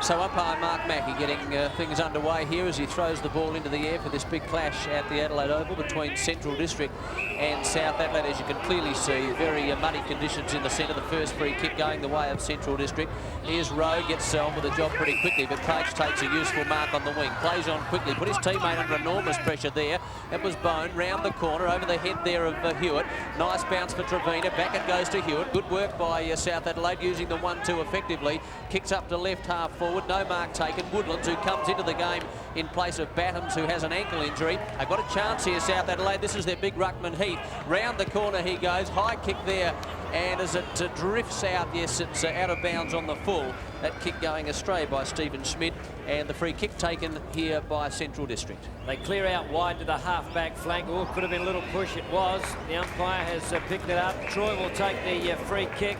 So umpire Mark Mackey getting things underway here as he throws the ball into the air for this big clash at the Adelaide Oval between Central District and South Adelaide. As you can clearly see, very muddy conditions in the centre. The first free kick going the way of Central District. Here's Rowe, gets on with the job pretty quickly, but Page takes a useful mark on the wing. Plays on quickly, put his teammate under enormous pressure there. That was Bone, round the corner, over the head there of Hewitt. Nice bounce for Trevina, back it goes to Hewitt. Good work by South Adelaide, using the 1-2 effectively. Kicks up to left half forward, no mark taken. Woodlands, who comes into the game in place of Battams, who has an ankle injury. They've got a chance here, South Adelaide. This is their big ruckman Heath. Round the corner he goes, high kick there, and as it drifts out, yes, it's out of bounds on the full. That kick going astray by Stephen Schmidt, and the free kick taken here by Central District. They clear out wide to the half-back flank. Oh, could have been a little push. It was. The umpire has picked it up. Troy will take the free kick.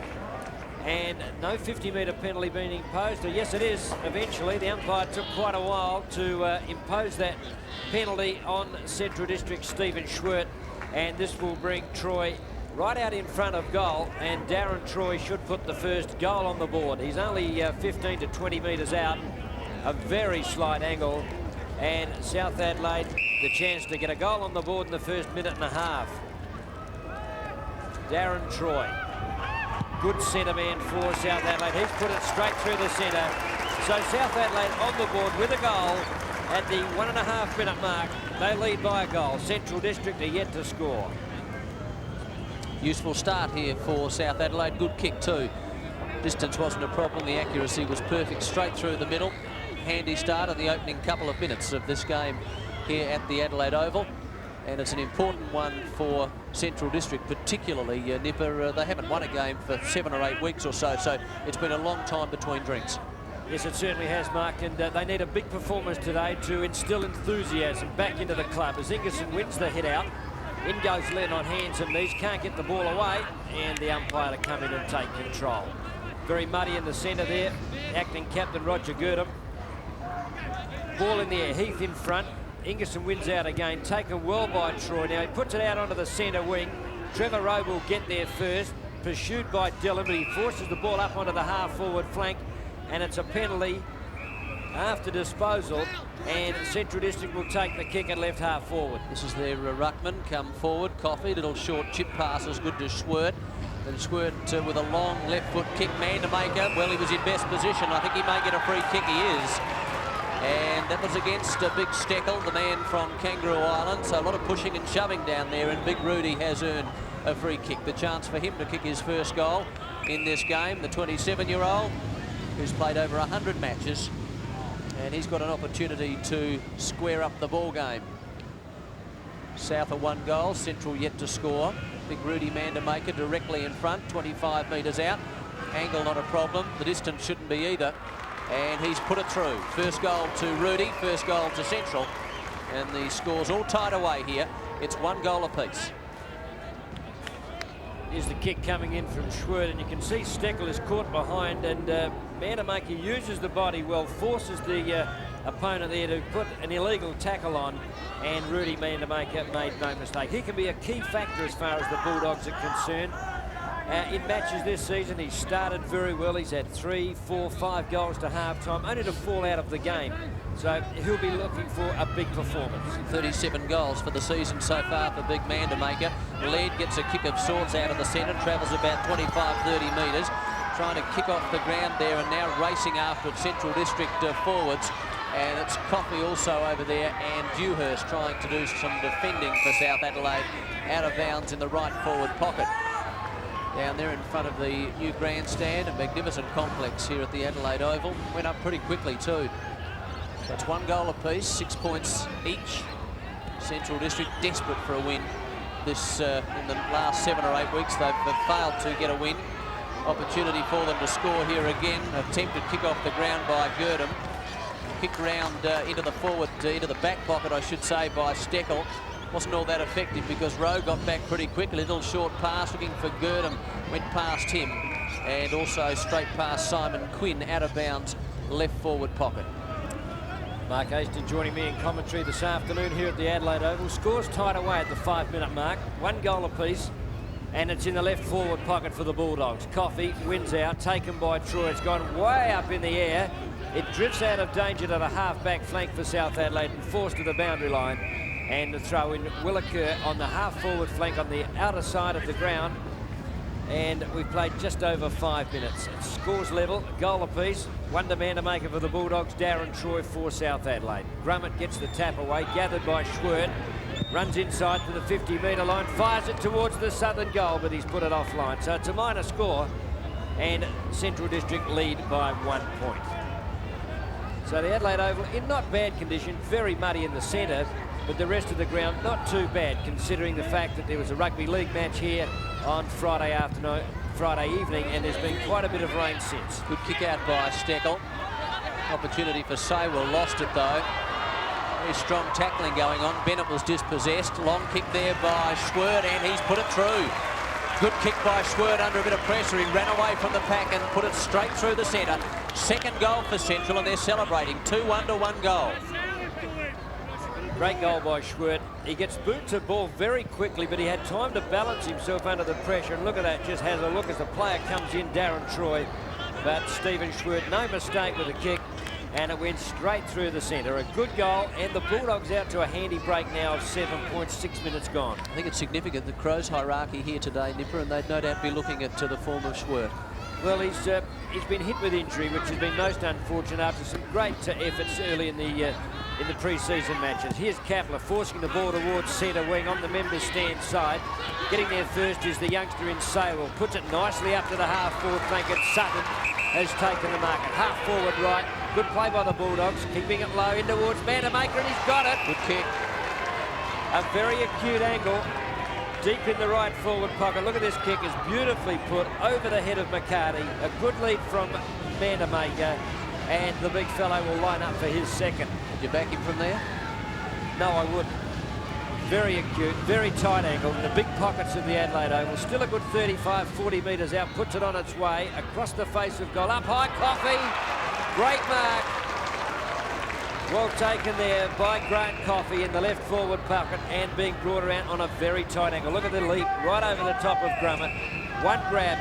And no 50-metre penalty being imposed. Or yes, it is. Eventually, the umpire took quite a while to impose that penalty on Central District Stephen Schwert. And this will bring Troy right out in front of goal. And Darren Troy should put the first goal on the board. He's only 15 to 20 metres out. A very slight angle. And South Adelaide, the chance to get a goal on the board in the first minute and a half. Darren Troy. Good centre man for South Adelaide. He's put it straight through the centre. So South Adelaide on the board with a goal at the 1.5 minute mark. They lead by a goal. Central District are yet to score. Useful start here for South Adelaide. Good kick too. Distance wasn't a problem. The accuracy was perfect straight through the middle. Handy start in the opening couple of minutes of this game here at the Adelaide Oval. And it's an important one for Central District, particularly Nipper. They haven't won a game for 7 or 8 weeks or so, so it's been a long time between drinks. Yes, it certainly has, Mark, and they need a big performance today to instill enthusiasm back into the club. As Ingerson wins the hit out, in goes Len on hands and knees, can't get the ball away, and the umpire to come in and take control. Very muddy in the centre there, acting captain Roger Girdham. Ball in the air, Heath in front. Ingerson wins out again, taken well by Troy. Now he puts it out onto the centre wing. Trevor Rowe will get there first, pursued by Dillon, but he forces the ball up onto the half-forward flank, and it's a penalty after disposal, and Central District will take the kick at left half-forward. This is their ruckman, come forward, Coffey, little short chip passes, good to Schwert. And Schwert with a long left foot kick, man to make up. Well, he was in best position. I think he may get a free kick, he is. And that was against Big Steckel, the man from Kangaroo Island. So a lot of pushing and shoving down there, and Big Rudy has earned a free kick. The chance for him to kick his first goal in this game, the 27-year-old, who's played over 100 matches. And he's got an opportunity to square up the ball game. South are 1 goal, Central yet to score. Big Rudy man to make it directly in front, 25 metres out. Angle not a problem, the distance shouldn't be either. And he's put it through. First goal to Rudy, first goal to Central. And the score's all tied away here. It's 1 goal apiece. Here's the kick coming in from Schwert, and you can see Steckel is caught behind, and Manamaker uses the body well, forces the opponent there to put an illegal tackle on, and Rudy Manamaker made no mistake. He can be a key factor as far as the Bulldogs are concerned. In matches this season, he started very well. He's had 3, 4, 5 goals to half-time, only to fall out of the game. So he'll be looking for a big performance. 37 goals for the season so far for Big Manamaker. Laird gets a kick of sorts out of the centre, travels about 25-30 metres, trying to kick off the ground there, and now racing after Central District forwards. And it's Coffey also over there, and Dewhurst trying to do some defending for South Adelaide, out of bounds in the right forward pocket. Down there in front of the new grandstand, a magnificent complex here at the Adelaide Oval. Went up pretty quickly too. So it's 1 goal apiece, 6 points each. Central District desperate for a win. This in the last 7 or 8 weeks they've failed to get a win. Opportunity for them to score here again. Attempted kick off the ground by Girdham. Kick round into the forward, into the back pocket I should say, by Steckel. Wasn't all that effective because Rowe got back pretty quick. A little short pass looking for Girdham, went past him, and also straight past Simon Quinn, out of bounds left forward pocket. Mark Haston joining me in commentary this afternoon here at the Adelaide Oval. Scores tied away at the 5 minute mark, 1 goal apiece. and it's in the left forward pocket for the Bulldogs. Coffey wins out, taken by Troy. It's gone way up in the air. It drifts out of danger to the half-back flank for South Adelaide and forced to the boundary line. And the throw-in will occur on the half-forward flank on the outer side of the ground. And we've played just over 5 minutes. It scores level, goal apiece. One demand to make it for the Bulldogs. Darren Troy for South Adelaide. Grummett gets the tap away, gathered by Schwert. Runs inside to the 50-metre line, fires it towards the southern goal, but he's put it offline. So it's a minor score, and Central District lead by 1 point. So the Adelaide Oval in not bad condition, very muddy in the centre, but the rest of the ground not too bad, considering the fact that there was a rugby league match here on Friday evening, and there's been quite a bit of rain since. Good kick out by Steckel. Opportunity for Saywell, lost it though. Very strong tackling going on. Bennett was dispossessed. Long kick there by Schwert, and he's put it through. Good kick by Schwert under a bit of pressure. He ran away from the pack and put it straight through the centre. Second goal for Central, and they're celebrating. 2-1 to 1 goal. Great goal by Schwert. He gets boot to ball very quickly, but he had time to balance himself under the pressure. And look at that, just has a look as the player comes in, Darren Troy. But Stephen Schwert, no mistake with the kick, and it went straight through the centre. A good goal, and the Bulldogs out to a handy break now of 7.6 minutes gone. I think it's significant, the Crows hierarchy here today, Nipper, and they'd no doubt be looking at the form of Schwert. Well, he's been hit with injury, which has been most unfortunate after some great efforts early in the pre-season matches. Here's Kapler forcing the ball towards centre wing on the members' stand side. Getting there first is the youngster in Saywell. Puts it nicely up to the half-forward flank, and Sutton has taken the market. Half-forward right. Good play by the Bulldogs. Keeping it low in towards Vandermaker, and he's got it. Good kick. A very acute angle. Deep in the right forward pocket. Look at this kick. It's beautifully put over the head of McCarty. A good lead from Vandermaker, and the big fellow will line up for his second. Would you back him from there? No, I wouldn't. Very acute, very tight angle in the big pockets of the Adelaide Oval. Still a good 35, 40 metres out. Puts it on its way across the face of goal. Up high, Coffey. Great mark. Well taken there by Grant Coffey in the left forward pocket and being brought around on a very tight angle. Look at the leap right over the top of Grummett. One grab,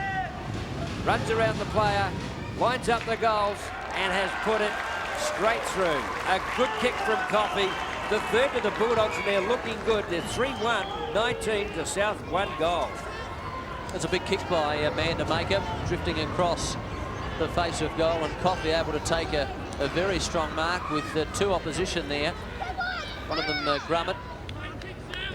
runs around the player, lines up the goals and has put it straight through. A good kick from Coffey. The third to the Bulldogs, and they're looking good. They're 3-1, 19 to South, 1 goal. There's a big kick by Vandermaker, drifting across the face of goal, and Coffey able to take a very strong mark with 2 opposition there. One of them Grummett,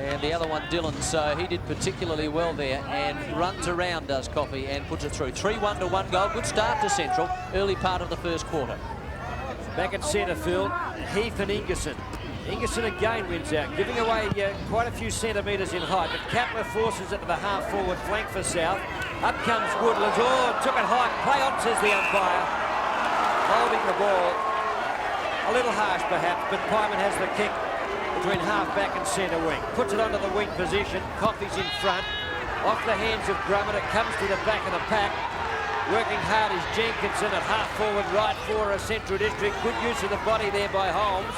and the other one Dillon. So he did particularly well there and runs around, does Coffey, and puts it through. 3-1 to 1 goal. Good start to Central, early part of the first quarter. Back at centre field, Heath and Ingerson. Ingerson again wins out, giving away quite a few centimetres in height, but Kapler forces it to the half-forward flank for South. Up comes Woodlands. Oh, took it high. Play on, says the umpire. Holding the ball. A little harsh, perhaps, but Pyman has the kick between half-back and centre wing. Puts it onto the wing position. Coffey's in front. Off the hands of Grummett. It comes to the back of the pack. Working hard is Jenkinson at half-forward right for a Central District. Good use of the body there by Holmes.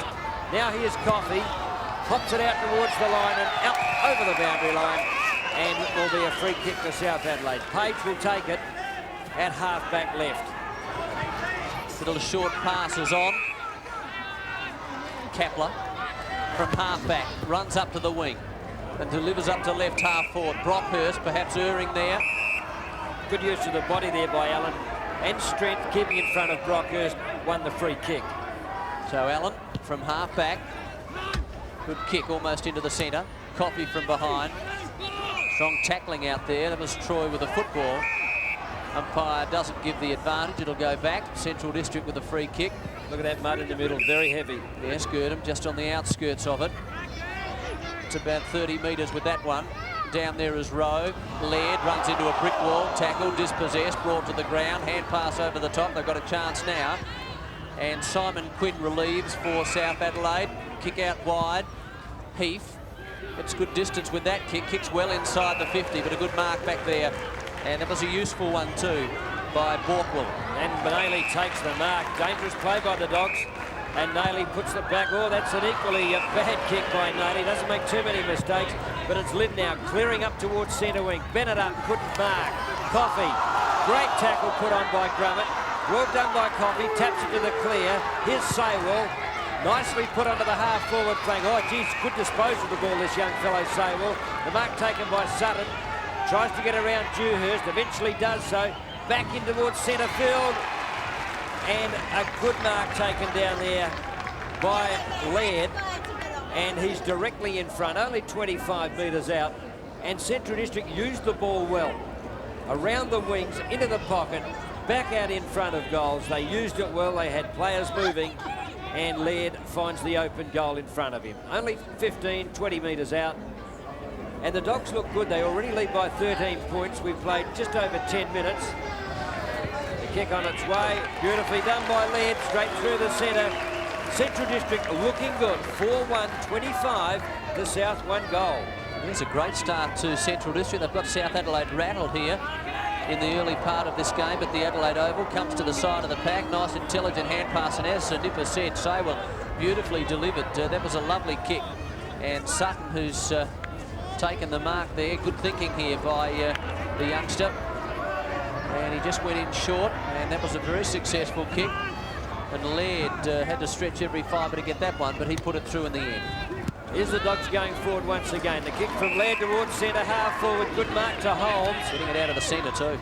Now here's Coffey. Pops it out towards the line and out over the boundary line. And it will be a free kick to South Adelaide. Page will take it at half-back left. Little short passes on. Kapler from half-back runs up to the wing and delivers up to left half-forward. Brockhurst perhaps erring there. Good use of the body there by Allen, and strength keeping in front of Brockhurst, won the free kick. So Allen from half-back. Good kick almost into the centre. Coffey from behind. Strong tackling out there. That was Troy with a football. Umpire doesn't give the advantage. It'll go back. Central District with a free kick. Look at that mud in the middle, very heavy. Yes, Girdham just on the outskirts of it. It's about 30 metres with that one. Down there is Rowe. Laird runs into a brick wall. Tackled, dispossessed, brought to the ground. Hand pass over the top. They've got a chance now. And Simon Quinn relieves for South Adelaide. Kick out wide. Heath. It's good distance with that kick. Kicks well inside the 50, but a good mark back there. And that was a useful one too by Borkwell. And Benaley takes the mark. Dangerous play by the Dogs. And Nailey puts it back. Oh, that's an equally bad kick by Nailey. Doesn't make too many mistakes. but it's Lynn now clearing up towards centre wing. Bennett up, couldn't mark. Coffey, great tackle put on by Grummett. Well done by Coffey, taps it to the clear. Here's Saywell, nicely put onto the half-forward flank. Oh, geez, good disposal of the ball, this young fellow, Saywell. The mark taken by Sutton. Tries to get around Dewhurst, eventually does so. Back in towards centre field. And a good mark taken down there by Laird. And he's directly in front, only 25 metres out. And Central District used the ball well. Around the wings, into the pocket, back out in front of goals. They used it well, they had players moving, and Laird finds the open goal in front of him. Only 15, 20 metres out. And the Dogs look good. They already lead by 13 points. We've played just over 10 minutes. The kick on its way, beautifully done by Laird, straight through the centre. Central District looking good, 4-1, 25, the South 1 goal. It's a great start to Central District. They've got South Adelaide rattled here in the early part of this game, but the Adelaide Oval comes to the side of the pack. Nice, intelligent hand pass, and as Sir Nipper said, Saywell beautifully delivered. That was a lovely kick. And Sutton, who's taken the mark there. Good thinking here by the youngster. And he just went in short, and that was a very successful kick. And Laird had to stretch every fibre to get that one, but he put it through in the end. Here's the Dogs going forward once again. The kick from Laird towards centre, half forward. Good mark to Holmes. Getting it out of the centre too.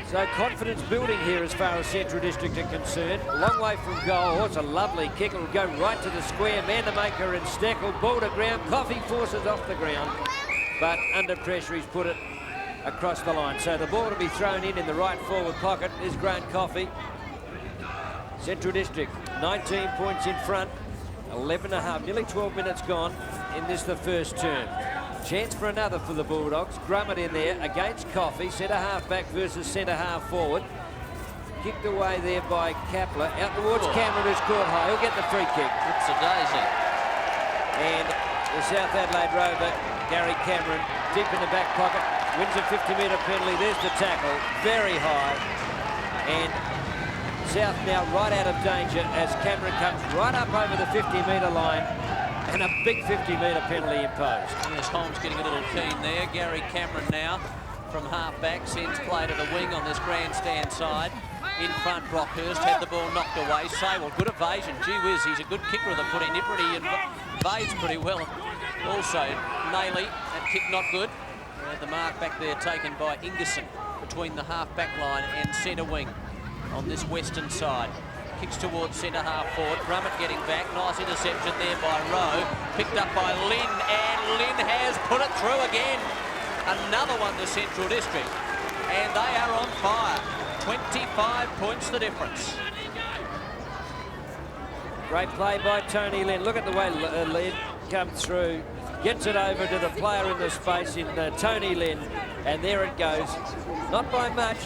So confidence building here as far as Central District are concerned. A long way from goal. Oh, it's a lovely kick. It'll go right to the square. Manamaker and Steckel. Ball to ground. Coffey forces off the ground. But under pressure, he's put it across the line. So the ball to be thrown in the right forward pocket is Grant Coffey. Central District, 19 points in front. 11.5, nearly 12 minutes gone in this, the first term. Chance for another for the Bulldogs. Grummett in there against Coffey. Centre half back versus centre half forward. Kicked away there by Kapler. Out towards Cameron, who's caught high. He'll get the free kick. It's a daisy. And the South Adelaide rover, Gary Cameron, deep in the back pocket. Wins a 50-metre penalty. There's the tackle. Very high. And South now right out of danger as Cameron comes right up over the 50-metre line, and a big 50-metre penalty imposed. Yes, Holmes getting a little keen there. Gary Cameron now from half-back sends play to the wing on this grandstand side. In front, Brockhurst had the ball knocked away. Saywell, good evasion. Gee whiz, he's a good kicker of the footy. Nipperty evades pretty well. Also, Nayley, that kick not good. The mark back there taken by Ingerson between the half-back line and centre wing on this western side. Kicks towards centre half forward. Grummett getting back. Nice interception there by Rowe. Picked up by Lynn, and Lynn has put it through again. Another one to Central District. And they are on fire. 25 points the difference. Great play by Tony Lynn. Look at the way Lynn comes through. Gets it over to the player in the space in Tony Lynn. And there it goes. Not by much,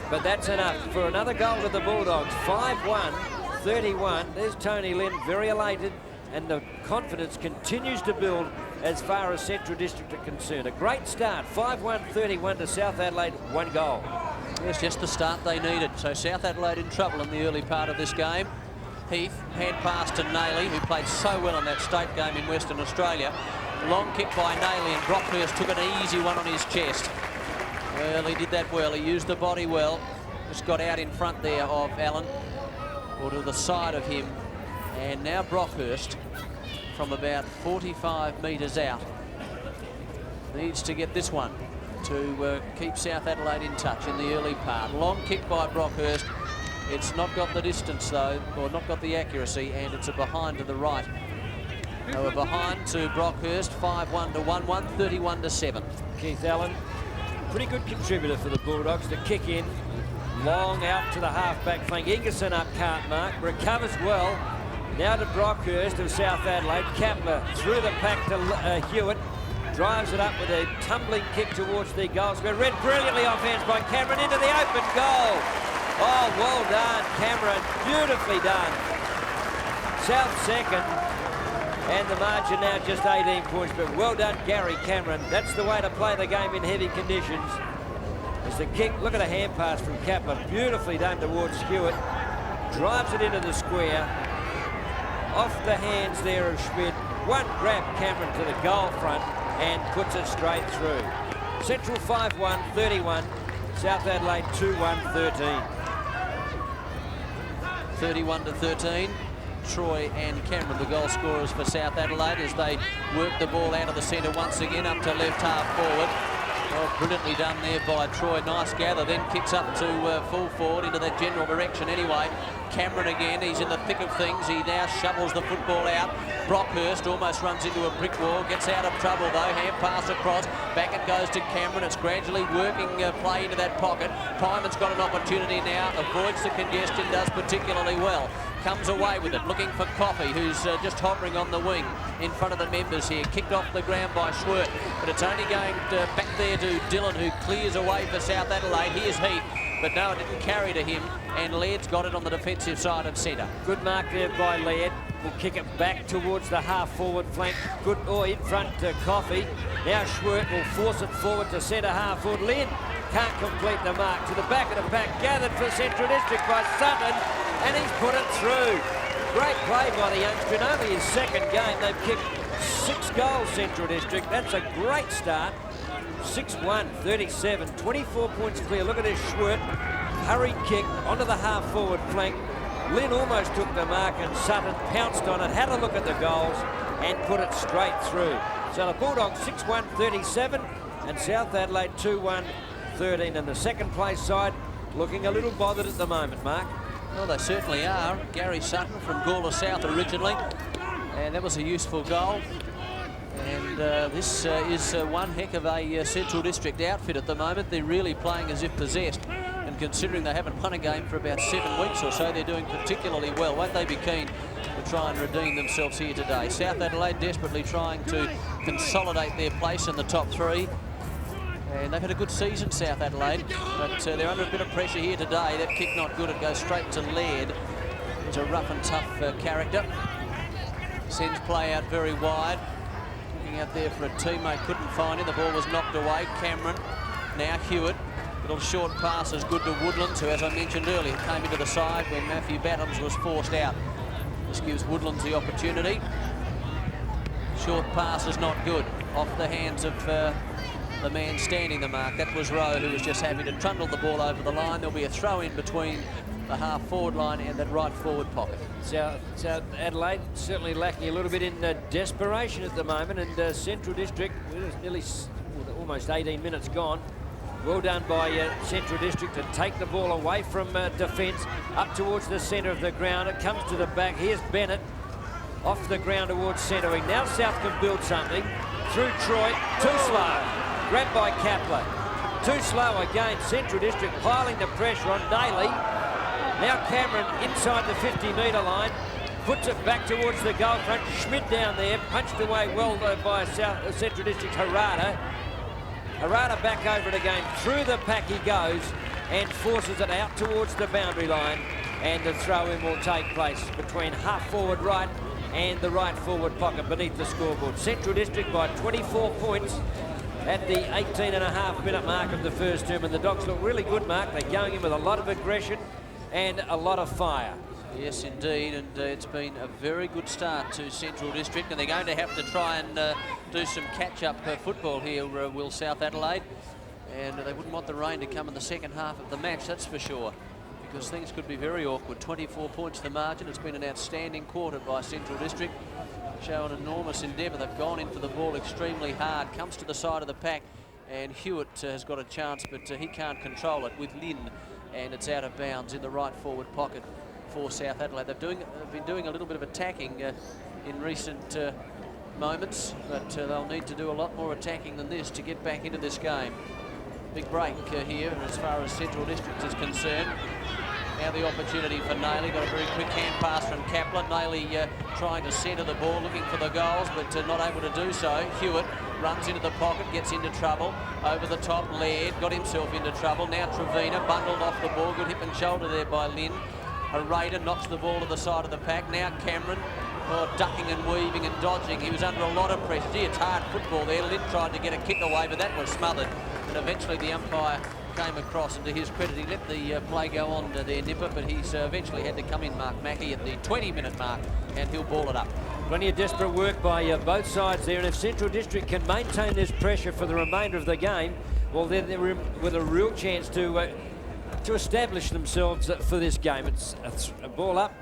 but that's enough for another goal to the Bulldogs. 5-1, 31. There's Tony Lynn, very elated, and the confidence continues to build as far as Central District are concerned. A great start, 5-1, 31 to South Adelaide, 1 goal. It's just the start they needed. So South Adelaide in trouble in the early part of this game. Heath, hand pass to Nayley, who played so well in that state game in Western Australia. Long kick by Nayley, and Brockhurst took an easy one on his chest. Well, he did that well. He used the body well. Just got out in front there of Allen, or to the side of him. And now Brockhurst, from about 45 metres out, needs to get this one to keep South Adelaide in touch in the early part. Long kick by Brockhurst. It's not got the distance, though, or not got the accuracy, and it's a behind to the right. They were behind to Brockhurst, 5-1 to 1-1, 31 to 7. Keith Allen, pretty good contributor for the Bulldogs to kick in. Long out to the half-back flank. Ingerson up, can't mark. Recovers well. Now to Brockhurst of South Adelaide. Kapler through the pack to Hewitt. Drives it up with a tumbling kick towards the goal square. Read brilliantly off hands by Cameron into the open goal. Oh, well done, Cameron. Beautifully done. South second. And the margin now just 18 points, but well done, Gary Cameron. That's the way to play the game in heavy conditions. As the kick, look at a hand pass from Kapler. Beautifully done towards Hewitt. Drives it into the square. Off the hands there of Schmidt. One grab, Cameron to the goal front. and puts it straight through. Central 5-1, 31. South Adelaide 2-1, 13. 31-13. Troy and Cameron, the goal scorers for South Adelaide, as they work the ball out of the centre once again up to left half forward. Well, brilliantly done there by Troy. Nice gather, then kicks up to full forward into that general direction anyway. Cameron again, he's in the thick of things. He now shovels the football out. Brockhurst almost runs into a brick wall, gets out of trouble though. Hand pass across, back it goes to Cameron. It's gradually working play into that pocket. Pyman's got an opportunity now, avoids the congestion, does particularly well. Comes away with it, looking for Coffey, who's just hovering on the wing in front of the members here. Kicked off the ground by Schwert, but it's only going back there to Dillon, who clears away for South Adelaide. Here's Heath, but no, it didn't carry to him, and Laird's got it on the defensive side and centre. Good mark there by Laird. Will kick it back towards the half-forward flank. Good, in front to Coffey. Now Schwert will force it forward to centre half-forward. Laird can't complete the mark. To the back of the pack, gathered for Central District by Sutton, and he's put it through. Great play by the youngster. In only his second game, they've kicked 6 goals, Central District. That's a great start. 6-1, 37, 24 points clear. Look at this Schwert. Hurried kick onto the half-forward flank. Lynn almost took the mark, and Sutton pounced on it, had a look at the goals, and put it straight through. So the Bulldogs 6-1, 37, and South Adelaide 2-1, 13. And the second place side looking a little bothered at the moment, Mark. Well, they certainly are. Gary Sutton from Gawler South originally, and that was a useful goal. And this is one heck of a Central District outfit at the moment. They're really playing as if possessed, and considering they haven't won a game for about 7 weeks or so, they're doing particularly well. Won't they be keen to try and redeem themselves here today? South Adelaide desperately trying to consolidate their place in the top 3. And they've had a good season, South Adelaide, but they're under a bit of pressure here today. That kick not good. It goes straight to Laird. He's a rough and tough character. Sends play out very wide. Looking out there for a teammate, couldn't find him. The ball was knocked away. Cameron, now Hewitt. Little short pass is good to Woodlands, who, as I mentioned earlier, came into the side when Matthew Battams was forced out. This gives Woodlands the opportunity. Short pass is not good. Off the hands of the man standing the mark. That was Rowe, who was just happy to trundle the ball over the line. There'll be a throw in between the half-forward line and that right-forward pocket. South Adelaide certainly lacking a little bit in desperation at the moment, and Central District, nearly almost 18 minutes gone. Well done by Central District to take the ball away from defence up towards the centre of the ground. It comes to the back. Here's Bennett off the ground towards centering. Now South can build something through Troy. Too slow. Grabbed by Kapler. Too slow again. Central District piling the pressure on Daly. Now Cameron inside the 50-metre line. Puts it back towards the goal front. Schmidt down there. Punched away well by Central District Harada. Harada back over it again. Through the pack he goes and forces it out towards the boundary line. And the throw-in will take place between half-forward right and the right-forward pocket beneath the scoreboard. Central District by 24 points at the 18.5-minute mark of the first term. And the Dogs look really good, Mark. They're going in with a lot of aggression and a lot of fire. Yes, indeed, and it's been a very good start to Central District, and they're going to have to try and do some catch-up football here, will South Adelaide, and they wouldn't want the rain to come in the second half of the match, that's for sure, because things could be very awkward. 24 points the margin. It's been an outstanding quarter by Central District. Show an enormous endeavour. They've gone in for the ball extremely hard. Comes to the side of the pack, and Hewitt has got a chance, but he can't control it with Lynn, and it's out of bounds in the right forward pocket for South Adelaide. They've been doing a little bit of attacking in recent moments, but they'll need to do a lot more attacking than this to get back into this game. Big break here as far as Central District is concerned. Now the opportunity for Nayley. Got a very quick hand pass from Kaplan. Nayley trying to centre the ball, looking for the goals, but not able to do so. Hewitt runs into the pocket, gets into trouble. Over the top, Laird got himself into trouble. Now Trevina bundled off the ball. Good hip and shoulder there by Lynn. Harada knocks the ball to the side of the pack. Now Cameron, ducking and weaving and dodging. He was under a lot of pressure. Gee, it's hard football there. Lynn tried to get a kick away, but that was smothered. And eventually the umpire came across, and to his credit, he let the play go on there, Nipper, but he's eventually had to come in, Mark Mackey, at the 20-minute mark, and he'll ball it up. Plenty of desperate work by both sides there, and if Central District can maintain this pressure for the remainder of the game, well, then they're with a real chance to establish themselves for this game. It's a ball up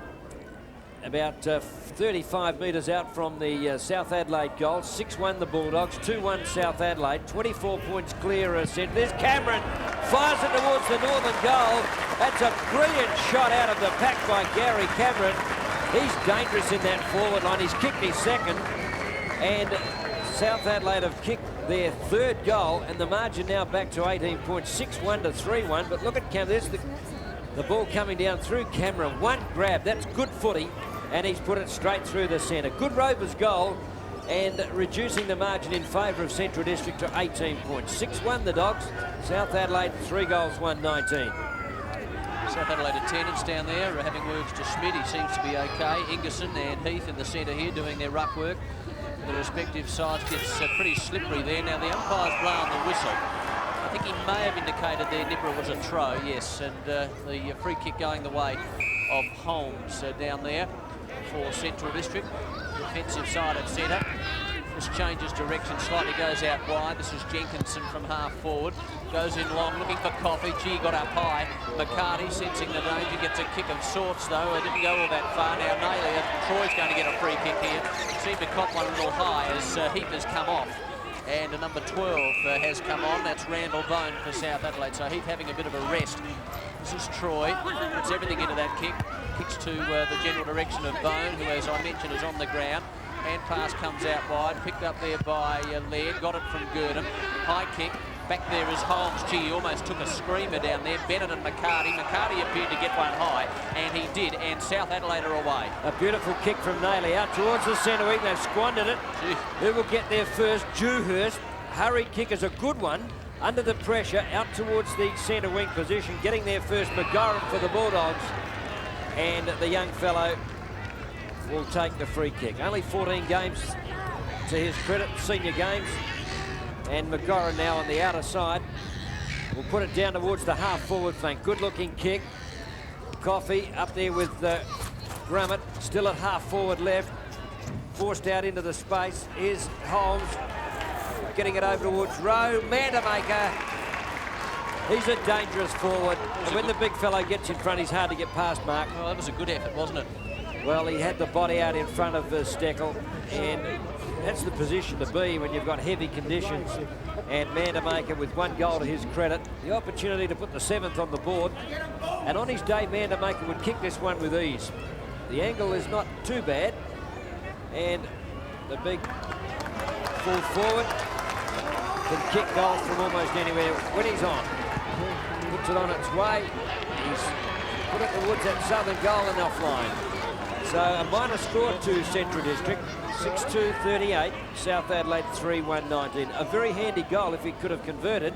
about 35 metres out from the South Adelaide goal. 6-1 the Bulldogs, 2-1 South Adelaide, 24 points clear. There's Cameron, fires it towards the northern goal. That's a brilliant shot out of the pack by Gary Cameron. He's dangerous in that forward line. He's kicked his second, and South Adelaide have kicked their third goal, and the margin now back to 18 points, 6-1 to 3-1. But look at Cameron. There's the ball coming down through Cameron. One grab. That's good footy, and he's put it straight through the centre. Good Rovers goal, and reducing the margin in favour of Central District to 18 points. 6-1 the Dogs. South Adelaide 3 goals, 1-19. South Adelaide attendants down there are having words to Schmidt. He seems to be okay. Ingerson and Heath in the centre here doing their ruck work. The respective sides gets pretty slippery there. Now the umpire's blowing the whistle. I think he may have indicated there Nipper was a throw, yes, and the free kick going the way of Holmes down there for Central District. Defensive side at centre. This changes direction slightly, goes out wide. This is Jenkinson from half forward. Goes in long, looking for Coffey. Gee, got up high. McCarty sensing the danger, gets a kick of sorts though. It didn't go all that far. Now Naylor, Troy's going to get a free kick here. Seemed to cop one a little high as Heath has come off. And number 12 has come on. That's Randall Bone for South Adelaide. So Heath having a bit of a rest. This is Troy. Puts everything into that kick. Kicks to the general direction of Bone, who, as I mentioned, is on the ground. Hand pass comes out wide, picked up there by Laird, got it from Gurdon. High kick, back there is Holmes. Gee, he almost took a screamer down there. Bennett and McCarty. McCarty appeared to get one high, and he did, and South Adelaide are away. A beautiful kick from Naylor out towards the centre wing. They've squandered it. Gee. Who will get there first? Dewhurst. Hurried kick is a good one. Under the pressure, out towards the centre wing position. Getting there first, McGorran for the Bulldogs. And the young fellow will take the free kick. Only 14 games to his credit, senior games. And McGorran now on the outer side will put it down towards the half-forward flank. Good-looking kick. Coffey up there with Grummett, still at half-forward left. Forced out into the space. Here's Holmes getting it over towards Rowe. Mandamaker. He's a dangerous forward. And when the big fellow gets in front, he's hard to get past, Mark. Well, that was a good effort, wasn't it? Well, he had the body out in front of Steckel, and that's the position to be when you've got heavy conditions. And Mandamaker, with one goal to his credit, the opportunity to put the 7th on the board. And on his day, Mandamaker would kick this one with ease. The angle is not too bad, and the big full forward can kick goals from almost anywhere when he's on. Puts it on its way. He's put it towards that southern goal and offline. So a minor score to Central District, 6-2-38, South Adelaide 3-1-19. A very handy goal if he could have converted,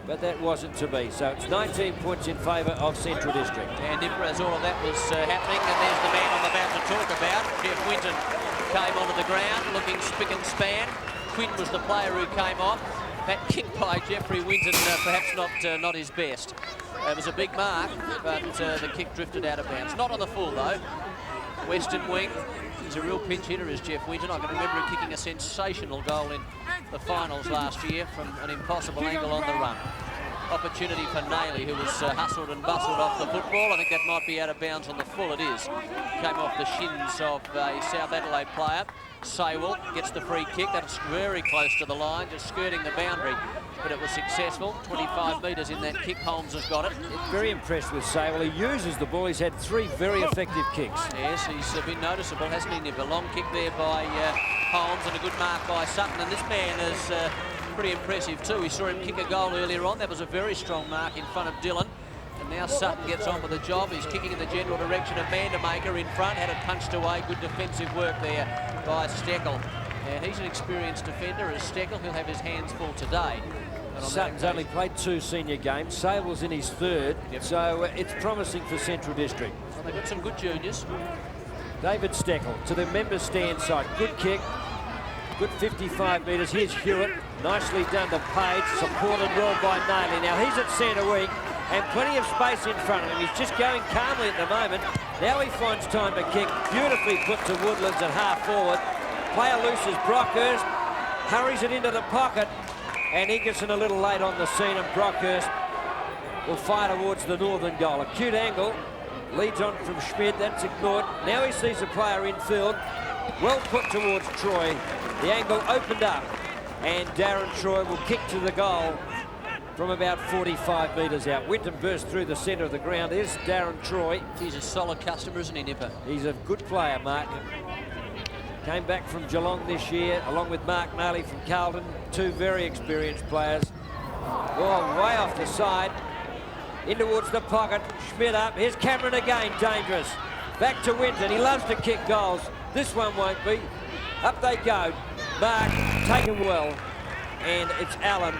but that wasn't to be. So it's 19 points in favour of Central District. And Nipper, as all of that was happening, and there's the man I'm about to talk about. Jeff Winton came onto the ground looking spick and span. Quinn was the player who came off. That kick by Jeffrey Winton, perhaps not his best. It was a big mark, but the kick drifted out of bounds. Not on the full, though. Western wing. He's a real pinch hitter, is Jeff Winton. I can remember him kicking a sensational goal in the finals last year from an impossible angle on the run. Opportunity for Naylor, who was hustled and bustled off the football. I think that might be out of bounds on the full. It is. Came off the shins of a South Adelaide player. Saywell gets the free kick. That's very close to the line, just skirting the boundary. But it was successful. 25 metres in that kick. Holmes has got it. Very impressed with Saywell. He uses the ball. He's had 3 very effective kicks. Yes, he's been noticeable, hasn't he, Nip? A long kick there by Holmes and a good mark by Sutton. And this man is pretty impressive too. We saw him kick a goal earlier on. That was a very strong mark in front of Dillon. And now Sutton gets on with the job. He's kicking in the general direction of Mandamaker in front. Had it punched away. Good defensive work there by Steckel. And he's an experienced defender as Steckel. He'll have his hands full today. Sutton's only played 2 senior games. Sable's in his 3rd. Yep. So it's promising for Central District. Well, they've got some good juniors. David Steckel to the members' stand side. Good kick. Good 55 metres. Here's Hewitt. Nicely done to Page. Supported well by Naylor. Now he's at centre wing. and plenty of space in front of him. He's just going calmly at the moment. Now he finds time to kick. Beautifully put to Woodlands at half forward. Player loose is Brockhurst. Hurries it into the pocket. And Ingerson a little late on the scene, and Brockhurst will fire towards the northern goal. Acute angle. Leads on from Schmid. That's ignored. Now he sees a player infield. Well put towards Troy. The angle opened up. And Darren Troy will kick to the goal from about 45 metres out. Winton burst through the centre of the ground. There's Darren Troy. He's a solid customer, isn't he, Nipper? He's a good player, Mark. Came back from Geelong this year, along with Mark Naley from Carlton. Two very experienced players. Oh, way off the side. In towards the pocket. Schmidt up. Here's Cameron again, dangerous. Back to Winton. He loves to kick goals. This one won't be. Up they go. Mark taken well. And it's Allen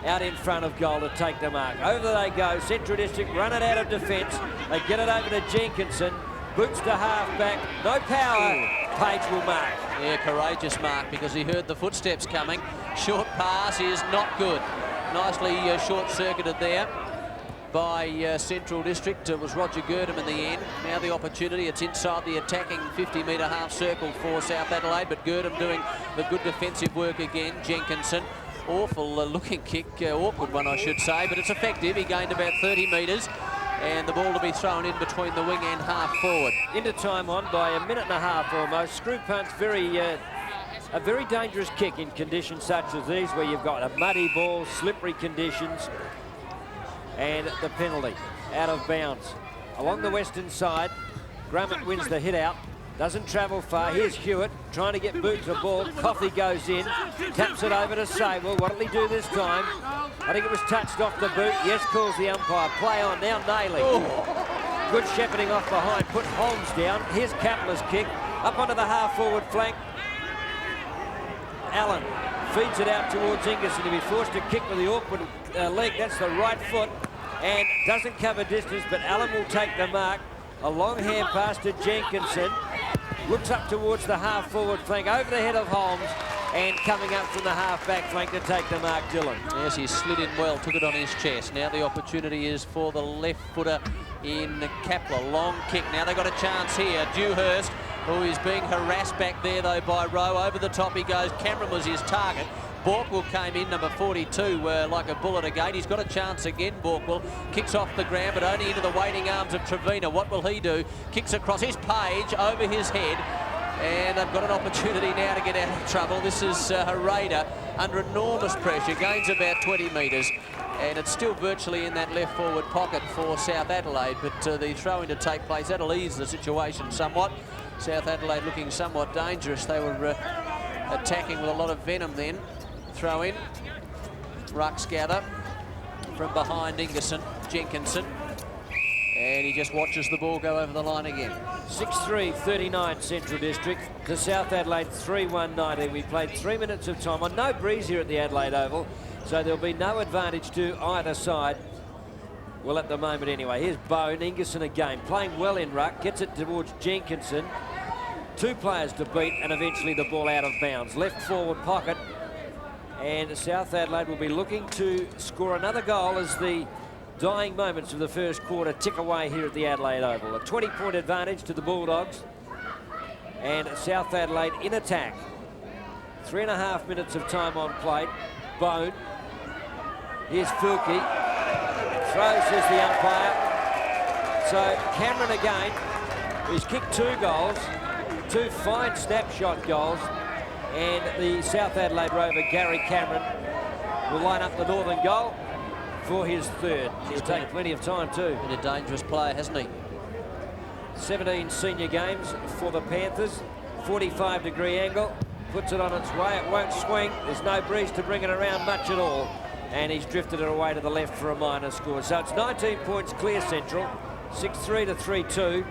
out in front of goal to take the mark. Over they go. Central District run it out of defence. They get it over to Jenkinson. Boots to half-back. No power. Page will mark. Yeah, courageous mark because he heard the footsteps coming. Short pass is not good. Nicely short-circuited there by Central District. It was Roger Girdham in the end. Now the opportunity. It's inside the attacking 50-metre half circle for South Adelaide, but Girdham doing the good defensive work again. Jenkinson. Awful looking kick, awkward one I should say, but it's effective. He gained about 30 metres, and the ball to be thrown in between the wing and half forward. Into time on by a minute and a half almost. Screw punt's a very dangerous kick in conditions such as these, where you've got a muddy ball, slippery conditions, and the penalty out of bounds. Along the western side, Grummett wins the hit out. Doesn't travel far. Here's Hewitt trying to get Boots a ball. Coffey goes in, taps it over to Sable. What'll he do this time? I think it was touched off the boot. Yes, calls the umpire. Play on now, Naley. Good shepherding off behind. Put Holmes down. Here's Kapler's kick. Up onto the half-forward flank. Allen feeds it out towards Ingerson. He'll be forced to kick with the awkward leg. That's the right foot. And doesn't cover distance, but Allen will take the mark. A long hand pass to Jenkinson. Looks up towards the half-forward flank, over the head of Holmes, and coming up from the half-back flank to take the mark, Dillon. Yes, he slid in well, took it on his chest. Now the opportunity is for the left footer in Kapler. Long kick. Now they've got a chance here. Dewhurst, who is being harassed back there, though, by Rowe. Over the top he goes. Cameron was his target. Borkwell came in, number 42, like a bullet again. He's got a chance again, Borkwell. Kicks off the ground, but only into the waiting arms of Trevina. What will he do? Kicks across his Page, over his head. And they've got an opportunity now to get out of trouble. This is Harada under enormous pressure. Gains about 20 metres. And it's still virtually in that left forward pocket for South Adelaide. But the throw-in to take place, that'll ease the situation somewhat. South Adelaide looking somewhat dangerous. They were attacking with a lot of venom then. Throw in, Rucks gather from behind Ingerson, Jenkinson, and he just watches the ball go over the line again. 6-3-39 Central District to South Adelaide 3-1-19. We played 3 minutes of time on no breeze here at the Adelaide Oval, so there'll be no advantage to either side. Well, at the moment anyway. Here's Bone, Ingerson again, playing well in ruck, gets it towards Jenkinson. Two players to beat, and eventually the ball out of bounds. Left forward pocket. And South Adelaide will be looking to score another goal as the dying moments of the first quarter tick away here at the Adelaide Oval. A 20-point advantage to the Bulldogs. And South Adelaide in attack. 3.5 minutes of time on plate. Bone. Here's Fulke. Throws, says the umpire. So Cameron again, who's kicked 2 goals. 2 fine snapshot goals. And the South Adelaide Rover, Gary Cameron, will line up the northern goal for his third. He'll take plenty of time too. Been a dangerous player, hasn't he? 17 senior games for the Panthers. 45-degree angle. Puts it on its way. It won't swing. There's no breeze to bring it around much at all. And he's drifted it away to the left for a minor score. So it's 19 points clear Central. 6-3 to 3-2.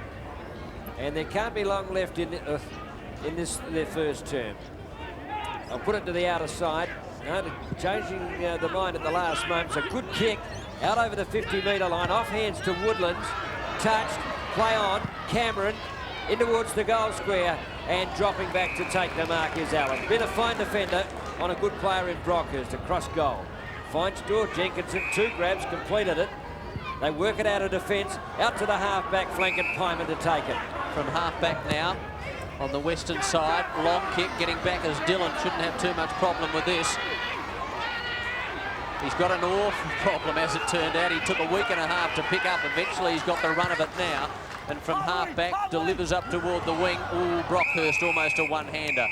And there can't be long left in this their first term. I'll put it to the outer side. No, changing the mind at the last moment. It's a good kick out over the 50-metre line. Off hands to Woodlands. Touched. Play on. Cameron in towards the goal square. And dropping back to take the mark is Allen. Been a fine defender on a good player in Brockhurst. Across goal. Finds door. Jenkinson. 2 grabs. Completed it. They work it out of defence, out to the half-back flank, and Pyman to take it. From half-back now on the western side. Long kick, getting back as Dillon. Shouldn't have too much problem with this. He's got an awful problem, as it turned out. He took a week and a half to pick up. Eventually, he's got the run of it now. And from half-back, delivers up toward the wing. Ooh, Brockhurst almost a one-hander.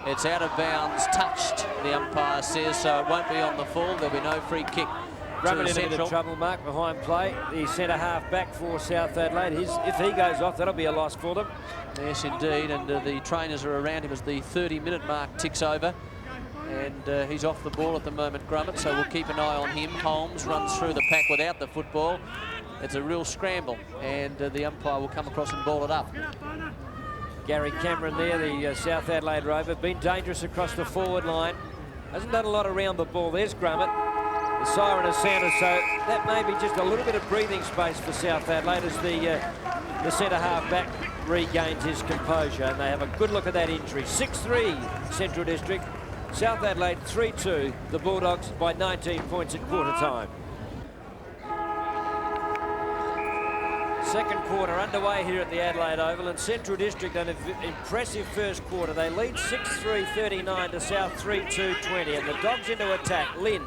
It's out of bounds, touched, the umpire says, so it won't be on the full. There'll be no free kick. Rubbing into the trouble, Mark, behind play. The centre half back for South Adelaide. If he goes off, that'll be a loss for them. Yes, indeed, and the trainers are around him as the 30-minute mark ticks over. And he's off the ball at the moment, Grummett, so we'll keep an eye on him. Holmes runs through the pack without the football. It's a real scramble, and the umpire will come across and ball it up. Gary Cameron there, the South Adelaide Rover, been dangerous across the forward line. Hasn't done a lot around the ball. There's Grummett. The siren has sounded, so that may be just a little bit of breathing space for South Adelaide as the centre half back regains his composure, and they have a good look at that injury. 6-3 Central District, South Adelaide 3-2, the Bulldogs by 19 points at quarter time. Second quarter underway here at the Adelaide Oval, and Central District an impressive first quarter. They lead 6-3-39 to South 3-2-20, and the Dogs into attack. Lynn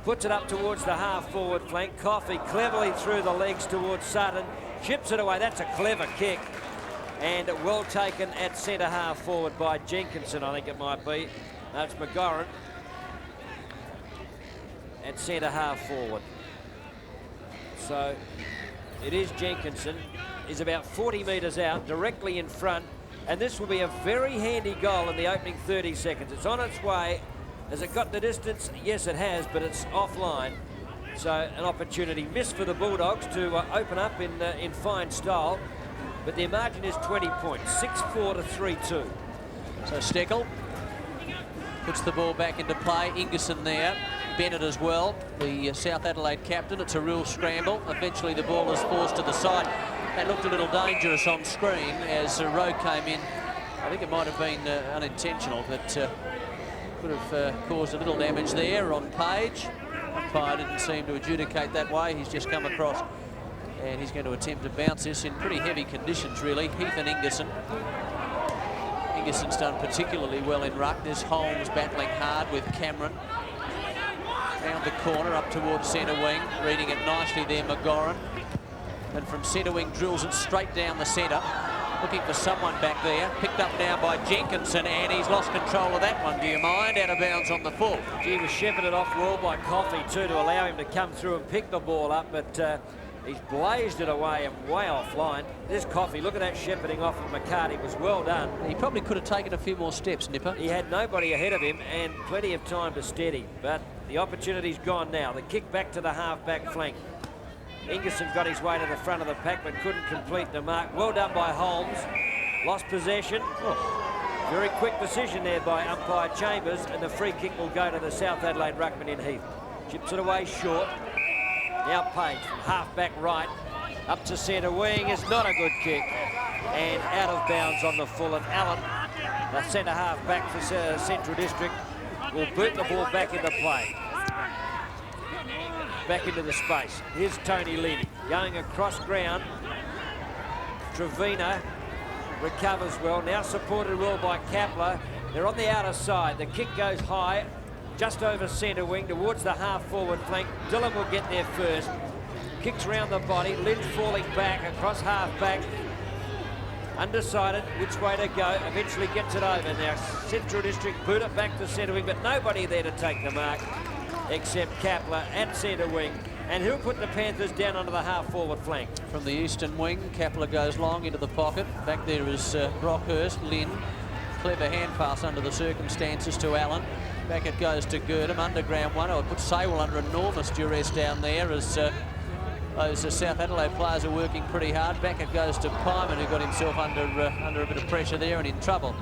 puts it up towards the half-forward flank. Coffey cleverly through the legs towards Sutton. Chips it away. That's a clever kick. And well taken at centre half-forward by Jenkinson, I think it might be. No, it's McGorran at centre half-forward. So it is Jenkinson. He's about 40 metres out, directly in front. And this will be a very handy goal in the opening 30 seconds. It's on its way. Has it got the distance? Yes, it has, but it's offline. So an opportunity missed for the Bulldogs to open up in fine style. But their margin is 20 points, 6-4 to 3-2. So Steckel puts the ball back into play. Ingerson there. Bennett as well, the South Adelaide captain. It's a real scramble. Eventually the ball is forced to the side. That looked a little dangerous on screen as Rowe came in. I think it might have been unintentional, but could have caused a little damage there on Page. Umpire didn't seem to adjudicate that way. He's just come across and he's going to attempt to bounce this in pretty heavy conditions, really. Heath and Ingerson. Ingerson's done particularly well in ruck. There's Holmes battling hard with Cameron. Round the corner up towards centre wing. Reading it nicely there, McGorran. And from centre wing drills it straight down the centre. Looking for someone back there. Picked up now by Jenkinson, and he's lost control of that one. Do you mind? Out of bounds on the full. He was shepherded off well by Coffey too to allow him to come through and pick the ball up, but he's blazed it away and way offline. There's Coffey. Look at that shepherding off of McCarty. It was well done. He probably could have taken a few more steps, Nipper. He had nobody ahead of him and plenty of time to steady, but the opportunity's gone now. The kick back to the half-back flank. Ingerson got his way to the front of the pack but couldn't complete the mark. Well done by Holmes. Lost possession. Oh, very quick decision there by umpire Chambers, and the free kick will go to the South Adelaide ruckman in Heath. Chips it away short. Now Page from half-back right up to centre wing. Is not a good kick. And out of bounds on the full, and Allen, the centre half-back for Central District, will boot the ball back into play. Back into the space. Here's Tony Lynn going across ground. Trevina recovers well, now supported well by Kapler. They're on the outer side. The kick goes high, just over centre wing towards the half-forward flank. Dillon will get there first. Kicks round the body. Lynn falling back across half-back. Undecided which way to go. Eventually gets it over. Now Central District boot it back to centre wing, but nobody there to take the mark except Kapler at centre wing. And he'll put the Panthers down onto the half-forward flank. From the eastern wing, Kapler goes long into the pocket. Back there is Brockhurst. Lynn, clever hand pass under the circumstances to Allen. Back it goes to Girdham, underground one. Oh, it puts Saywell under enormous duress down there as those South Adelaide players are working pretty hard. Back it goes to Pyman, who got himself under a bit of pressure there and in trouble.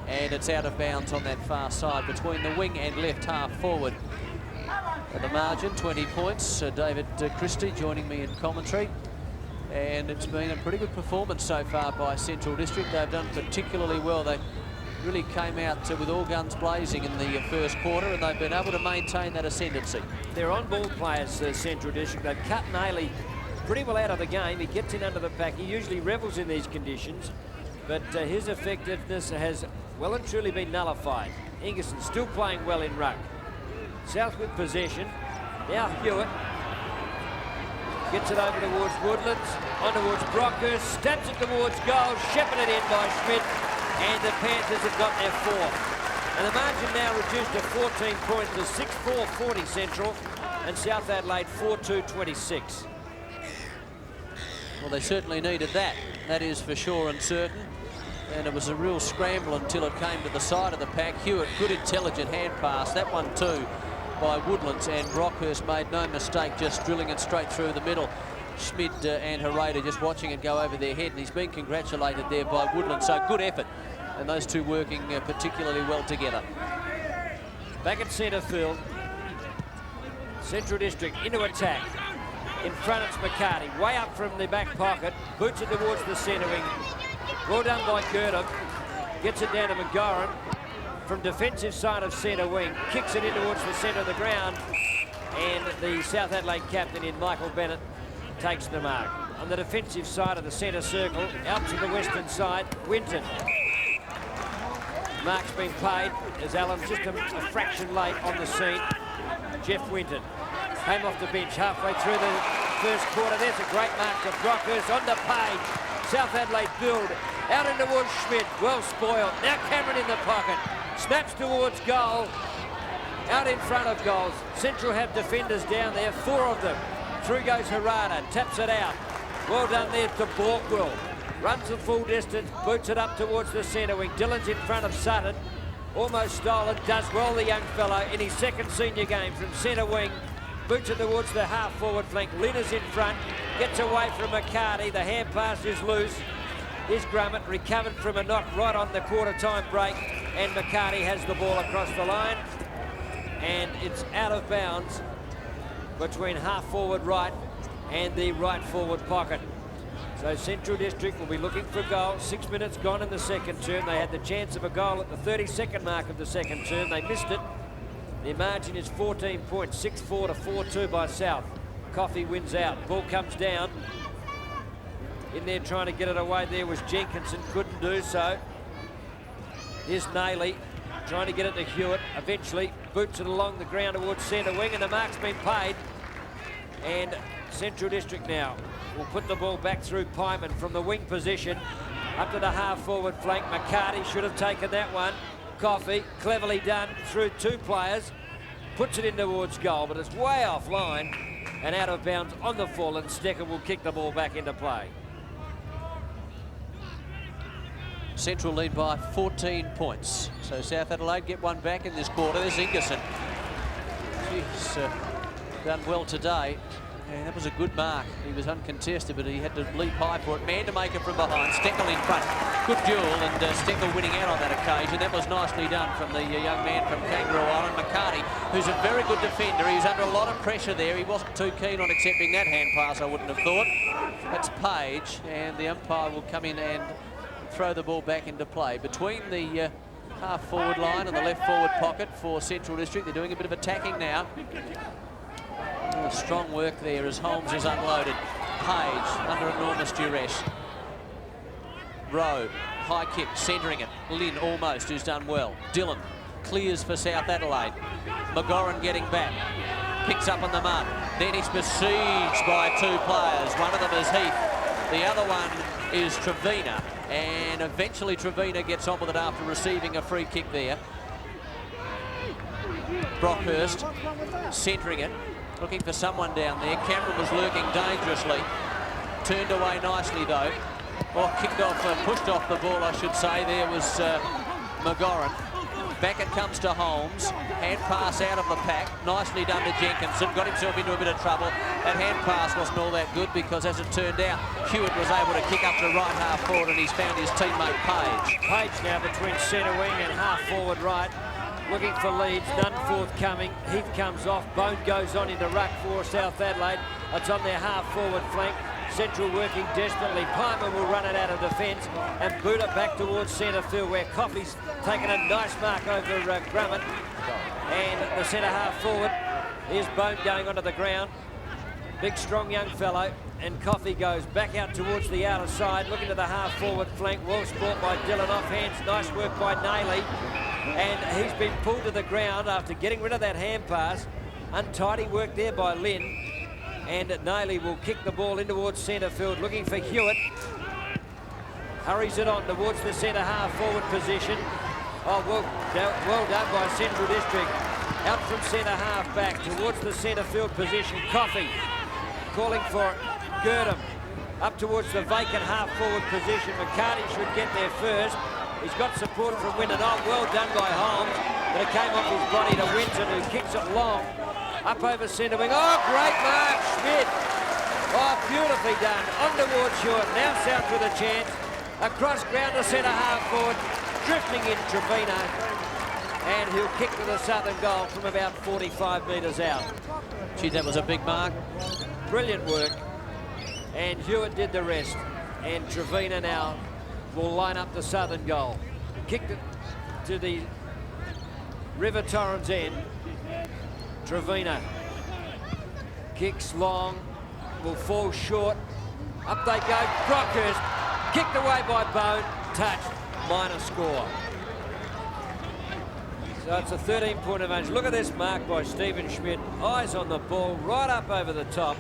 And it's out of bounds on that far side between the wing and left half forward. At the margin, 20 points. David Christie joining me in commentary. And it's been a pretty good performance so far by Central District. They've done particularly well. They really came out with all guns blazing in the first quarter, and they've been able to maintain that ascendancy. They're on-ball players, Central District. They've cut Nailey pretty well out of the game. He gets in under the pack. He usually revels in these conditions, but his effectiveness has well and truly been nullified. Ingerson still playing well in ruck. South with possession. Now Hewitt gets it over towards Woodlands, on towards Brockhurst, stabs it towards goal, shepherded in by Schmidt, and the Panthers have got their fourth. And the margin now reduced to 14 points to 6-4 40 Central, and South Adelaide 4-2 26. Well, they certainly needed that. That is for sure and certain. And it was a real scramble until it came to the side of the pack. Hewitt, good intelligent hand pass. That one too by Woodlands, and Brockhurst made no mistake just drilling it straight through the middle. Schmidt and Herrera just watching it go over their head, and he's been congratulated there by Woodlands. So good effort, and those two working particularly well together. Back at centre field, Central District into attack. In front it's McCarty, way up from the back pocket, boots it towards the centre wing. Well done by Girdham, gets it down to McGoran. From defensive side of centre wing, kicks it in towards the centre of the ground, and the South Adelaide captain in Michael Bennett takes the mark. On the defensive side of the centre circle, out to the western side, Winton. Mark's been paid as Allen's just a fraction late on the scene. Jeff Winton came off the bench halfway through the first quarter. There's a great mark to Brockhurst on the page. South Adelaide build out in towards Schmidt, well spoiled. Now Cameron in the pocket. Snaps towards goal, out in front of goals. Central have defenders down there, 4 of them. Through goes Harada, taps it out. Well done there to Borkwell. Runs the full distance, boots it up towards the centre wing. Dillon's in front of Sutton. Almost stolen, does well the young fellow in his second senior game from centre wing. Boots it towards the half forward flank. Linner's in front, gets away from McCarty. The hand pass is loose. Here's Grummett, recovered from a knock right on the quarter-time break, and McCarty has the ball across the line, and it's out of bounds between half-forward right and the right-forward pocket. So Central District will be looking for a goal. 6 minutes gone in the second term. They had the chance of a goal at the 32nd mark of the second term. They missed it. Their margin is 14 points, 6-4 to 4-2 by South. Coffey wins out. Ball comes down. In there trying to get it away there was Jenkinson, couldn't do so. Here's Nayley trying to get it to Hewitt. Eventually boots it along the ground towards centre wing, and the mark's been paid. And Central District now will put the ball back through Pyman from the wing position up to the half-forward flank. McCarty should have taken that one. Coffey, cleverly done through 2 players. Puts it in towards goal, but it's way offline and out of bounds on the full, and Stecker will kick the ball back into play. Central lead by 14 points. So South Adelaide get one back in this quarter. There's Ingerson. He's done well today. And that was a good mark. He was uncontested, but he had to leap high for it. Man to make it from behind. Steckel in front. Good duel, and Steckel winning out on that occasion. That was nicely done from the young man from Kangaroo Island, McCarty, who's a very good defender. He was under a lot of pressure there. He wasn't too keen on accepting that hand pass, I wouldn't have thought. That's Page, and the umpire will come in and throw the ball back into play. Between the half-forward line and the left-forward pocket for Central District, they're doing a bit of attacking now. Oh, strong work there as Holmes is unloaded. Page under enormous duress. Rowe, high kick, centering it. Lynn almost, who's done well. Dillon clears for South Adelaide. McGoran getting back. Picks up on the mud. Then he's besieged by 2 players. One of them is Heath. The other one is Trevina. And eventually Trevina gets on with it after receiving a free kick there. Brockhurst centering it. Looking for someone down there. Cameron was lurking dangerously. Turned away nicely though. Or kicked off, pushed off the ball I should say. There was McGoran. Back it comes to Holmes. Hand pass out of the pack. Nicely done to Jenkinson. Got himself into a bit of trouble. That hand pass wasn't all that good because as it turned out, Hewitt was able to kick up to right half forward, and he's found his teammate Page. Page now between centre wing and half forward right. Looking for leads, none forthcoming. Heath comes off, Bone goes on into ruck for South Adelaide. It's on their half-forward flank. Central working desperately. Pyman will run it out of defence and boot it back towards centre field, where Coffey's taken a nice mark over Grummett. And the centre half-forward, here's Bone going onto the ground. Big, strong young fellow. And Coffey goes back out towards the outer side, looking to the half-forward flank. Well sport by Dillon, off hands. Nice work by Nayley. And he's been pulled to the ground after getting rid of that hand pass. Untidy work there by Lynn. And Nayley will kick the ball in towards centre field, looking for Hewitt. Hurries it on towards the centre half-forward position. Oh, well done by Central District. Out from centre half back towards the centre field position. Coffey calling for Girdham. Up towards the vacant half-forward position. McCarty should get there first. He's got support from Winton. Oh, well done by Holmes. But it came off his body to Winton, who kicks it long. Up over centre wing. Oh, great mark, Schmidt. Oh, beautifully done. On towards Short. Now South with a chance. Across ground to centre half forward. Drifting in Trevino. And he'll kick to the southern goal from about 45 metres out. Gee, that was a big mark. Brilliant work. And Hewitt did the rest. And Trevino now will line up the southern goal. Kicked it to the River Torrens end. Trevino kicks long, will fall short. Up they go. Brockhurst kicked away by Bone. Touch, minor score. So it's a 13-point advantage. Look at this mark by Stephen Schmidt. Eyes on the ball, right up over the top.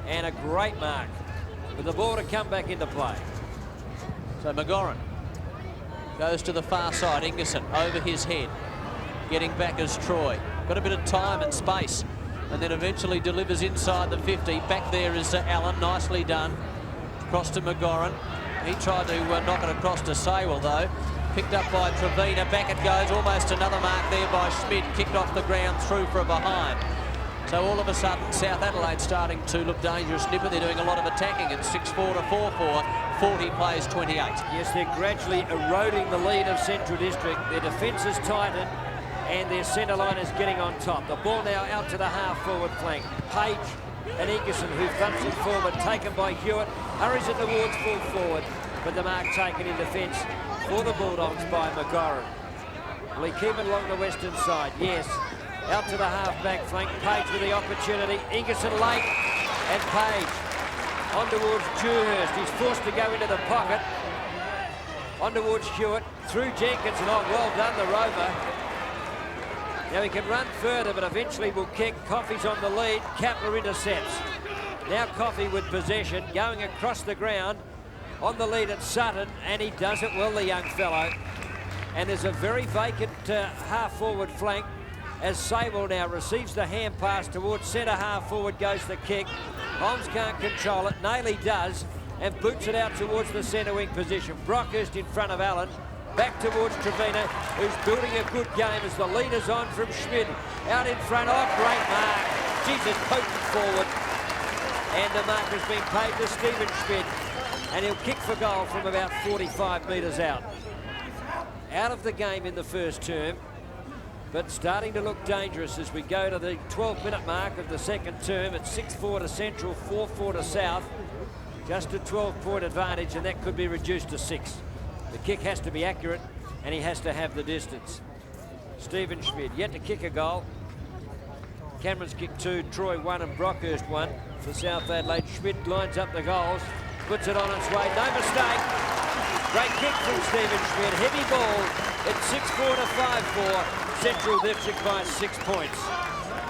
And a great mark. With the ball to come back into play. So McGoran goes to the far side. Ingerson over his head. Getting back as Troy. Got a bit of time and space. And then eventually delivers inside the 50. Back there is Allen. Nicely done. Across to McGoran. He tried to knock it across to Saywell though. Picked up by Trevina. Back it goes. Almost another mark there by Schmidt. Kicked off the ground through for a behind. So all of a sudden, South Adelaide starting to look dangerous. Nipper, they're doing a lot of attacking. It's 6-4 to 4-4. 40 plays 28. Yes, they're gradually eroding the lead of Central District. Their defence is tightened and their centre line is getting on top. The ball now out to the half-forward flank. Page and Ingerson, who thumps it forward, taken by Hewitt, hurries it towards full forward, but the mark taken in defence for the Bulldogs by McGoran. Will he keep it along the western side? Yes. Out to the half-back flank. Page with the opportunity. Ingerson late. And Page on towards Dewhurst. He's forced to go into the pocket. On towards Hewitt. Through Jenkins. And oh, well done, the Rover. Now he can run further, but eventually will kick. Coffey's on the lead. Kapler intercepts. Now Coffey with possession. Going across the ground. On the lead at Sutton. And he does it well, the young fellow. And there's a very vacant half-forward flank. As Saywell now receives the hand pass towards centre half forward goes the kick. Holmes can't control it. Nayley does and boots it out towards the centre wing position. Brockhurst in front of Allen. Back towards Trevina, who's building a good game as the leader's on from Schmidt. Out in front. Oh, great mark. Jesus, potent forward. And the mark has been paid to Stephen Schmidt. And he'll kick for goal from about 45 metres out. Out of the game in the first term, but starting to look dangerous as we go to the 12-minute mark of the second term. It's 6-4 to Central, 4-4 to South. Just a 12-point advantage, and that could be reduced to 6. The kick has to be accurate, and he has to have the distance. Stephen Schmidt yet to kick a goal. Cameron's kicked 2, Troy 1, and Brockhurst 1 for South Adelaide. Schmidt lines up the goals, puts it on its way. No mistake. Great kick from Stephen Schmidt. Heavy ball. It's 6-4 to 5-4. Central District by 6 points.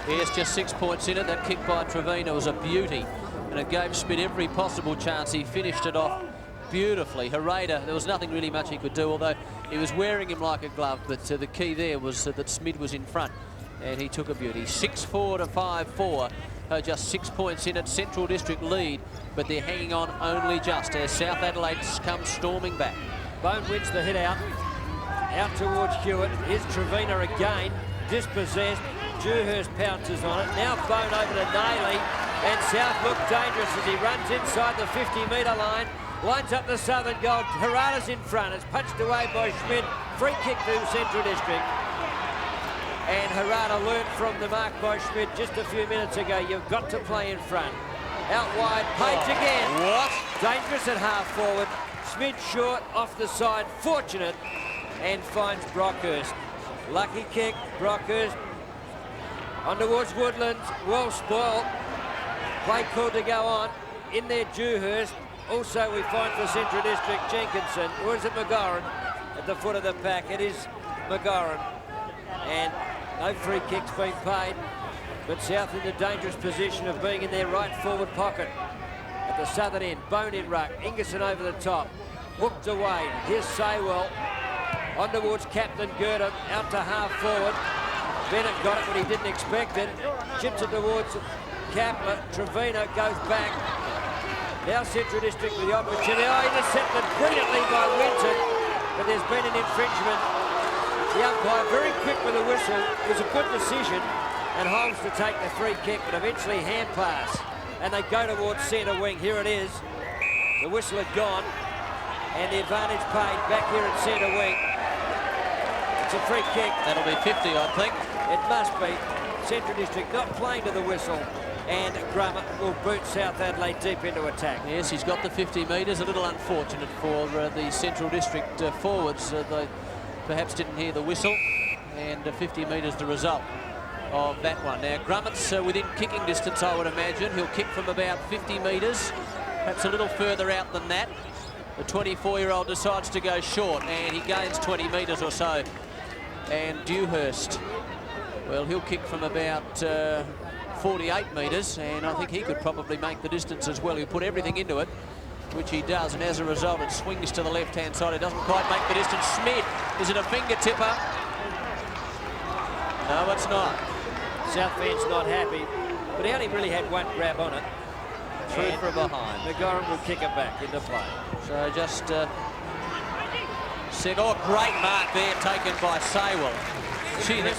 Yes, just 6 points in it. That kick by Trevino was a beauty. And it gave Schmidt every possible chance. He finished it off beautifully. Hereda, there was nothing really much he could do, although he was wearing him like a glove. But the key there was that Schmidt was in front. And he took a beauty. 6-4 to 5-4. Just 6 points in it. Central District lead, but they're hanging on only just as South Adelaide comes storming back. Bone wins the hit out. Out towards Hewitt. Here's Trevina again. Dispossessed. Dewhurst pounces on it. Now Bone over to Nayley. And South look dangerous as he runs inside the 50-metre line. Lines up the southern goal. Harada's in front. It's punched away by Schmidt. Free kick to Central District. And Harada learnt from the mark by Schmidt just a few minutes ago. You've got to play in front. Out wide. Page again. What? Dangerous at half forward. Schmidt short off the side. Fortunate. And finds Brockhurst. Lucky kick, Brockhurst. On towards Woodlands, well spoiled. Play called to go on. In there, Dewhurst. Also, we find for Central District, Jenkinson. Or is it McGoran at the foot of the pack? It is McGoran. And no free kicks being paid. But South in the dangerous position of being in their right forward pocket. At the southern end, Bone in ruck. Ingerson over the top. Hooked away. Here's Saywell. On towards Captain Girdham. Out to half forward. Bennett got it, but he didn't expect it. Chips it towards Kapler. Trevino goes back. Now Central District with the opportunity. Oh, intercepted brilliantly by Winton, but there's been an infringement. The umpire very quick with a whistle. It was a good decision, and Holmes to take the free kick, but eventually hand pass. And they go towards centre wing. Here it is. The whistle had gone, and the advantage paid back here at centre wing. It's a free kick. That'll be 50, I think. It must be. Central District not playing to the whistle, and Grummett will boot South Adelaide deep into attack. Yes, he's got the 50 metres. A little unfortunate for the Central District forwards. They perhaps didn't hear the whistle, and 50 metres the result of that one. Now, Grummett's within kicking distance, I would imagine. He'll kick from about 50 metres, perhaps a little further out than that. The 24-year-old decides to go short, and he gains 20 metres or so. And Dewhurst, well, he'll kick from about 48 metres, and I think he could probably make the distance as well. He'll put everything into it, which he does, and as a result, it swings to the left-hand side. It doesn't quite make the distance. Schmidt, is it a finger tipper? No, it's not. South fans not happy, but he only really had one grab on it. Through from behind. McGoran will kick it back into play. So just said, oh, great mark there taken by Saywell. Gee, that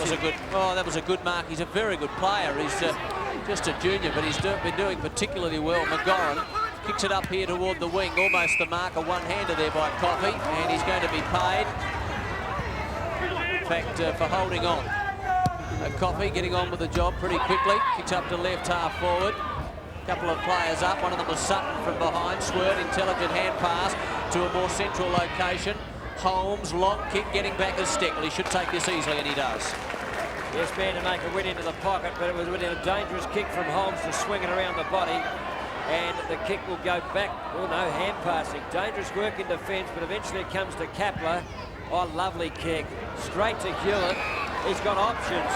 was a good mark. He's a very good player. He's just a junior, but he's been doing particularly well. McGoran kicks it up here toward the wing, almost the marker, one-hander there by Coffey, and he's going to be paid. In fact, for holding on. Coffey getting on with the job pretty quickly. Kicks up to left half forward. Couple of players up. One of them was Sutton from behind. Swerd, intelligent hand pass to a more central location. Holmes, long kick, getting back as Steckle. He should take this easily, and he does. Yes, man, to make a win into the pocket, but it was really a dangerous kick from Holmes to swing it around the body. And the kick will go back. Oh, no, hand passing. Dangerous work in defence, but eventually it comes to Kapler. Oh, lovely kick. Straight to Hewlett. He's got options.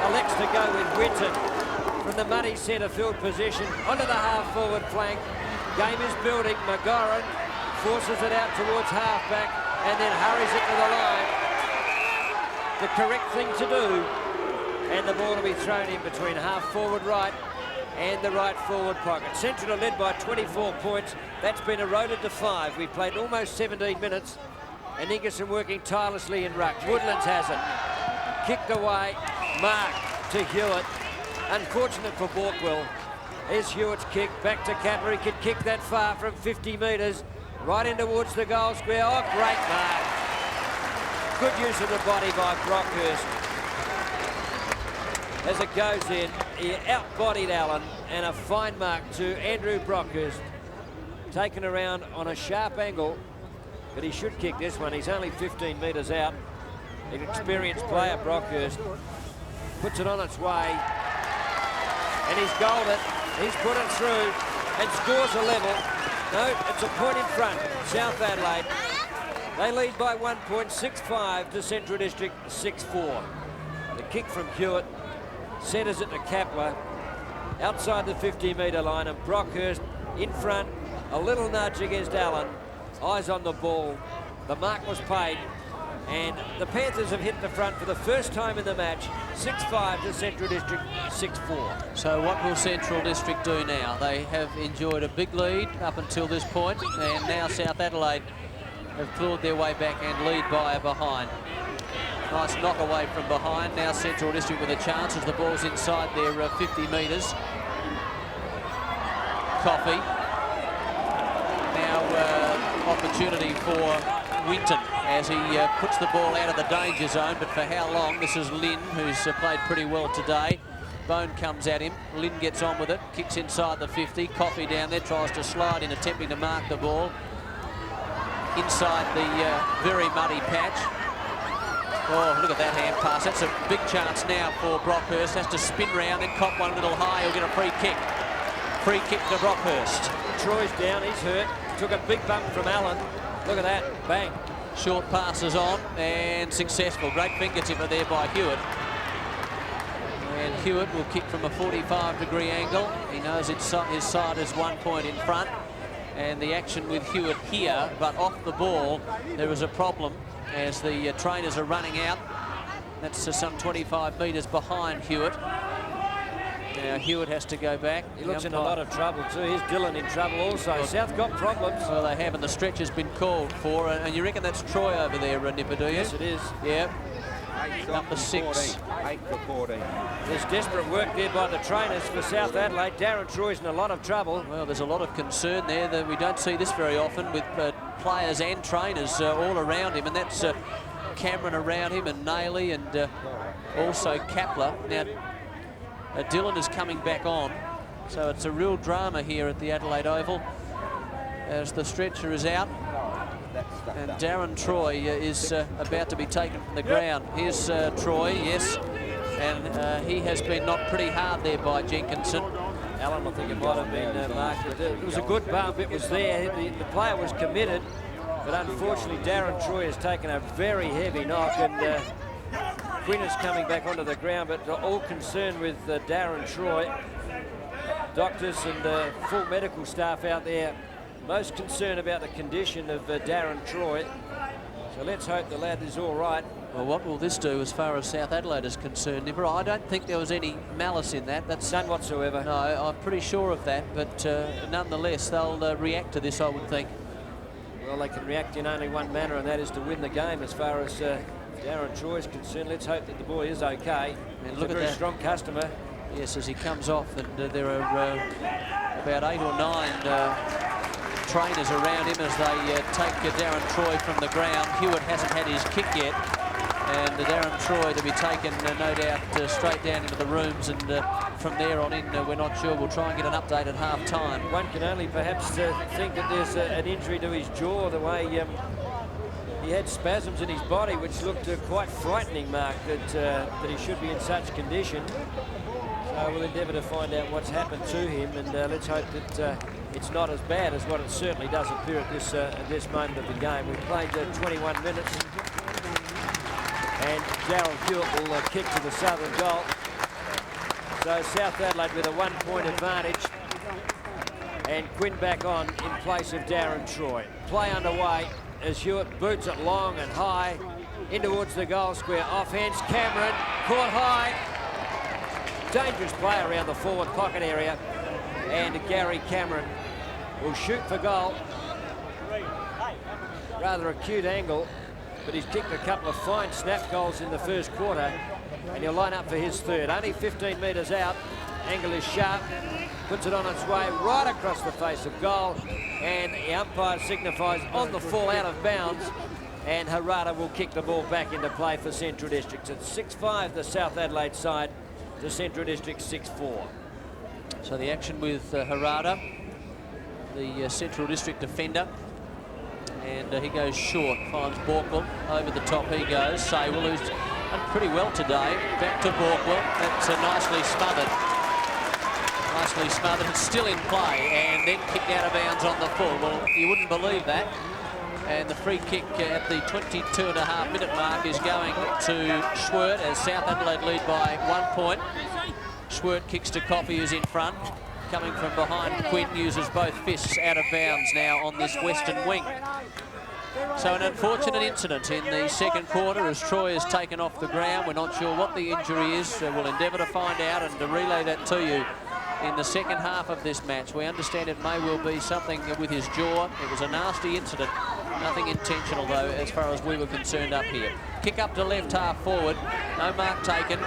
Elects to go with Winton from the muddy centre field position onto the half-forward flank. Game is building. McGoran forces it out towards half-back and then hurries it to the line. The correct thing to do. And the ball will be thrown in between half-forward right and the right forward pocket. Central are led by 24 points. That's been eroded to 5. We've played almost 17 minutes. And Ingerson working tirelessly in ruck. Woodlands has it. Kicked away. Mark to Hewitt. Unfortunate for Borkwell. Here's Hewitt's kick. Back to Kapler. He can kick that far from 50 metres. Right in towards the goal square. Oh, great mark. Good use of the body by Brockhurst. As it goes in, he out-bodied Allen, and a fine mark to Andrew Brockhurst. Taken around on a sharp angle, but he should kick this one. He's only 15 metres out. An experienced player, Brockhurst. Puts it on its way, and he's goaled it. He's put it through and scores a level. No, it's a point in front. South Adelaide. They lead by 1 point, 6-5 to Central District, 6-4. The kick from Hewitt centres it to Kapler outside the 50-metre line, and Brockhurst in front. A little nudge against Allen. Eyes on the ball. The mark was paid, and the Panthers have hit the front for the first time in the match. 6-5 to Central District, 6-4. So what will Central District do now? They have enjoyed a big lead up until this point, and now South Adelaide have clawed their way back and lead by a behind. Nice knock away from behind. Now Central District with a chance as the ball's inside their 50 metres. Coffey. Now opportunity for Winton as he puts the ball out of the danger zone, but for how long? This is Lynn, who's played pretty well today. Bone comes at him. Lynn gets on with it, kicks inside the 50. Coffey down there, tries to slide in, attempting to mark the ball. Inside the very muddy patch. Oh, look at that hand pass. That's a big chance now for Brockhurst. Has to spin round and cop one a little high. He'll get a free kick. Free kick to Brockhurst. Troy's down, he's hurt. Took a big bump from Allen. Look at that, bang. Short passes on and successful. Great fingertipper there by Hewitt. And Hewitt will kick from a 45-degree angle. He knows his side is 1 point in front. And the action with Hewitt here, but off the ball, there is a problem as the trainers are running out. That's some 25 metres behind Hewitt. Now Hewitt has to go back. He looks in a lot of trouble too. Here's Dillon in trouble also. South got problems. Well, they have, and the stretch has been called for. And you reckon that's Troy over there, Nipper, do you? Yes, it is. Yeah. Number 6. 8 for 14. There's desperate work there by the trainers for South Adelaide. Darren Troy's in a lot of trouble. Well, there's a lot of concern there that we don't see this very often with players and trainers all around him, and that's Cameron around him and Nailey and also Kapler. Now, Dillon is coming back on, so it's a real drama here at the Adelaide Oval as the stretcher is out. And Darren Troy is about to be taken from the ground. Here's Troy, yes, and he has been knocked pretty hard there by Jenkinson. Allen, I think it might have been marked. It was a good bump, it was there. The player was committed, but unfortunately Darren Troy has taken a very heavy knock, and Quinn is coming back onto the ground, but all concerned with Darren Troy. Doctors and full medical staff out there most concerned about the condition of Darren Troy. So let's hope the lad is all right. Well, what will this do as far as South Adelaide is concerned, Nipper? I don't think there was any malice in that. That's none whatsoever. No, I'm pretty sure of that, but nonetheless, they'll react to this, I would think. Well, they can react in only one manner, and that is to win the game as far as Darren Troy is concerned. Let's hope that the boy is okay. And look at a very strong customer. Yes, as he comes off, and there are about 8 or 9 trainers around him as they take Darren Troy from the ground. Hewitt hasn't had his kick yet, and Darren Troy to be taken, no doubt, straight down into the rooms, and from there on in, we're not sure. We'll try and get an update at half-time. One can only perhaps think that there's an injury to his jaw, the way he had spasms in his body, which looked quite frightening, Mark, that he should be in such condition. So we'll endeavour to find out what's happened to him, and let's hope that it's not as bad as what it certainly does appear at this moment of the game. We've played 21 minutes, and Darryl Hewitt will kick to the southern goal. So South Adelaide with a 1 point advantage, and Quinn back on in place of Darren Troy. Play underway as Hewitt boots it long and high in towards the goal square. Offhands, Cameron caught high. Dangerous play around the forward pocket area, and Gary Cameron will shoot for goal. Rather acute angle, but he's kicked a couple of fine snap goals in the first quarter, and he'll line up for his third. Only 15 metres out, angle is sharp, puts it on its way right across the face of goal, and the umpire signifies on the full out of bounds, and Harada will kick the ball back into play for Central Districts. It's 6-5 the South Adelaide side to Central District 6-4. So the action with Harada, the Central District defender, and he goes short, finds Borkwell, over the top he goes. Saywell, who's done pretty well today, back to Borkwell. That's nicely smothered. Nicely smothered, it's still in play, and then kicked out of bounds on the full. Well, you wouldn't believe that. And the free kick at the 22.5-minute mark is going to Schwert as South Adelaide lead by 1 point. Schwert kicks to Coffey, who's in front. Coming from behind, Quinn uses both fists out of bounds now on this western wing. So an unfortunate incident in the second quarter as Troy is taken off the ground. We're not sure what the injury is. We'll endeavour to find out and to relay that to you in the second half of this match. We understand it may well be something with his jaw. It was a nasty incident. Nothing intentional, though, as far as we were concerned up here. Kick up to left half forward. No mark taken.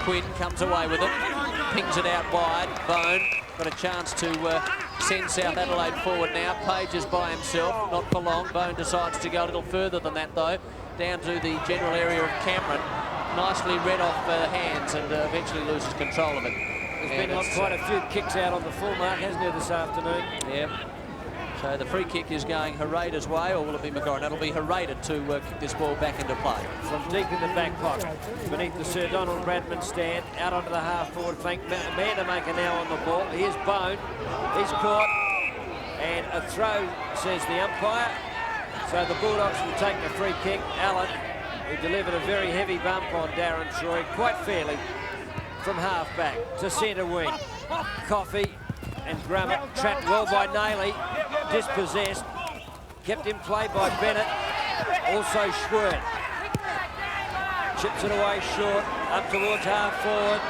Quinn comes away with it. Pings it out wide. Bone got a chance to send South Adelaide forward now. Page is by himself. Not for long. Bone decides to go a little further than that, though. Down to the general area of Cameron. Nicely read off hands and eventually loses control of it. There's been quite a few kicks out on the full, Mark, hasn't there, this afternoon? Yeah. So the free kick is going Hareda's way, or will it be McGorran? It'll be Hareda to kick this ball back into play. From deep in the back pocket, beneath the Sir Donald Bradman stand, out onto the half-forward flank. Vandermaker now on the ball. Here's Bone. He's caught. And a throw, says the umpire. So the Bulldogs will take the free kick. Allen, who delivered a very heavy bump on Darren Troy, quite fairly, from half-back to centre wing. Coffey and Grummet trapped well by Nayley, dispossessed, kept in play by Bennett, also Schwert. Chips it away short, up towards half-forward.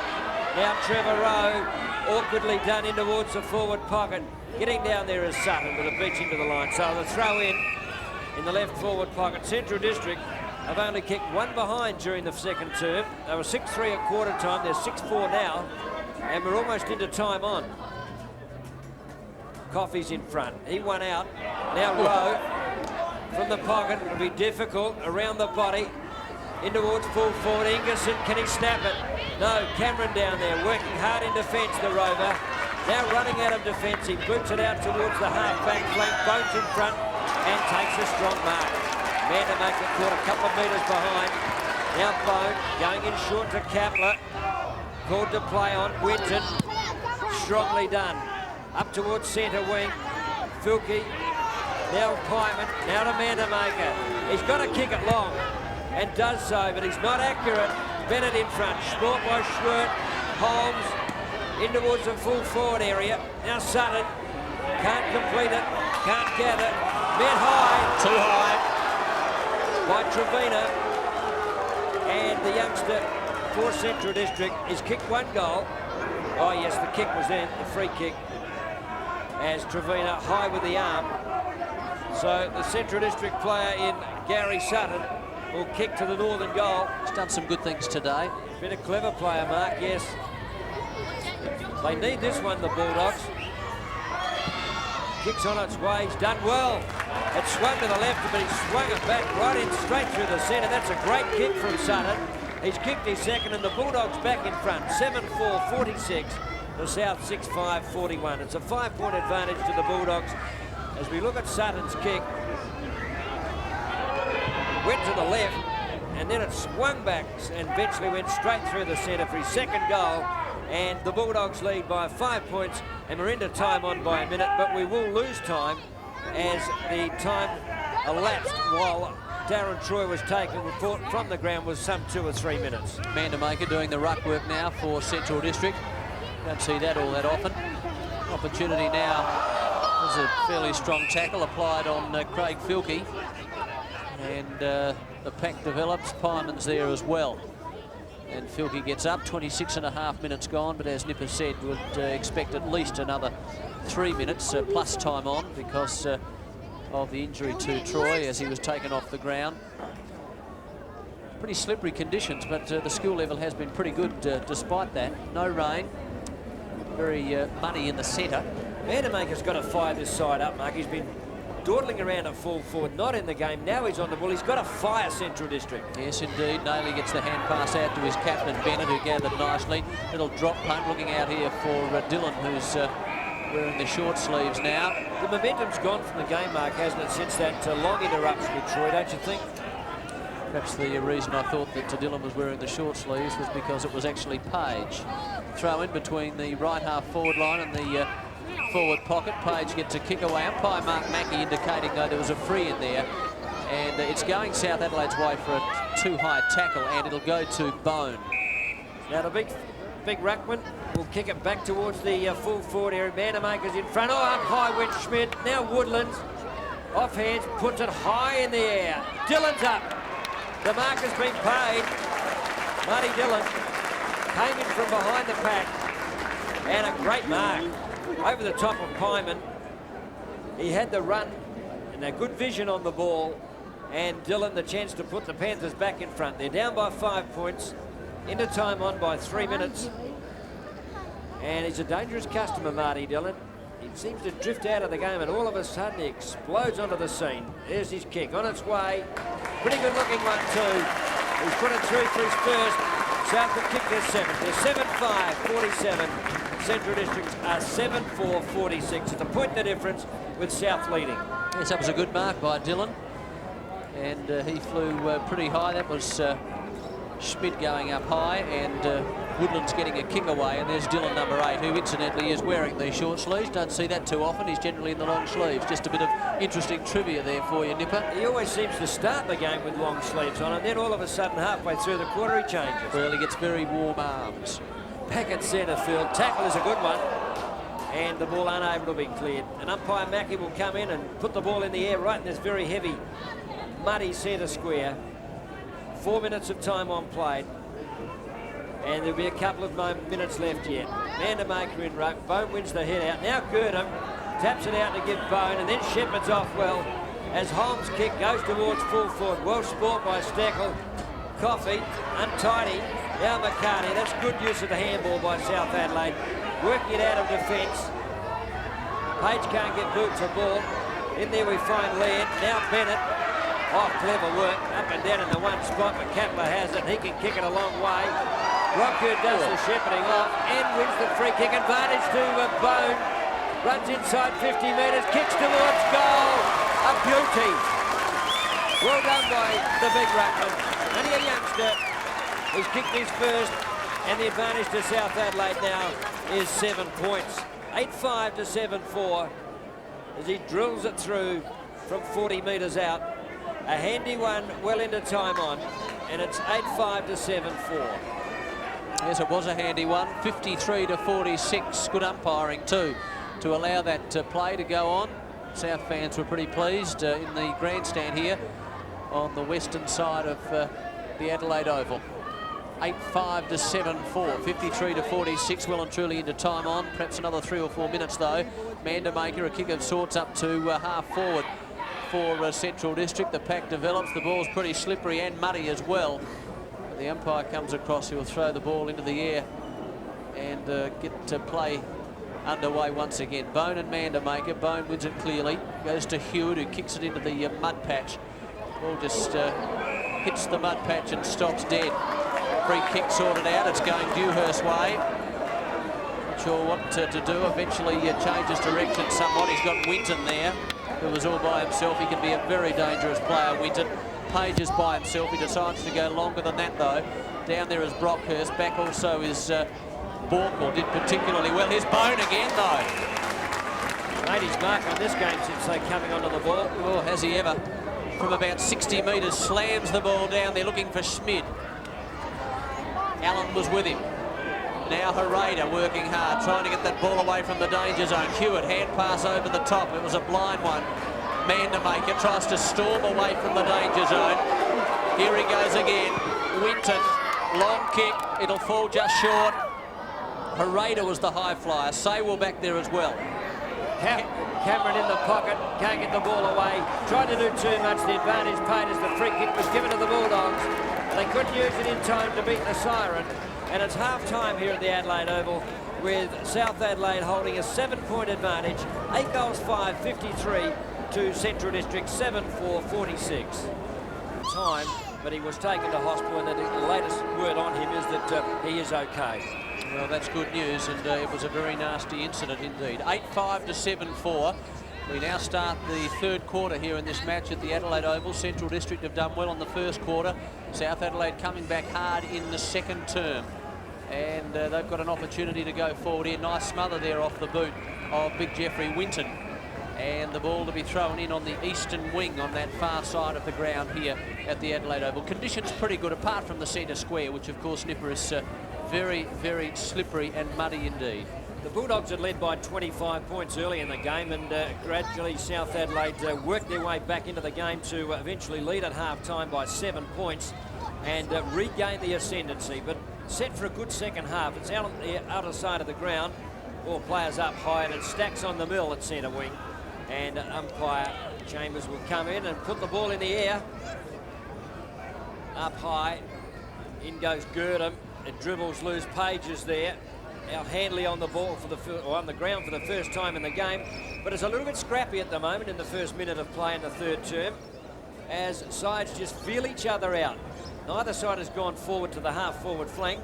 Now Trevor Rowe, awkwardly done in towards the forward pocket. Getting down there is Sutton with a beach into the line. So the throw in the left forward pocket. Central District have only kicked one behind during the second term. They were 6-3 at quarter time. They're 6-4 now, and we're almost into time on. Coffey's in front. He won out. Now Rowe from the pocket. It'll be difficult around the body. In towards full forward. Ingerson, can he snap it? No. Cameron down there working hard in defence, the Rover. Now running out of defence. He boots it out towards the half-back flank. Bones in front and takes a strong mark. Vandermaker caught a couple of metres behind. Now Bone going in short to Kapler. Called to play on Winton. Strongly done. Up towards centre wing. Filkey. Now Pyman. Now to Vandermaker. He's got to kick it long and does so, but he's not accurate. Bennett in front. Sport by Schwert. Holmes in towards the full forward area. Now Sutton. Can't complete it. Can't gather. Met high. Too high. By Trevina, and the youngster for Central District is kicked one goal. Oh yes, the kick was in, the free kick, as Trevina high with the arm. So the Central District player in Gary Sutton will kick to the northern goal. He's done some good things today. Been a clever player, Mark, yes. They need this one, the Bulldogs. Kicks on its way, he's done well. It swung to the left, but he swung it back right in straight through the centre. That's a great kick from Sutton. He's kicked his second, and the Bulldogs back in front. 7-4, 46. The South 6-5, 41. It's a 5-point advantage to the Bulldogs. As we look at Sutton's kick, went to the left, and then it swung back and eventually went straight through the centre for his second goal. And the Bulldogs lead by 5 points, and we're into time on by a minute, but we will lose time as the time elapsed while Darren Troy was taken from the ground was some 2 or 3 minutes. Vandermaker doing the ruck work now for Central District. Don't see that all that often. Opportunity now. There's a fairly strong tackle applied on Craig Filkey. And the pack develops. Pyman's there as well. And Filkey gets up, 26.5 minutes gone, but as Nipper said, would expect at least another 3 minutes plus time on because of the injury to Troy as he was taken off the ground. Pretty slippery conditions, but the skill level has been pretty good despite that. No rain, very muddy in the centre. Vandermaker's got to fire this side up, Mark. He's been dawdling around at full forward, not in the game. Now he's on the ball. He's got to fire Central District. Yes, indeed. Nayley gets the hand pass out to his captain, Bennett, who gathered nicely. Little drop punt looking out here for Dillon, who's wearing the short sleeves now. The momentum's gone from the game, Mark, hasn't it, since that long interruption with Troy, don't you think? Perhaps the reason I thought that Dillon was wearing the short sleeves was because it was actually Page. Throw in between the right half forward line and the forward pocket. Page gets a kick away. Umpire Mark Mackey indicating though there was a free in there. And it's going South Adelaide's way for a too high tackle, and it'll go to Bone. Now the big ruckman will kick it back towards the full forward area. Vandermaker's in front. Oh, up high went Schmidt. Now Woodlands off hands, puts it high in the air. Dillon's up. The mark has been paid. Marty Dillon came in from behind the pack, and a great mark over the top of Pyman. He had the run and a good vision on the ball, and Dillon the chance to put the Panthers back in front. They're down by 5 points, into time on by 3 minutes, and he's a dangerous customer, Marty Dillon. He seems to drift out of the game, and all of a sudden he explodes onto the scene. There's his kick on its way. Pretty good looking one too. He's put it through for his first. South have kicked their 7th. They're 7-5, 47. Central Districts are 7-4-46. It's a point the difference with South leading. Yes, that was a good mark by Dylan. And he flew pretty high. That was Schmidt going up high, and Woodland's getting a kick away, and there's Dylan, number 8, who incidentally is wearing these short sleeves. Don't see that too often. He's generally in the long sleeves. Just a bit of interesting trivia there for you, Nipper. He always seems to start the game with long sleeves on, and then all of a sudden, halfway through the quarter, he changes. Well, he gets very warm arms. Back at centre field. Tackle is a good one, and the ball unable to be cleared. And umpire Mackey will come in and put the ball in the air right in this very heavy, muddy centre square. 4 minutes of time on played, and there'll be a couple of minutes left yet. Vandermaker in ruck. Bone wins the head out. Now Gurdon taps it out to give Bone, and then Shepherd's off well as Holmes' kick goes towards full forward. Well sport by Steckel. Coffey, untidy. Now McCartney. That's good use of the handball by South Adelaide. Working it out of defence. Page can't get boots or ball. In there we find Laird. Now Bennett. Oh, clever work. Up and down in the one spot, but Kapler has it. He can kick it a long way. Rockwood does the shepherding off and wins the free kick. Advantage to Bone. Runs inside 50 metres, kicks towards goal. A beauty. Well done by the big ruckman. Only a youngster. He's kicked his first, and the advantage to South Adelaide now is 7 points. 8-5 to 7-4 as he drills it through from 40 metres out. A handy one well into time on, and it's 8-5 to 7-4. Yes, it was a handy one. 53 to 46. Good umpiring too to allow that play to go on. South fans were pretty pleased in the grandstand here on the western side of the Adelaide Oval. 8-5 to 7-4. 53 to 46. Well and truly into time on. Perhaps another 3 or 4 minutes though. Vandermaker, a kick of sorts up to half forward for Central District. The pack develops. The ball's pretty slippery and muddy as well. But the umpire comes across. He'll throw the ball into the air and get to play underway once again. Bone and Vandermaker. Bone wins it clearly. Goes to Hewitt, who kicks it into the mud patch. Ball just hits the mud patch and stops dead. Free kick sorted out. It's going Dewhurst way. Not sure what to do. Eventually changes direction somewhat. He's got Winton there, who was all by himself. He can be a very dangerous player, Winton. Page is by himself. He decides to go longer than that, though. Down there is Brockhurst. Back also is Borkle. Did particularly well. Here's Bone again, though. Made his mark on this game since they coming onto the ball. Oh, has he ever? From about 60 metres, slams the ball down. They're looking for Schmidt. Allen was with him. Now Herrera working hard, trying to get that ball away from the danger zone. Hewitt, hand pass over the top. It was a blind one. Vandermaker tries to storm away from the danger zone. Here he goes again. Winton, long kick. It'll fall just short. Herrera was the high flyer. Saywell back there as well. Cameron in the pocket, can't get the ball away. Tried to do too much. The advantage paid as the free kick was given to the Bulldogs. They couldn't use it in time to beat the siren. And it's half-time here at the Adelaide Oval with South Adelaide holding a 7-point advantage. 8 goals, 5, 53 to Central District, 7-4, 46. Time, but he was taken to hospital, and the latest word on him is that he is okay. Well, that's good news, and it was a very nasty incident indeed. 8-5 to 7-4. We now start the third quarter here in this match at the Adelaide Oval. Central District have done well in the first quarter. South Adelaide coming back hard in the second term. And they've got an opportunity to go forward here. Nice smother there off the boot of big Jeffrey Winton. And the ball to be thrown in on the eastern wing on that far side of the ground here at the Adelaide Oval. Conditions pretty good, apart from the centre square, which of course, Nipper, is very, very slippery and muddy indeed. The Bulldogs had led by 25 points early in the game, and gradually South Adelaide worked their way back into the game to eventually lead at half-time by 7 points and regain the ascendancy. But set for a good second half. It's out on the outer side of the ground. All players up high, and it stacks on the middle at centre wing. And umpire Chambers will come in and put the ball in the air. Up high. In goes Gurdon. It dribbles loose. Page is there. Now Handley on the ball or on the ground for the first time in the game, but it's a little bit scrappy at the moment in the first minute of play in the third term, as sides just feel each other out. Neither side has gone forward to the half-forward flank,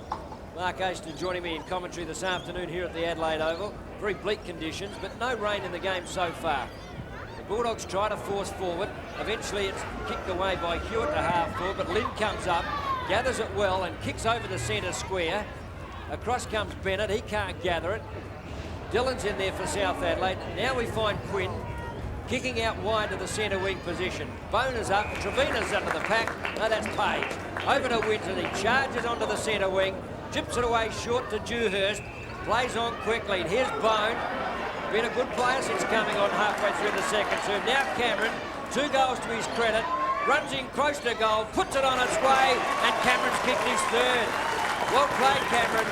Mark Aston joining me in commentary this afternoon here at the Adelaide Oval. Very bleak conditions, but no rain in the game so far. The Bulldogs try to force forward. Eventually it's kicked away by Hewitt to half forward, but Lynn comes up, gathers it well and kicks over the centre square. Across comes Bennett, he can't gather it. Dillon's in there for South Adelaide. Now we find Quinn kicking out wide to the centre wing position. Boner's up, Trevina's under the pack. No, that's Page. Over to Winton, he charges onto the centre wing, chips it away short to Dewhurst, plays on quickly. Here's Bone, been a good player since coming on halfway through the second term. Now Cameron, 2 goals to his credit, runs in close to goal, puts it on its way, and Cameron's kicked his third. Well played, Cameron.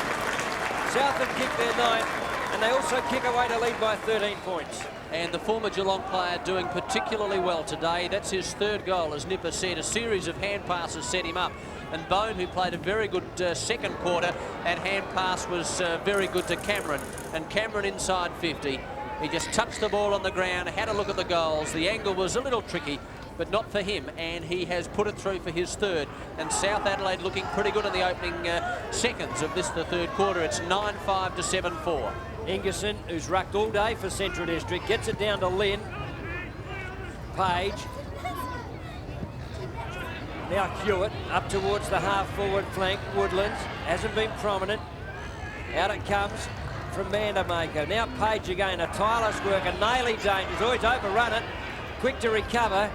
South have kicked their 9th, and they also kick away to lead by 13 points. And the former Geelong player doing particularly well today. That's his 3rd goal, as Nipper said. A series of hand passes set him up. And Bone, who played a very good second quarter, and hand pass was very good to Cameron. And Cameron inside 50. He just touched the ball on the ground, had a look at the goals. The angle was a little tricky, but not for him, and he has put it through for his 3rd. And South Adelaide looking pretty good in the opening seconds of this, the 3rd quarter. It's 9-5 to 7-4. Ingerson, who's rucked all day for Central District, gets it down to Lynn. Page. Now Hewitt up towards the half-forward flank. Woodlands hasn't been prominent. Out it comes from Vandermaker. Now Page again, a tireless worker, Naily dangerous. Oh, he's overrun it. Quick to recover.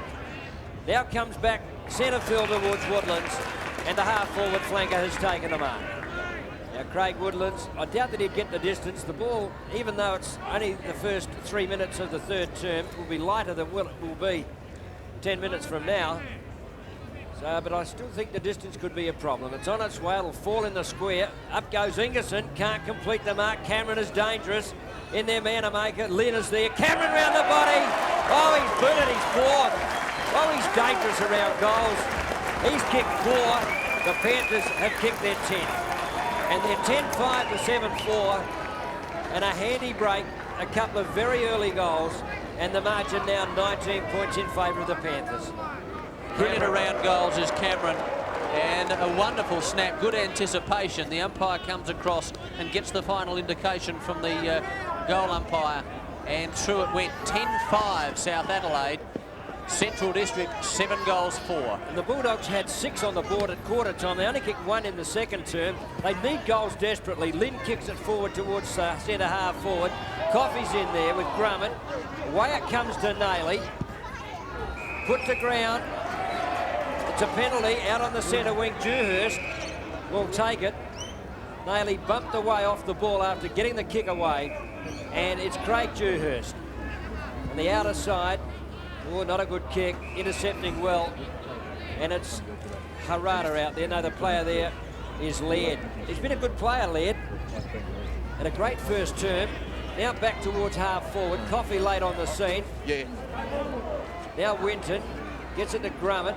Now comes back centre field towards Woodlands, and the half-forward flanker has taken the mark. Now Craig Woodlands, I doubt that he'd get the distance. The ball, even though it's only the first 3 minutes of the 3rd term, will be lighter than what it will be 10 minutes from now. So, but I still think the distance could be a problem. It's on its way, it'll fall in the square. Up goes Ingerson, can't complete the mark. Cameron is dangerous. In there, Vandermaker, Lynn is there. Cameron round the body. Oh, he's booted his 4th. Oh, he's dangerous around goals. He's kicked 4. The Panthers have kicked their 10th. And they're 10-5 to 7-4, and a handy break, a couple of very early goals, and the margin now 19 points in favour of the Panthers. Brilliant around goals is Cameron, and a wonderful snap, good anticipation. The umpire comes across and gets the final indication from the goal umpire, and through it went. 10-5 South Adelaide. Central District 7-4. And the Bulldogs had 6 on the board at quarter time. They only kicked 1 in the second term. They need goals desperately. Lynn kicks it forward towards centre half forward. Coffey's in there with Grummett. Away it comes to Naily. Put to ground. It's a penalty out on the centre wing. Dewhurst will take it. Naily bumped away off the ball after getting the kick away. And it's Craig Dewhurst. On the outer side. Oh, not a good kick, intercepting well. And it's Harada out there. No, the player there is Laird. He's been a good player, Laird. And a great first term. Now back towards half forward. Coffey late on the scene. Yeah. Now Winton gets it to Grummett.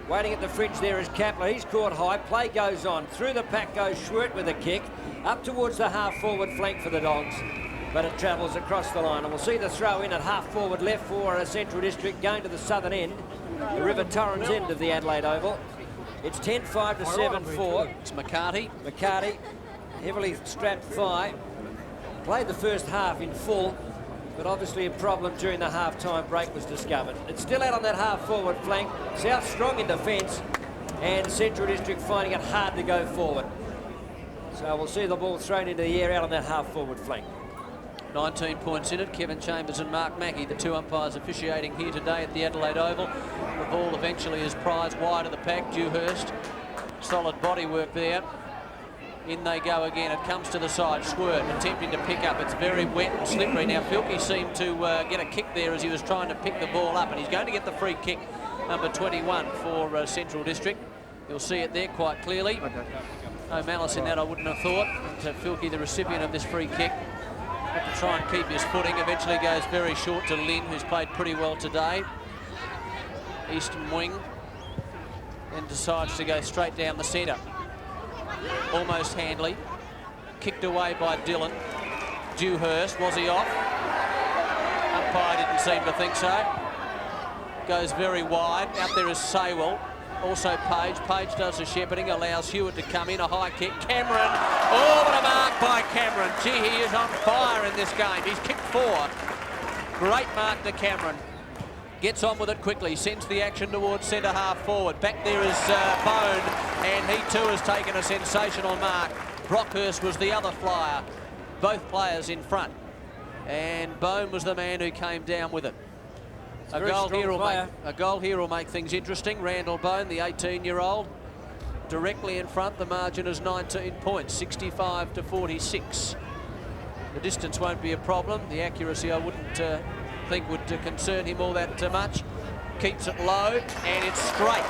Waiting at the fringe there is Kapler. He's caught high. Play goes on. Through the pack goes Schwert with a kick. Up towards the half forward flank for the Dogs. But it travels across the line, and we'll see the throw in at half forward left for a Central District going to the southern end, the River Torrens end of the Adelaide Oval. It's 10-5 to 7-4. It's McCarty. McCarty, heavily strapped thigh, played the first half in full, but obviously a problem during the half-time break was discovered. It's still out on that half forward flank. South strong in defence, and Central District finding it hard to go forward. So we'll see the ball thrown into the air out on that half forward flank. 19 points in it. Kevin Chambers and Mark Mackey, the 2 umpires officiating here today at the Adelaide Oval. The ball eventually is prized wide of the pack. Dewhurst, solid body work there. In they go again. It comes to the side. Schwert attempting to pick up. It's very wet and slippery. Now Filkey seemed to get a kick there as he was trying to pick the ball up, and he's going to get the free kick, number 21 for Central District. You'll see it there quite clearly. No malice in that, I wouldn't have thought. And Filkey, the recipient of this free kick, had to try and keep his footing. Eventually goes very short to Lynn, who's played pretty well today. Eastern wing. Then decides to go straight down the centre. Almost handily. Kicked away by Dillon. Dewhurst, was he off? Umpire didn't seem to think so. Goes very wide. Out there is Saywell. Also Page. Page does the shepherding, allows Hewitt to come in. A high kick. Cameron. Oh, what a mark by Cameron. Gee, he is on fire in this game. He's kicked 4. Great mark to Cameron. Gets on with it quickly. Sends the action towards centre half forward. Back there is Bone, and he too has taken a sensational mark. Brockhurst was the other flyer. Both players in front. And Bone was the man who came down with it. A goal here will make things interesting. Randall Bone, the 18-year-old, directly in front. The margin is 19 points, 65 to 46. The distance won't be a problem. The accuracy I wouldn't think would concern him all that much. Keeps it low, and it's straight.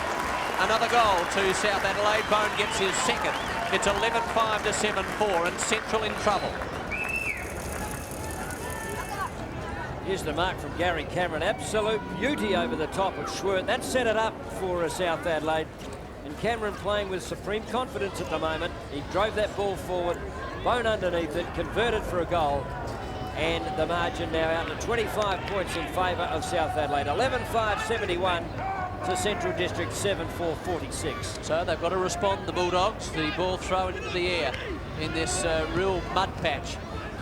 Another goal to South Adelaide. Bone gets his second. It's 11-5 to 7-4, and Central in trouble. Here's the mark from Gary Cameron. Absolute beauty over the top of Schwert. That set it up for South Adelaide. And Cameron playing with supreme confidence at the moment. He drove that ball forward, Bone underneath it, converted for a goal. And the margin now out to 25 points in favour of South Adelaide. 11-5, 71 to Central District, 7-4, 46. So they've got to respond, the Bulldogs. The ball thrown into the air in this real mud patch.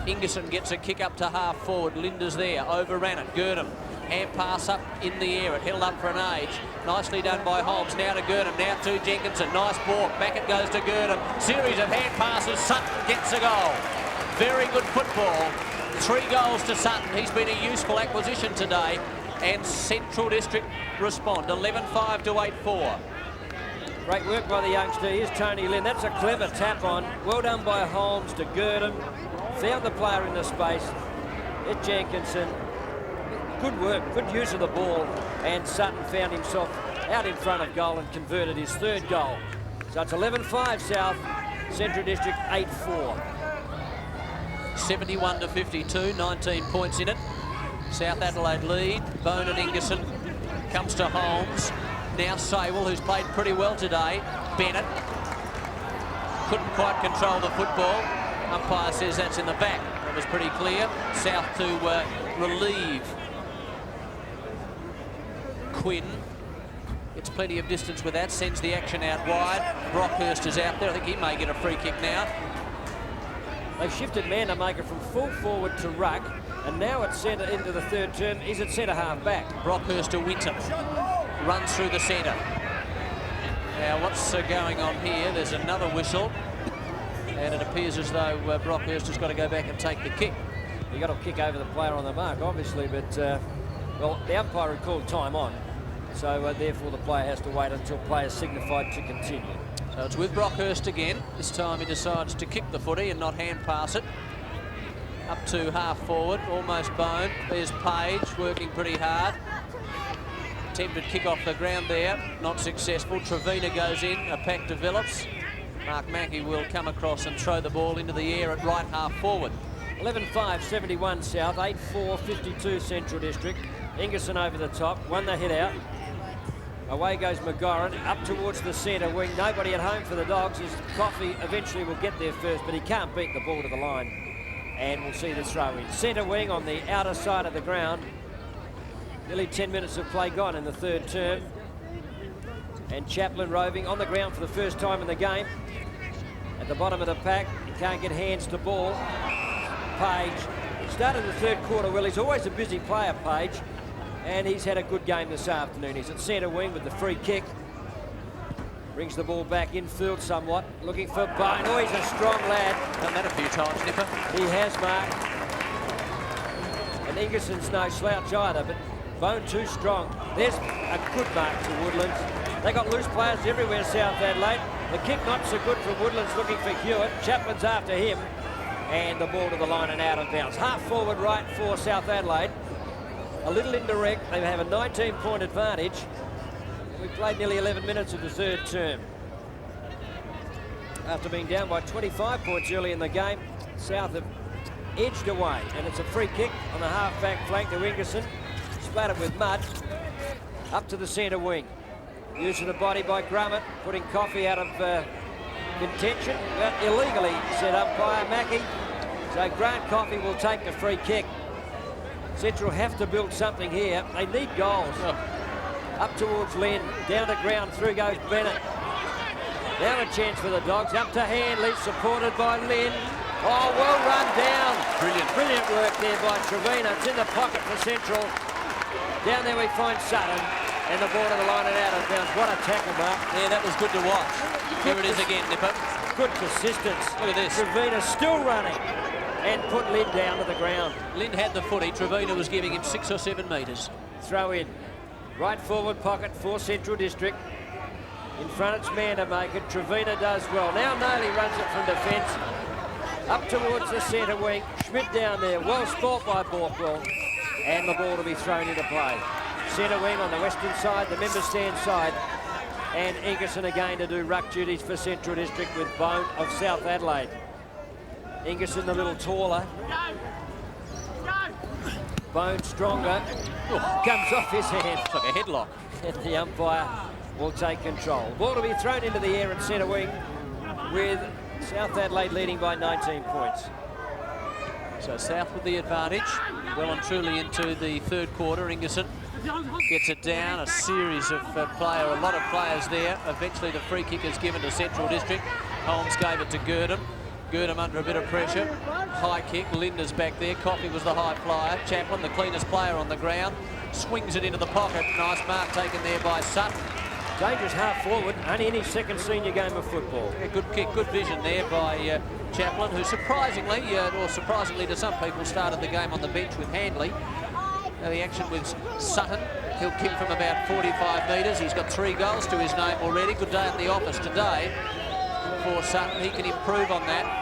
Ingerson gets a kick up to half forward. Linda's there, overran it. Gurdon, hand pass up in the air. It held up for an age. Nicely done by Holmes. Now to Gurdon, now to Jenkinson. Nice ball. Back it goes to Gurdon. Series of hand passes. Sutton gets a goal. Very good football. 3 goals to Sutton. He's been a useful acquisition today. And Central District respond. 11-5 to 8-4. Great work by the youngster. Here's Tony Lynn. That's a clever tap on. Well done by Holmes to Gurdon. Found the player in the space. It's Jenkinson. Good work, good use of the ball. And Sutton found himself out in front of goal and converted his 3rd goal. So it's 11-5 South, Central District 8-4. 71 to 52, 19 points in it. South Adelaide lead. Bone and Ingerson comes to Holmes. Now Sawell, who's played pretty well today. Bennett couldn't quite control the football. Umpire says that's in the back. That was pretty clear. South to relieve Quinn. Gets plenty of distance with that. Sends the action out wide. Brockhurst is out there. I think he may get a free kick now. They've shifted Manamaker from full forward to ruck, and now at centre into the 3rd term. He's at centre half back. Brockhurst to Winton. Runs through the centre. Now what's going on here? There's another whistle. And it appears as though Brockhurst has got to go back and take the kick. You got to kick over the player on the mark, obviously, but well, the umpire had called time on, so therefore the player has to wait until players signified to continue. So it's with Brockhurst again. This time he decides to kick the footy and not hand pass it. Up to half forward, almost Bone. There's Page working pretty hard. Attempted kick off the ground there, not successful. Trevina goes in, a pack develops. Mark Mackey will come across and throw the ball into the air at right half forward. 11-5, 71 South, 8-4, 52 Central District. Ingerson over the top, won the hit out. Away goes McGorran, up towards the centre wing. Nobody at home for the Dogs, as Coffey eventually will get there first, but he can't beat the ball to the line. And we'll see the throw in. Centre wing on the outer side of the ground. Nearly 10 minutes of play gone in the 3rd term. And Chaplin roving on the ground for the first time in the game. At the bottom of the pack, he can't get hands to ball. Page started the 3rd quarter well. He's always a busy player, Page, and he's had a good game this afternoon. He's at centre wing with the free kick. Brings the ball back infield somewhat, looking for Bone. Oh, he's a strong lad. Done that a few times, Nipper. He has, Mark. And Ingerson's no slouch either, but Bone too strong. There's a good mark to Woodlands. They got loose players everywhere, South Adelaide. The kick not so good from Woodlands, looking for Hewitt. Chapman's after him. And the ball to the line and out of bounds. Half forward right for South Adelaide. A little indirect. They have a 19-point advantage. We played nearly 11 minutes of the 3rd term. After being down by 25 points early in the game, South have edged away. And it's a free kick on the half-back flank to Ingerson. Splattered with mud. Up to the centre wing. Use of the body by Grummett, putting Coffey out of contention, but illegally set up by Mackey. So Grant Coffey will take the free kick. Central have to build something here. They need goals. Up towards Lynn. Down to ground. Through goes Bennett. Now a chance for the Dogs. Up to Handley. Supported by Lynn. Oh, well run down. Brilliant work there by Trevina. It's in the pocket for Central. Down there we find Sutton. And the ball to the line and out of bounds. What a tackle, Mark. Yeah, that was good to watch. Here it is again, Nipper. Good persistence. Look at this. Trevina still running. And put Lynn down to the ground. Lynn had the footy. Trevina was giving him 6 or 7 metres. Throw in. Right forward pocket for Central District. In front it's Mandamaker. Trevina does well. Now Naley runs it from defence. Up towards the centre wing. Schmidt down there. Well sport by Borkwell. And the ball to be thrown into play. Centre wing on the western side, the member stand side. And Ingerson again to do ruck duties for Central District with Bone of South Adelaide. Ingerson a little taller. Bone stronger. Comes off his hand. It's like a headlock. And the umpire will take control. Ball to be thrown into the air at centre wing with South Adelaide leading by 19 points. So South with the advantage. Well and truly into the third quarter. Ingerson gets it down. A series of a lot of players there. Eventually the free kick is given to Central District. Holmes gave it to Girdham. Girdham under a bit of pressure. High kick. Linda's back there. Coffey was the high flyer. Chaplin, the cleanest player on the ground, swings it into the pocket. Nice mark taken there by Sutton. Dangerous half forward. Only in his second senior game of football. Yeah, good kick, good vision there by Chaplin, who surprisingly, or surprisingly to some people, started the game on the bench with Handley. Now the action with Sutton. He'll kick from about 45 metres. He's got 3 goals to his name already. Good day at the office today for Sutton. He can improve on that.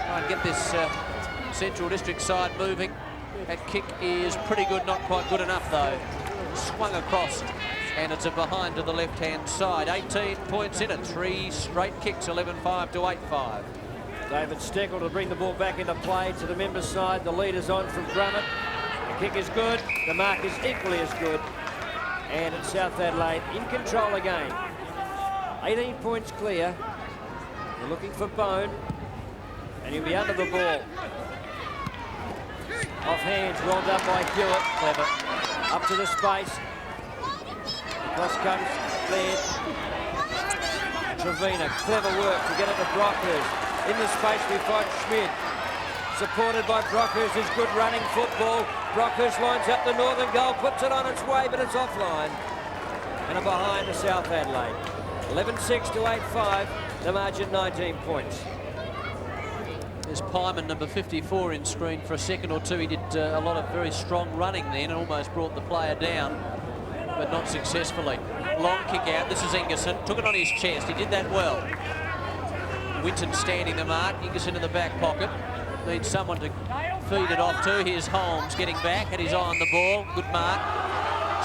Try and get this Central District side moving. That kick is pretty good, not quite good enough though. Swung across, and it's a behind to the left-hand side. 18 points in it, 3 straight kicks, 11-5 to 8-5. David Steckel to bring the ball back into play to the members' side. The leader's on from Grummett. The kick is good. The mark is equally as good. And it's South Adelaide in control again. 18 points clear. They're looking for Bone. And he'll be under the ball. Off hands, rolled up by Hewitt. Clever. Up to the space. Cross comes cleared. Trevina, clever work to get it to Brockhurst. In the space we find Schmidt. Supported by Brockhurst, is good running football. Brockhurst lines up the northern goal, puts it on its way, but it's offline. And a behind to South Adelaide. 11-6 to 8-5, the margin 19 points. There's Pyman, number 54, in screen for a second or two. He did a lot of very strong running then and almost brought the player down, but not successfully. Long kick out. This is Ingerson. Took it on his chest. He did that well. Winton standing the mark. Ingerson in the back pocket. Needs someone to feed it off to. Here's Holmes getting back, had his eye on the ball. Good mark.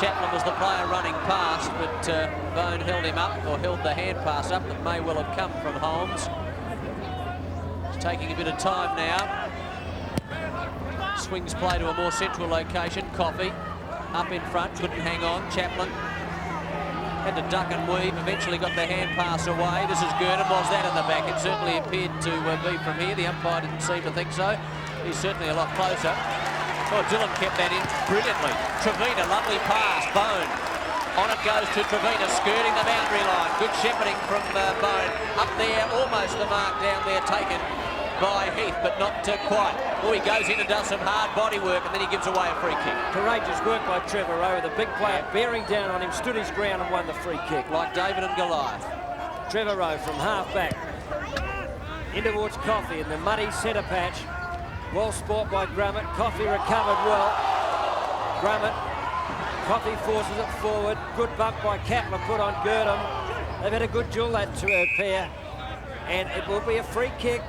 Chaplin was the player running past, but Bone held him up, or held the hand pass up that may well have come from Holmes. It's taking a bit of time now. Swings play to a more central location. Coffey up in front, couldn't hang on. Chaplin had to duck and weave, eventually got the hand pass away. This is Girdham. Was that in the back? It certainly appeared to be from here. The umpire didn't seem to think so. He's certainly a lot closer. Oh, Dillon kept that in brilliantly. Trevina, lovely pass. Bone. On it goes to Trevina, skirting the boundary line. Good shepherding from Bone. Up there, almost the mark down there taken by Heath, but not quite. Oh, he goes in and does some hard body work, and then he gives away a free kick. Courageous work by Trevor Rowe. The big player bearing down on him, stood his ground and won the free kick. Like David and Goliath. Trevor Rowe from half back. In towards Coffey in the muddy centre patch. Well sport by Grummett. Coffey recovered well. Grummett. Coffey forces it forward. Good bump by Catlin put on Girdham. They've had a good duel, that pair. And it will be a free kick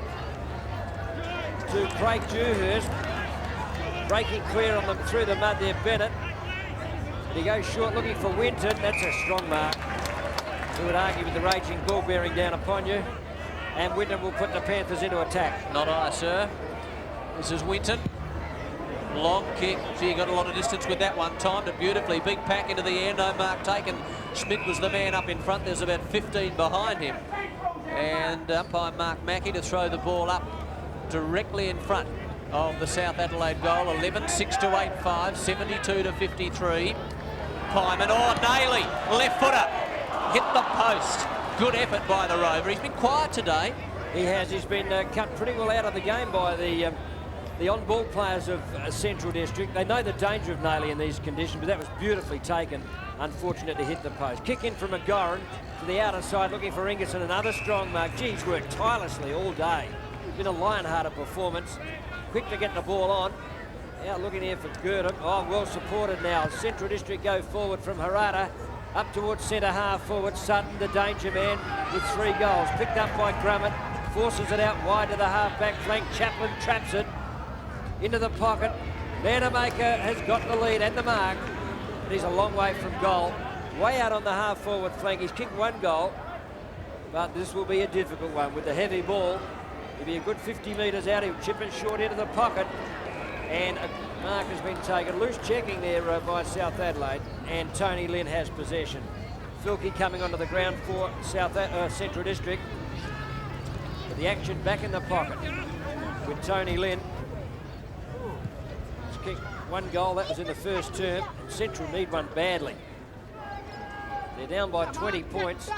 to Craig Dewhurst. Breaking clear on them through the mud there, Bennett. He goes short looking for Winton. That's a strong mark. Who would argue with the raging bull bearing down upon you. And Winton will put the Panthers into attack. Not I, sir. This is Winton. Long kick. Gee, got a lot of distance with that one. Timed it beautifully. Big pack into the air. No mark taken. Schmidt was the man up in front. There's about 15 behind him. And umpire Mark Mackey to throw the ball up directly in front of the South Adelaide goal. 11-6 to 8-5. 72 to 53. Pyman. Oh, Naily, left footer, hit the post. Good effort by the Rover. He's been quiet today. He has. He's been cut pretty well out of the game by the on-ball players of Central District. They know the danger of Naily in these conditions, but that was beautifully taken. Unfortunate to hit the post. Kick in from McGoran to the outer side, looking for Ingerson. Another strong mark. Gee, he's worked tirelessly all day. Been a lion-hearted performance. Quick to get the ball on. Now looking here for Gurdon. Oh, well supported now. Central District go forward from Harada. Up towards centre half forward. Sutton, the danger man, with 3 goals. Picked up by Grummett. Forces it out wide to the half-back flank. Chaplin traps it into the pocket. Vandermaker has got the lead and the mark. But he's a long way from goal. Way out on the half-forward flank. He's kicked 1 goal. But this will be a difficult one with the heavy ball. He'll be a good 50 metres out. He'll chip it short into the pocket. And a mark has been taken. Loose checking there by South Adelaide. And Tony Lynn has possession. Filkey coming onto the ground for Central District. With the action back in the pocket with Tony Lynn. He's kicked 1 goal. That was in the first term. And Central need one badly. They're down by 20 points.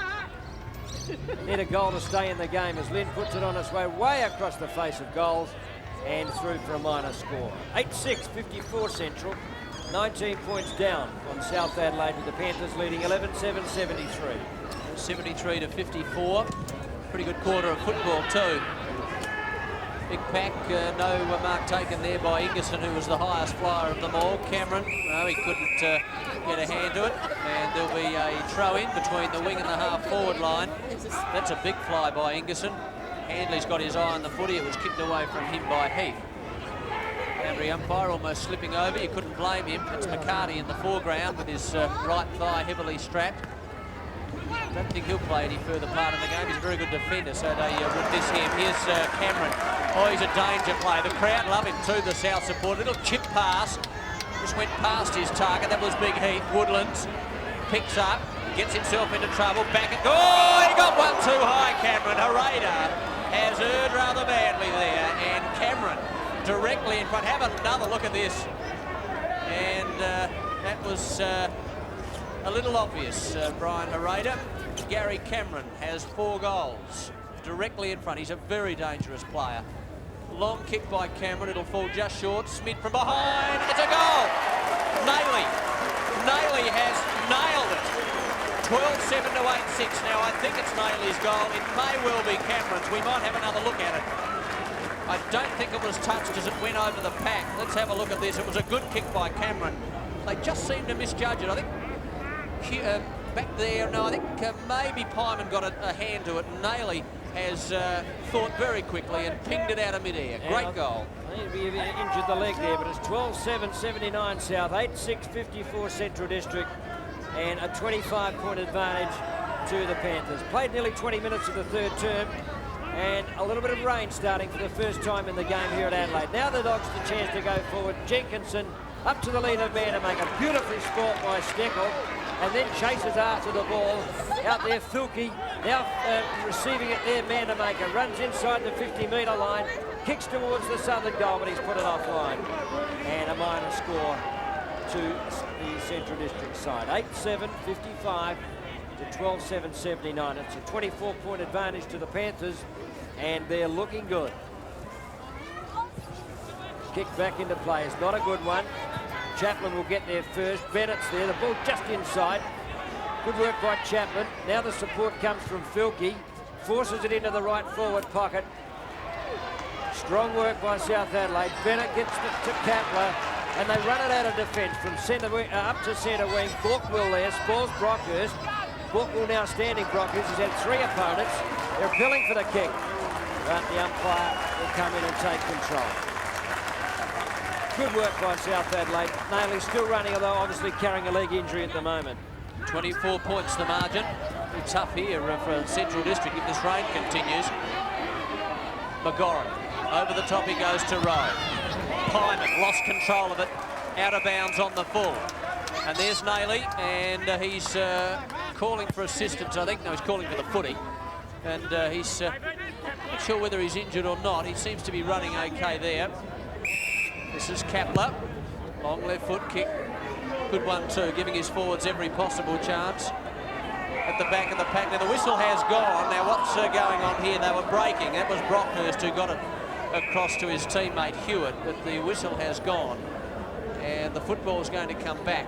Need a goal to stay in the game as Lynn puts it on its way across the face of goals and through for a minor score. 8-6, 54 Central. 19 points down on South Adelaide with the Panthers leading 11-7, 73. 73 to 54. Pretty good quarter of football too. Big pack, no mark taken there by Ingerson, who was the highest flyer of them all. Cameron, no, he couldn't get a hand to it. And there'll be a throw in between the wing and the half-forward line. That's a big fly by Ingerson. Handley's got his eye on the footy. It was kicked away from him by Heath. Boundary umpire almost slipping over. You couldn't blame him. It's McCarty in the foreground with his right thigh heavily strapped. I don't think he'll play any further part in the game. He's a very good defender, so they would miss him. Here's Cameron. Oh, he's a danger play. The crowd love him too, the South support. Little chip pass. Just went past his target. That was Big Heath. Woodlands picks up, gets himself into trouble. Back and... Oh, he got one too high, Cameron. Harada has erred rather badly there. And Cameron directly in front. Have another look at this. And that was... a little obvious, Brian Harada. Gary Cameron has 4 goals directly in front. He's a very dangerous player. Long kick by Cameron. It'll fall just short. Smith from behind. It's a goal. Naily. Naily has nailed it. 12-7 to 8-6. Now, I think it's Naily's goal. It may well be Cameron's. We might have another look at it. I don't think it was touched as it went over the pack. Let's have a look at this. It was a good kick by Cameron. They just seemed to misjudge it. I think back there, no, I think maybe Pyman got a hand to it. Naily has thought very quickly and pinged it out of mid-air. Great goal. Maybe injured the leg there, but it's 12-7, 79 South, 8-6, 54 Central District, and a 25-point advantage to the Panthers. Played nearly 20 minutes of the third term, and a little bit of rain starting for the first time in the game here at Adelaide. Now the Dogs the chance to go forward. Jenkinson up to the lead of Vandermaker. Beautifully scored by Steckel. And then chases after the ball. Out there, Filkey, now receiving it there, Vandermaker. Runs inside the 50-metre line, kicks towards the southern goal, but he's put it offline. And a minor score to the Central District side. 8-7, 55 to 12-7, 79. It's a 24-point advantage to the Panthers, and they're looking good. Kick back into play is not a good one. Chaplin will get there first. Bennett's there. The ball just inside. Good work by Chaplin. Now the support comes from Filkey. Forces it into the right forward pocket. Strong work by South Adelaide. Bennett gets to Kapler. And they run it out of defence from centre wing, up to centre wing. Borkwell there. Spoils Brockhurst. Borkwell now standing Brockhurst. He's had 3 opponents. They're appealing for the kick. But the umpire will come in and take control. Good work by South Adelaide. Naily still running, although obviously carrying a leg injury at the moment. 24 points the margin. It's tough here for Central District if this rain continues. McGoran, over the top he goes to Rowe. Pyman lost control of it, out of bounds on the full. And there's Naily, and he's calling for assistance, I think. No, he's calling for the footy. And he's not sure whether he's injured or not. He seems to be running okay there. This is Kapler, long left foot kick. Good one too, giving his forwards every possible chance. At the back of the pack. Now the whistle has gone. Now what's going on here? They were breaking. That was Brockhurst who got it across to his teammate Hewitt, but the whistle has gone. And the football is going to come back.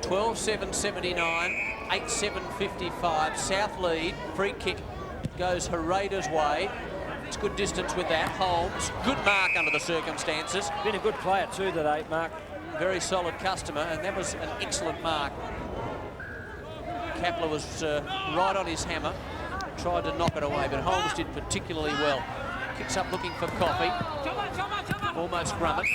12-7-79, 8-7-55. South lead. Free kick goes Herrera's way. It's good distance with that. Holmes, good mark under the circumstances. Been a good player too today, Mark. Very solid customer, and that was an excellent mark. Kapler was right on his hammer, tried to knock it away, but Holmes did particularly well. Kicks up looking for Coffey. Almost Grummett.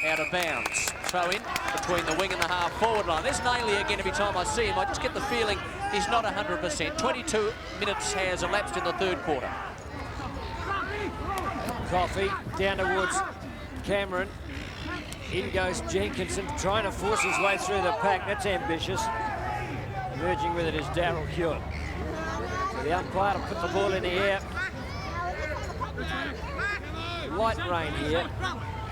Out of bounds. Throw in between the wing and the half-forward line. There's Nailey again every time I see him. I just get the feeling he's not 100%. 22 minutes has elapsed in the third quarter. Coffey down towards Cameron. In goes Jenkinson, trying to force his way through the pack. That's ambitious. Merging with it is Daryl Hewitt. So the umpire to put the ball in the air. Light rain here.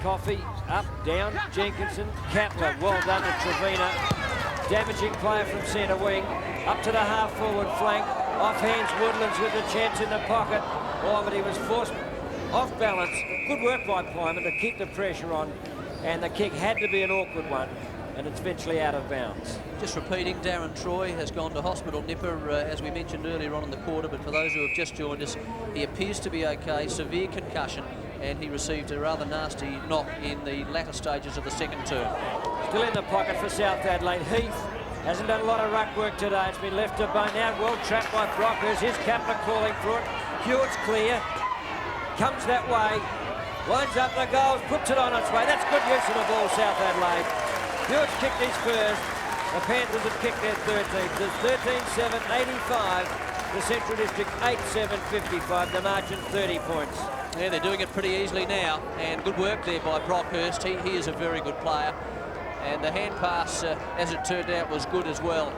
Coffey up, down, Jenkinson, Kapler, well done to Trevina. Damaging player from centre wing. Up to the half-forward flank. Off hands Woodlands with the chance in the pocket. Oh, but he was forced off balance. Good work by Pyman to keep the pressure on. And the kick had to be an awkward one. And it's eventually out of bounds. Just repeating, Darren Troy has gone to hospital, Nipper, as we mentioned earlier on in the quarter, but for those who have just joined us, he appears to be okay, severe concussion, and he received a rather nasty knock in the latter stages of the second term. Still in the pocket for South Adelaide. Heath hasn't done a lot of ruck work today. It's been left to bone out. Well trapped by Brockhurst. Here's Kapler calling for it. Hewitt's clear. Comes that way. Lines up the goals, puts it on its way. That's good use of the ball, South Adelaide. Hewitt's kicked his first. The Panthers have kicked their 13th. There's 13-7, 85. The Central District 8-7, 55. The margin 30 points. Yeah, they're doing it pretty easily now, and good work there by Brockhurst. He is a very good player, and the hand pass, as it turned out, was good as well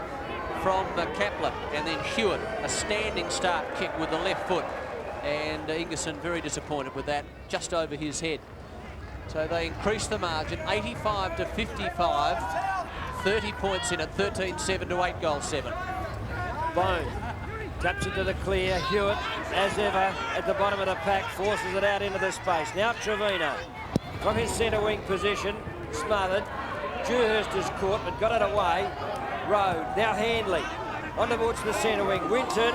from Kapler, and then Hewitt, a standing start kick with the left foot, and Ingerson very disappointed with that, just over his head. So they increase the margin, 85 to 55, 30 points in it, 13-7 to 8 goals 7. Bone taps it to the clear. Hewitt, as ever, at the bottom of the pack, forces it out into the space. Now Trevino, from his centre wing position, smothered. Dewhurst is caught, but got it away. Road, now Handley, on towards the centre wing. Winton,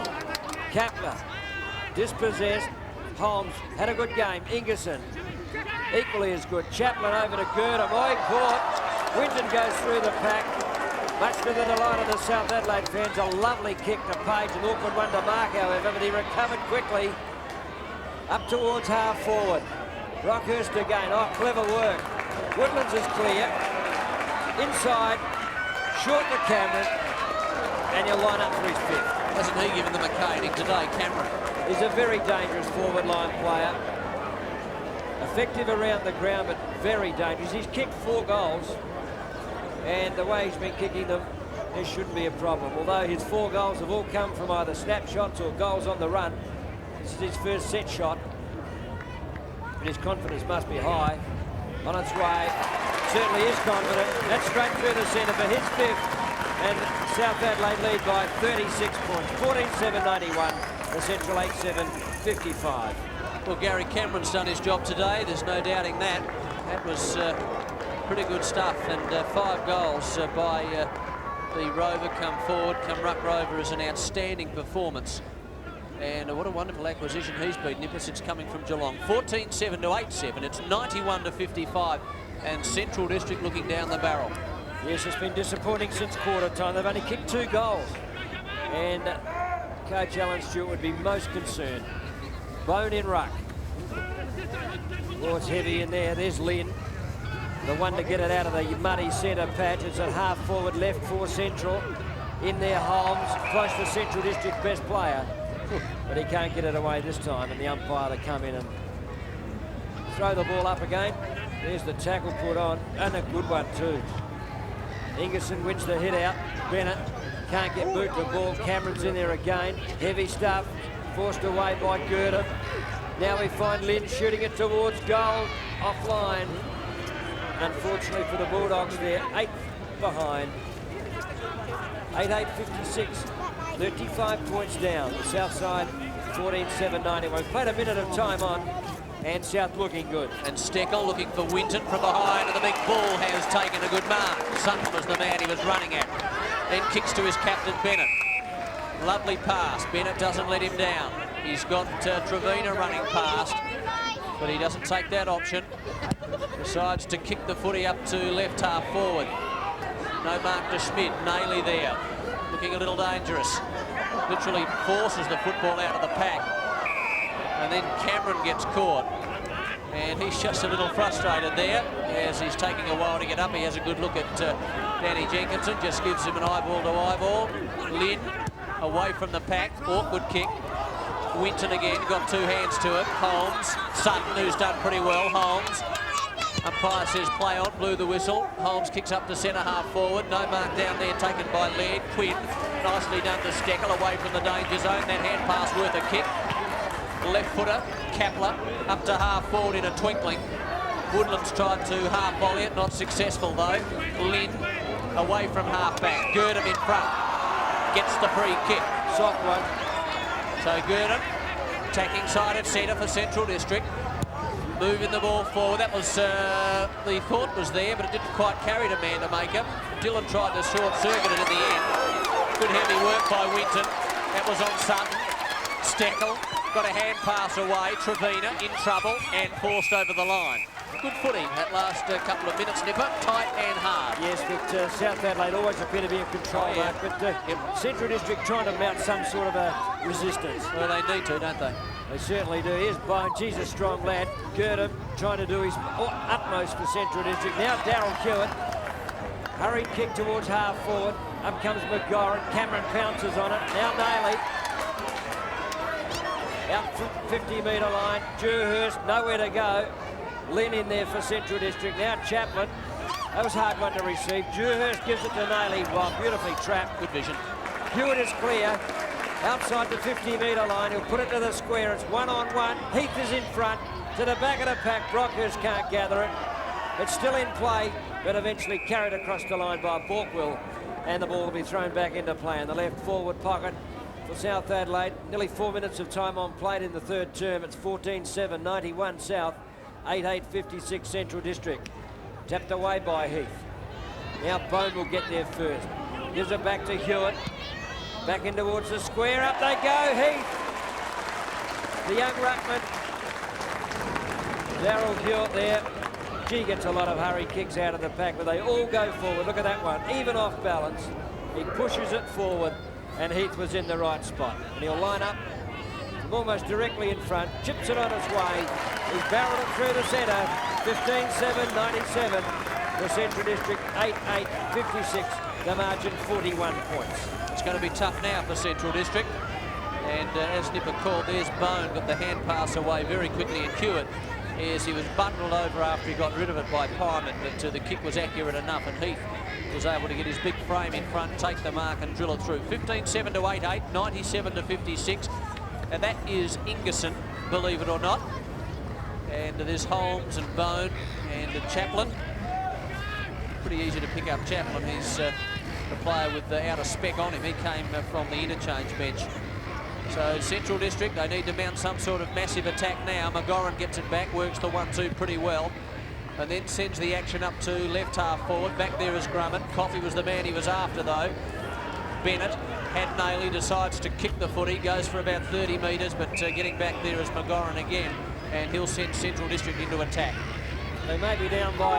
Kapler, dispossessed. Holmes had a good game. Ingerson, equally as good. Chaplin over to Gerda. Boy, caught. Winton goes through the pack. Much to the delight of the South Adelaide fans. A lovely kick to Page, an awkward one to mark, however, but he recovered quickly. Up towards half forward. Brockhurst again. Oh, clever work. Woodlands is clear. Inside. Short to Cameron. And he'll line up for his fifth. Hasn't he given them a caning today, Cameron? He's a very dangerous forward line player. Effective around the ground, but very dangerous. He's kicked 4 goals. And the way he's been kicking them, there shouldn't be a problem. Although his 4 goals have all come from either snapshots or goals on the run. This is his first set shot. But his confidence must be high. On its way. Certainly is confident. That's straight through the centre for his fifth. And South Adelaide lead by 36 points. 14-7-91. The Central 8-7, 55. Well, Gary Cameron's done his job today. There's no doubting that. That was pretty good stuff. And 5 goals by the Rover come forward. Ruck Rover is an outstanding performance. And what a wonderful acquisition he's been, Nipper, since coming from Geelong. 14-7 to 8-7. It's 91 to 55. And Central District looking down the barrel. Yes, it's been disappointing since quarter time. They've only kicked 2 goals. And Coach Alan Stewart would be most concerned. Bone in ruck. Oh, it's heavy in there. There's Lynn. The one to get it out of the muddy centre patch. It's at half forward left for Central. In there, Holmes, close to Central District best player. But he can't get it away this time. And the umpire to come in and throw the ball up again. There's the tackle put on. And a good one too. Ingerson wins the hit out. Bennett can't get boot the ball. Cameron's in there again. Heavy stuff. Forced away by Gerda. Now we find Lynn shooting it towards goal. Offline. unfortunately for the Bulldogs, they're 8 behind. 8-8-56, 35 points down. The South side 14-7-91. We've played a minute of time on, and South looking good. And Steckel looking for Winton from behind, and the big bull has taken a good mark. Sutton was the man he was running at. Then kicks to his captain, Bennett. Lovely pass. Bennett doesn't let him down. He's got Trevina running past, but he doesn't take that option. Decides to kick the footy up to left half forward. No mark to Schmidt. Nayley there, looking a little dangerous. Literally forces the football out of the pack. And then Cameron gets caught. And he's just a little frustrated there as he's taking a while to get up. He has a good look at Danny Jenkinson, just gives him an eyeball to eyeball. Lynn away from the pack, awkward kick. Winton again, got two hands to it. Holmes, Sutton, who's done pretty well. Holmes, umpire says play on, blew the whistle. Holmes kicks up to centre half forward. No mark down there taken by Laird. Quinn, nicely done to Steckel away from the danger zone. That hand pass worth a kick. Left footer, Kapler, up to half forward in a twinkling. Woodlands tried to half volley it, not successful though. Lynn away from half back. Gurdon in front, gets the free kick. Soft one. So Gurdon attacking side at centre for Central District. Moving the ball forward. That was, the thought was there, but it didn't quite carry to Mandamaker. Dillon tried to short circuit it in the end. Good heavy work by Winton. That was on Sutton. Steckel got a hand pass away. Trevina in trouble and forced over the line. Good footing that last couple of minutes, Nipper. Tight and hard. Yes, but South Adelaide always appear to be in control, yeah. Mark, but Central District trying to mount some sort of a resistance. Well, they need to, don't they? They certainly do. Here's Bone. He's a strong lad. Gurdon trying to do his utmost for Central District. Now Daryl Hewitt. Hurried kick towards half forward. Up comes McGoran. Cameron pounces on it. Now Nayley. Out from 50-metre line. Dewhurst nowhere to go. Lynn in there for Central District. Now Chaplin. That was a hard one to receive. Dewhurst gives it to Nayley. Well, beautifully trapped. Good vision. Hewitt is clear. Outside the 50-metre line. He'll put it to the square. It's one-on-one. Heath is in front. To the back of the pack. Brockhurst can't gather it. It's still in play, but eventually carried across the line by Borkwell. And the ball will be thrown back into play in the left forward pocket for South Adelaide. Nearly 4 minutes of time on played in the third term. It's 14-7, 91 South, 8-8-56 Central District. Tapped away by Heath. Now Bone will get there first. Gives it back to Hewitt. Back in towards the square. Up they go, Heath. The young ruckman. Daryl Hewitt there. Gee, gets a lot of hurry kicks out of the pack, but they all go forward. Look at that one, even off balance. He pushes it forward, and Heath was in the right spot. And he'll line up from almost directly in front, chips it on his way. He's barreled it through the centre. 15-7, 97. The Central District 8-8-56. The margin 41 points. It's going to be tough now for Central District. And as Nipper called, there's Bone, got the hand pass away very quickly, and Hewitt, as he was bundled over after he got rid of it by Pyman, but the kick was accurate enough, and Heath was able to get his big frame in front, take the mark and drill it through. 15-7 to 8-8, 97-56, and that is Ingerson, believe it or not. And there's Holmes and Bone and Chaplin. Pretty easy to pick up Chaplin. He's the player with the outer spec on him. He came from the interchange bench. So Central District, they need to mount some sort of massive attack now. McGoran gets it back, works the 1-2 pretty well, and then sends the action up to left half forward. Back there is Grummett. Coffey was the man he was after though. Bennett had Nayley, decides to kick the footy, goes for about 30 metres, but getting back there is McGoran again, and he'll send Central District into attack. They may be down by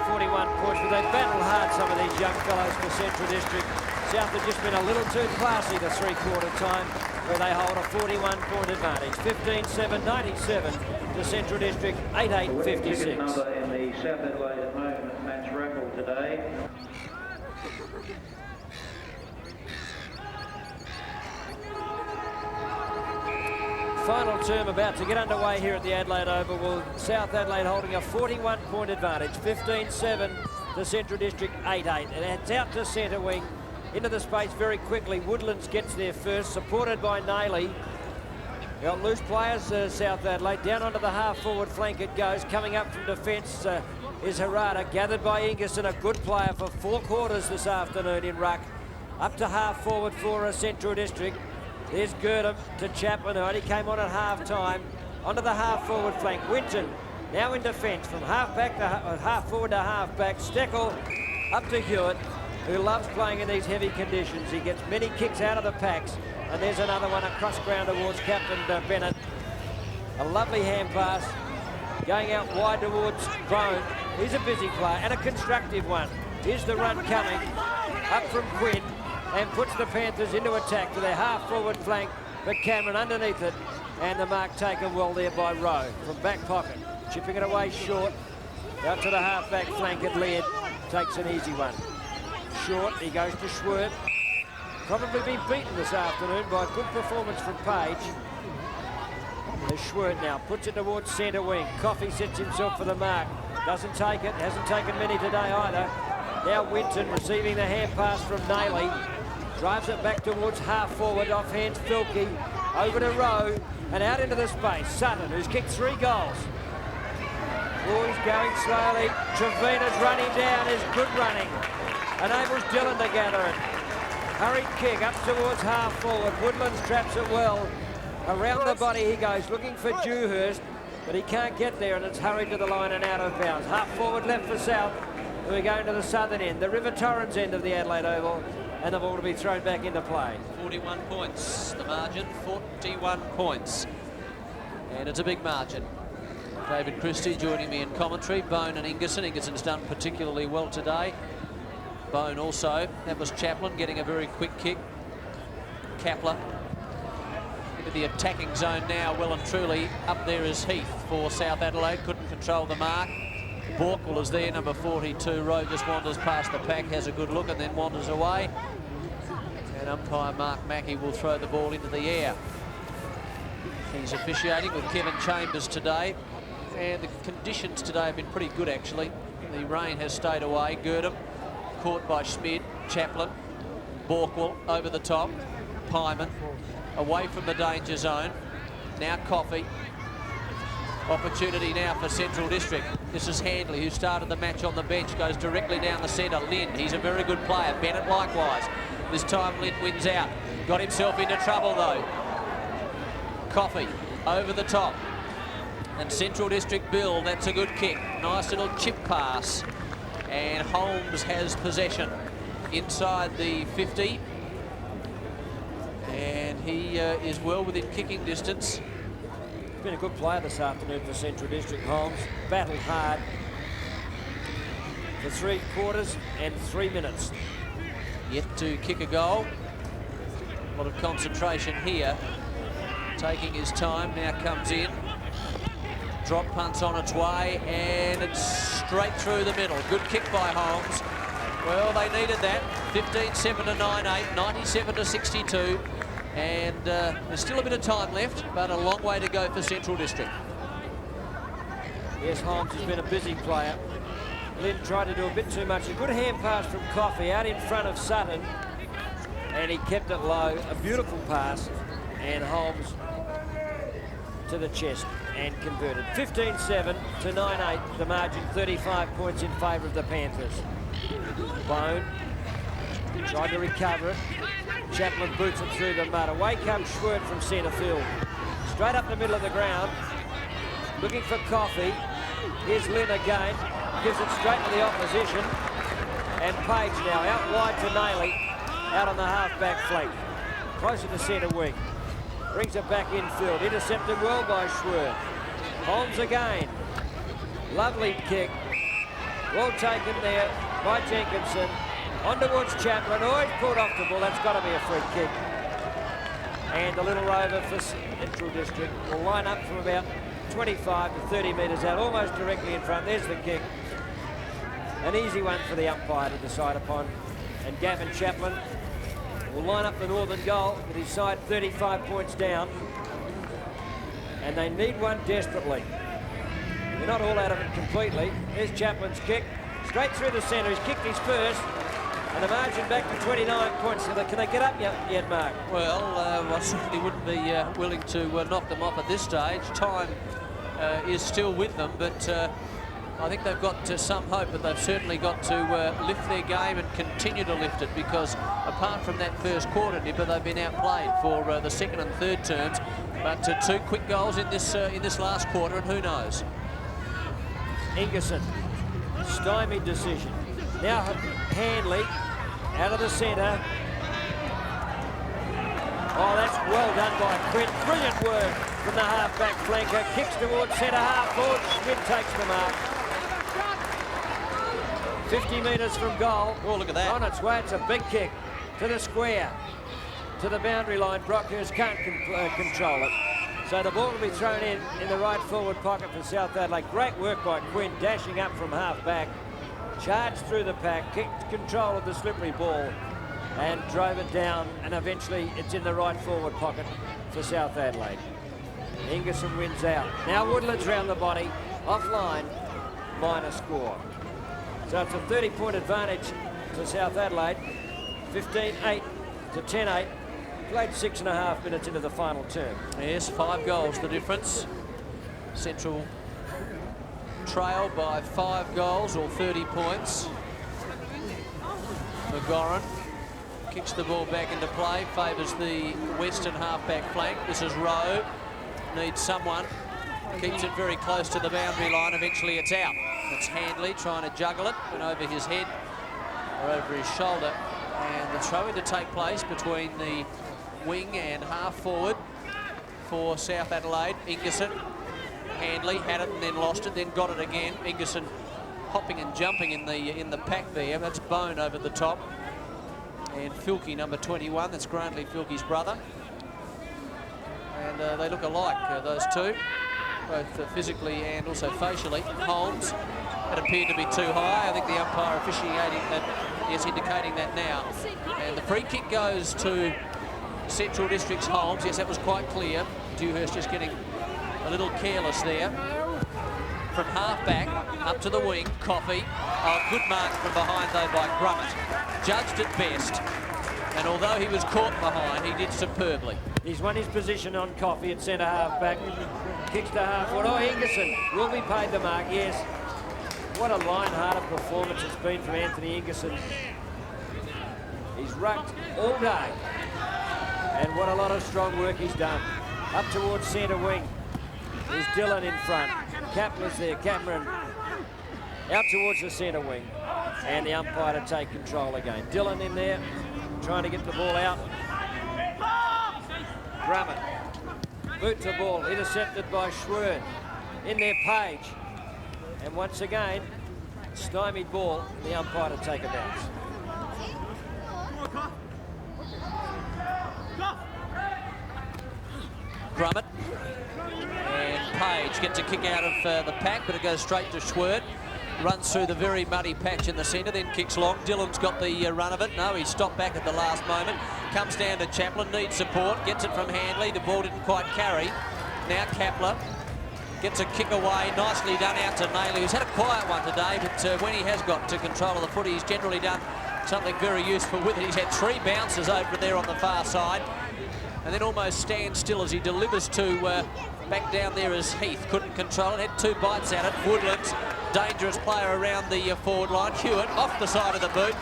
41 points, but they battle hard, some of these young fellows for Central District. South have just been a little too classy the three-quarter time, where they hold a 41-point advantage. 15-7, 97 to Central District, 8-8-56. Number in the South Adelaide at moment match raffle today. Final term about to get underway here at the Adelaide Oval. Well, South Adelaide holding a 41-point advantage. 15-7 to Central District, 8-8. And it's out to centre wing. Into the space very quickly. Woodlands gets there first, supported by Nayley. They've got loose players, South Adelaide. Down onto the half-forward flank it goes. Coming up from defence, is Harada, gathered by Ingerson, a good player for 4 quarters this afternoon in ruck. Up to half forward for Central District. There's Girdham to Chaplin, who only came on at half time. Onto the half forward flank. Winton now in defence from half back to half forward to half back. Steckel up to Hewitt, who loves playing in these heavy conditions. He gets many kicks out of the packs. And there's another one across ground towards Captain Bennett. A lovely hand pass going out wide towards Bone. He's a busy player and a constructive one. Here's the run coming up from Quinn and puts the Panthers into attack to their half forward flank, but Cameron underneath it, and the mark taken well there by Rowe from back pocket, chipping it away short out to the half back flank at Laird. Takes an easy one short. He goes to Schwert. Probably been beaten this afternoon by a good performance from Page. There's Schwert now, puts it towards centre wing. Coffey sets himself for the mark. Doesn't take it, hasn't taken many today either. Now Winton receiving the hand pass from Nayley. Drives it back towards half forward, off hands Filkey. Over to Rowe and out into the space. Sutton, who's kicked 3 goals. Oh, he's going slowly. Trevina's running down, is good running. Enables Dillon to gather it. Hurried kick up towards half forward. Woodlands traps it well. Around the body he goes, looking for Dewhurst, but he can't get there, and it's hurried to the line and out of bounds. Half forward left for South, who are going to the southern end, the River Torrens end of the Adelaide Oval, and the ball to be thrown back into play. 41 points, the margin, 41 points. And it's a big margin. David Christie joining me in commentary. Bone and Ingerson. Ingerson's done particularly well today. Bone also. That was Chaplin getting a very quick kick. Kapler into the attacking zone now, well and truly. Up there is Heath for South Adelaide. Couldn't control the mark. Borkwell is there, number 42. Rowe just wanders past the pack, has a good look and then wanders away. And umpire Mark Mackey will throw the ball into the air. He's officiating with Kevin Chambers today. And the conditions today have been pretty good, actually. The rain has stayed away. Girdham caught by Schmid. Chaplin. Borkwell over the top. Pyman away from the danger zone. Now Coffey. Opportunity now for Central District. This is Handley, who started the match on the bench, goes directly down the centre. Lind, he's a very good player. Bennett likewise. This time Lind wins out. Got himself into trouble though. Coffey over the top. And Central District build, that's a good kick. Nice little chip pass. And Holmes has possession inside the 50. And he is well within kicking distance. Been a good player this afternoon for Central District. Holmes battled hard for 3 quarters and 3 minutes. Yet to kick a goal. A lot of concentration here. Taking his time, now comes in. Drop punts on its way, and it's straight through the middle. Good kick by Holmes. Well, they needed that. 15-7 to 9-8, 97 to 62. And there's still a bit of time left, but a long way to go for Central District. Yes, Holmes has been a busy player. Lynn tried to do a bit too much. A good hand pass from Coffey out in front of Sutton, and he kept it low. A beautiful pass, and Holmes to the chest and converted. 15-7 to 9-8, the margin, 35 points in favour of the Panthers. Bone tried to recover it. Chaplin boots it through the mud. Away comes Schwert from centre field. Straight up the middle of the ground. Looking for Coffey. Here's Lynn again. Gives it straight to the opposition. And Page now out wide to Nayley. Out on the half-back flank. Closer to centre wing. Brings it back infield. Intercepted well by Schwert. Holmes again. Lovely kick. Well taken there by Jenkinson. On towards Chaplin. Oh, he's pulled off the ball. That's got to be a free kick. And a little rover for Central District. Will line up from about 25 to 30 metres out, almost directly in front. There's the kick. An easy one for the umpire to decide upon. And Gavin Chaplin will line up the northern goal with his side 35 points down. And they need one desperately. They're not all out of it completely. There's Chaplin's kick. Straight through the centre. He's kicked his first. And the margin back to 29 points. So can they get up yet, Mark? Well, I certainly wouldn't be willing to knock them off at this stage. Time is still with them, but I think they've got some hope, but they've certainly got to lift their game and continue to lift it, because apart from that first quarter, Nipper, they've been outplayed for the second and third terms. But 2 quick goals in this last quarter, and who knows? Ingerson, stymied decision. Now Handley out of the centre. Oh, that's well done by Quinn. Brilliant work from the half-back flanker. Kicks towards centre half forward. Schmidt takes the mark. 50 metres from goal. Oh, look at that. On its way, it's a big kick to the square, to the boundary line. Brockhurst can't control it. So the ball will be thrown in the right forward pocket for South Adelaide. Great work by Quinn, dashing up from half-back. Charged through the pack, kicked control of the slippery ball and drove it down, and eventually it's in the right forward pocket for South Adelaide. Ingerson wins out. Now Woodlands round the body, offline, minor score. So it's a 30-point advantage to South Adelaide, 15-8 to 10-8. Played 6.5 minutes into the final term. Yes, 5 goals the difference. Central trail by 5 goals or 30 points. McGoran kicks the ball back into play, favours the western half-back flank. This is Rowe, needs someone, keeps it very close to the boundary line. Eventually it's out. It's Handley trying to juggle it, went over his head or over his shoulder, and the throw-in to take place between the wing and half-forward for South Adelaide. Ingerson, Handley had it and then lost it, then got it again. Ingerson hopping and jumping in the pack there. That's Bone over the top. And Filkey, number 21, that's Grantley Filkey's brother. And they look alike, those two, both physically and also facially. Holmes, that appeared to be too high. I think the umpire officiating that is indicating that now. And the free kick goes to Central District's Holmes. Yes, that was quite clear. Dewhurst just getting a little careless there. From half-back up to the wing, Coffey. Oh, good mark from behind, though, by Grummett. Judged it best, and although he was caught behind, he did superbly. He's won his position on Coffey at centre half-back. Kicks to half-forward. Oh, Ingerson will be paid the mark, yes. What a line-hearted performance it's been from Anthony Ingerson. He's rucked all day, and what a lot of strong work he's done. Up towards centre wing is Dillon in front. Kapler's there, Cameron out towards the centre wing, and the umpire to take control again. Dillon in there, trying to get the ball out. Grummett, boot to ball, intercepted by Schwerd. In there, Page. And once again, stymied ball, the umpire to take a bounce. Grummett. And Page gets a kick out of the pack, but it goes straight to Schwerd. Runs through the very muddy patch in the centre, then kicks long. Dillon's got the run of it. No, he stopped back at the last moment. Comes down to Chaplin, needs support, gets it from Handley. The ball didn't quite carry. Now Kapler gets a kick away, nicely done out to Naylor, who's had a quiet one today, but when he has got to control of the footy, he's generally done something very useful with it. He's had 3 bounces over there on the far side, and then almost stands still as he delivers to back down there as Heath. Couldn't control it, had 2 bites at it. Woodlands, dangerous player around the forward line. Hewitt off the side of the boot.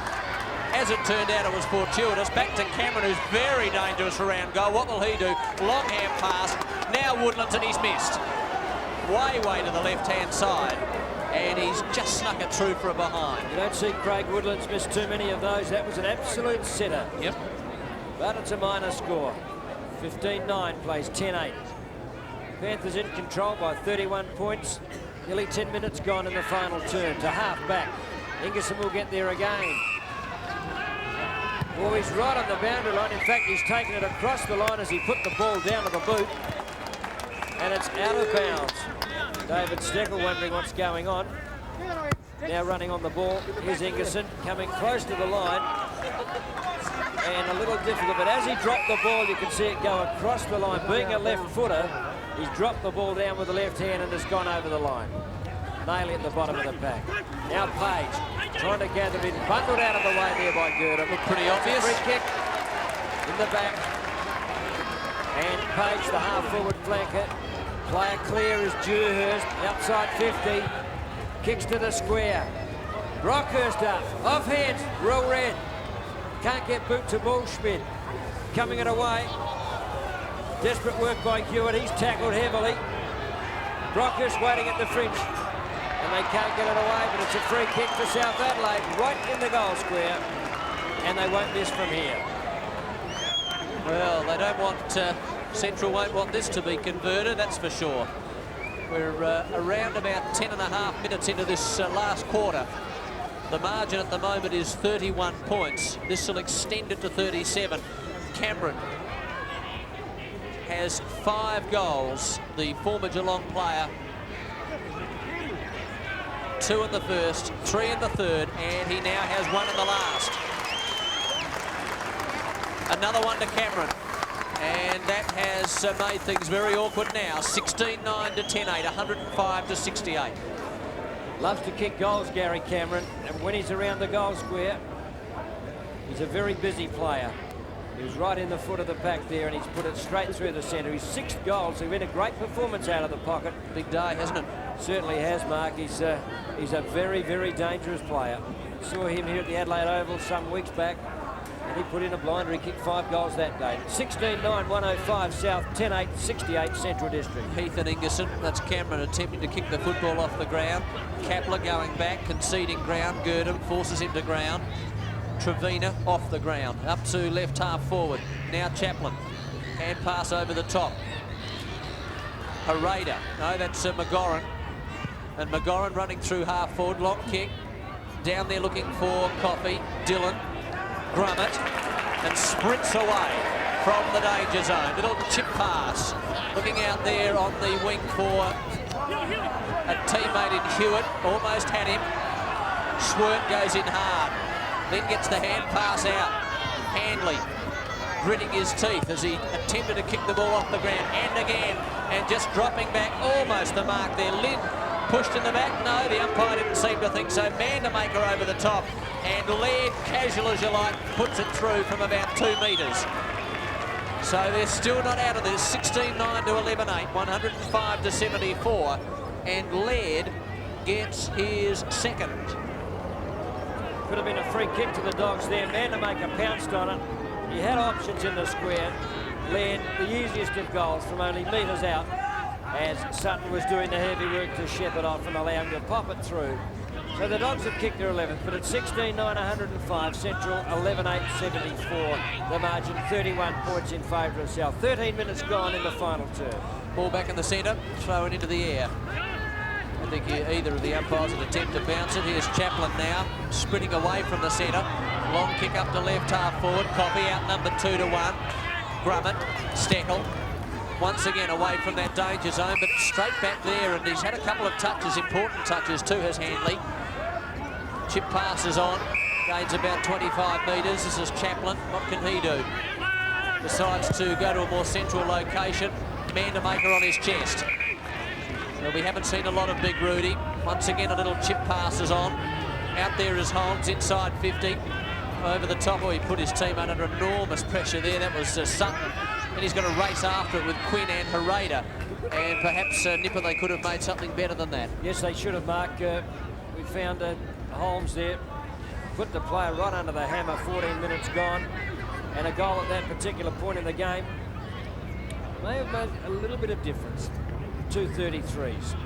As it turned out, it was fortuitous. Back to Cameron, who's very dangerous around goal. What will he do? Long hand pass. Now Woodlands, and he's missed. Way to the left-hand side. And he's just snuck it through for a behind. You don't see Craig Woodlands miss too many of those. That was an absolute sitter. Yep. But it's a minor score. 15-9 plays 10-8. Panthers in control by 31 points. Nearly 10 minutes gone in the final turn. To half-back. Ingerson will get there again. Well, he's right on the boundary line. In fact, he's taken it across the line as he put the ball down to the boot. And it's out of bounds. David Steckel wondering what's going on. Now running on the ball. Here's Ingerson coming close to the line. And a little difficult, but as he dropped the ball, you can see it go across the line. Being a left footer, he's dropped the ball down with the left hand and has gone over the line. Nailey at the bottom of the pack. Now Page trying to gather in, bundled out of the way there by Gerda. Looked pretty obvious. Free kick in the back. And Page, the half-forward flanker. Player clear is Dewhurst, outside 50. Kicks to the square. Brockhurst up. Off hands. Real red. Can't get boot to Bullschmidt. Coming it away. Desperate work by Hewitt. He's tackled heavily. Brockhurst waiting at the fringe. And they can't get it away, but it's a free kick for South Adelaide, right in the goal square. And they won't miss from here. Well, they don't want, Central won't want this to be converted, that's for sure. We're around about 10.5 minutes into this last quarter. The margin at the moment is 31 points. This will extend it to 37. Cameron has 5 goals, the former Geelong player. 2 in the first, 3 in the third, and he now has 1 in the last. Another one to Cameron, and that has made things very awkward now. 16-9 to 10-8, 105 to 68. Loves to kick goals, Gary Cameron, and when he's around the goal square, he's a very busy player. He was right in the foot of the pack there, and he's put it straight through the centre. His 6th goal, so he's been a great performance out of the pocket. Big day, hasn't it? Certainly has, Mark. He's a very, very dangerous player. Saw him here at the Adelaide Oval some weeks back, and he put in a blinder. He kicked 5 goals that day. 16-9, 105 South, 10-8, 68 Central District. Heath and Ingerson, that's Cameron attempting to kick the football off the ground. Kapler going back, conceding ground. Gurdon forces him to ground. Trevina off the ground, up to left half forward. Now Chaplin, hand pass over the top. Harada, no, that's McGoran. And McGoran running through half forward, long kick. Down there looking for Coffey, Dillon, Grummett, and sprints away from the danger zone. Little chip pass, looking out there on the wing for a teammate in Hewitt, almost had him. Schwert goes in hard. Then gets the hand pass out. Handley gritting his teeth as he attempted to kick the ball off the ground and again, and just dropping back almost the mark there. Lynn pushed in the back. No, the umpire didn't seem to think so. Vandermaker over the top, and Laird, casual as you like, puts it through from about 2 metres. So they're still not out of this. 16-9 to 11-8, 105 to 74, and Laird gets his 2nd. Could have been a free kick to the Dogs there. Vandermaker pounced on it. He had options in the square. Laird, the easiest of goals from only metres out, as Sutton was doing the heavy work to shepherd off and allow him to pop it through. So the Dogs have kicked their 11th, but it's 16-9, 105. Central, 11-8, 74. The margin, 31 points in favour of South. 13 minutes gone in the final term. Ball back in the centre, thrown into the air. I think either of the umpires would attempt to bounce it. Here's Chaplin now, sprinting away from the centre. Long kick up to left half forward. Coffey out number 2 to 1. Grummett, Steckel, once again away from that danger zone, but straight back there, and he's had a couple of touches, important touches too, has Handley. Chip passes on, gains about 25 metres. This is Chaplin. What can he do? Decides to go to a more central location. Vandermaker on his chest. Well, we haven't seen a lot of Big Rudy. Once again, a little chip passes on. Out there is Holmes, inside 50. Over the top, he put his team under enormous pressure there. That was Sutton. And he's going to race after it with Quinn and Harada. And perhaps Nipper, they could have made something better than that. Yes, they should have, Mark. We found Holmes there. Put the player right under the hammer, 14 minutes gone. And a goal at that particular point in the game may have made a little bit of difference. 2.33s.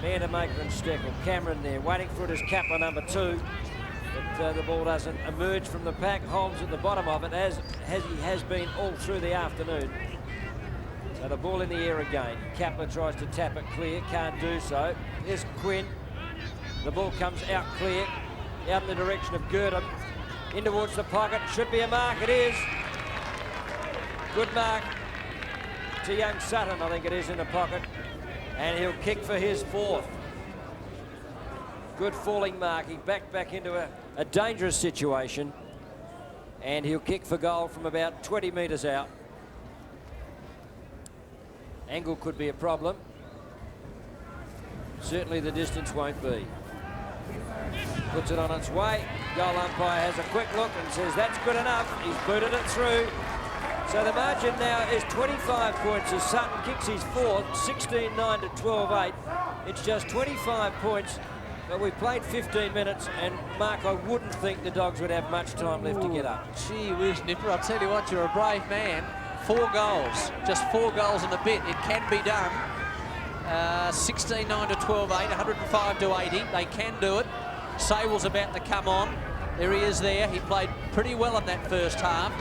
Vandermaker and Steckel. Cameron there, waiting for it as Kapler number 2. But the ball doesn't emerge from the pack. Holmes at the bottom of it, as he has been all through the afternoon. So the ball in the air again. Kapler tries to tap it clear, can't do so. Here's Quinn. The ball comes out clear, out in the direction of Gurdon. In towards the pocket, should be a mark, it is. Good mark to young Sutton, I think it is, in the pocket. And he'll kick for his 4th. Good falling mark. He backed back into a dangerous situation. And he'll kick for goal from about 20 metres out. Angle could be a problem. Certainly the distance won't be. Puts it on its way. Goal umpire has a quick look and says that's good enough. He's booted it through. So the margin now is 25 points as Sutton kicks his 4th, 16-9 to 12-8. It's just 25 points But we've played 15 minutes, and Mark, I wouldn't think the Dogs would have much time left to get up. Gee whiz, Nipper, I'll tell you what, you're a brave man. 4 goals, just 4 goals and a bit. It can be done. 16-9 to 12-8, 105 to 80. They can do it. Sawell's about to come on. There he is there. He played pretty well in that first half.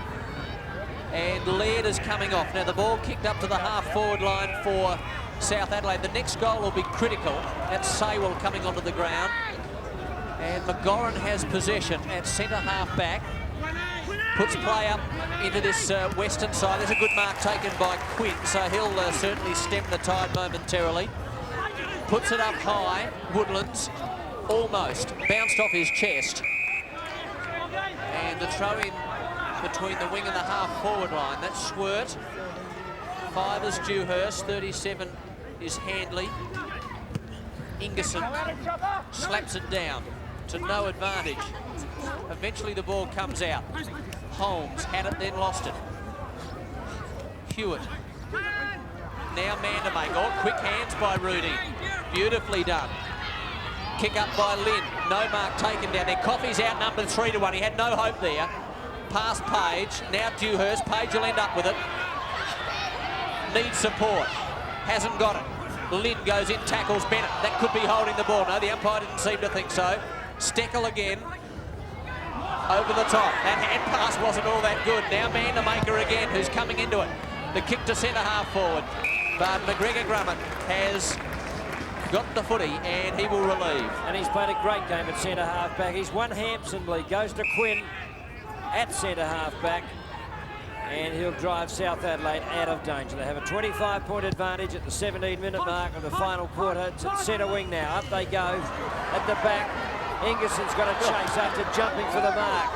And Laird is coming off. Now the ball kicked up to the half-forward line for South Adelaide. The next goal will be critical. That's Sawell coming onto the ground. And McGoran has possession at centre-half back. Puts play up into this western side. There's a good mark taken by Quinn, so he'll certainly stem the tide momentarily. Puts it up high. Woodlands almost bounced off his chest. And the throw-in between the wing and the half-forward line. That's Schwert. 5 is Dewhurst. 37 is Handley. Ingerson slaps it down to no advantage. Eventually the ball comes out. Holmes had it, then lost it. Hewitt. Now man to make. Oh, quick hands by Rudy. Beautifully done. Kick up by Lynn. No mark taken down there. Coffey's outnumbered 3 to 1. He had no hope there. Past Page. Now Dewhurst. Page will end up with it. Needs support. Hasn't got it. Lynn goes in, tackles Bennett. That could be holding the ball. No, the umpire didn't seem to think so. Steckel again. Over the top. That hand pass wasn't all that good. Now Mandermaker again, who's coming into it. The kick to centre-half forward. But McGregor Grummett has got the footy and he will relieve. And he's played a great game at centre-half back. He's won handsomely. Goes to Quinn at centre-half back. And he'll drive South Adelaide out of danger. They have a 25-point advantage at the 17-minute mark of the final quarter. It's at centre wing now. Up they go at the back. Ingerson's got a chase after jumping for the mark.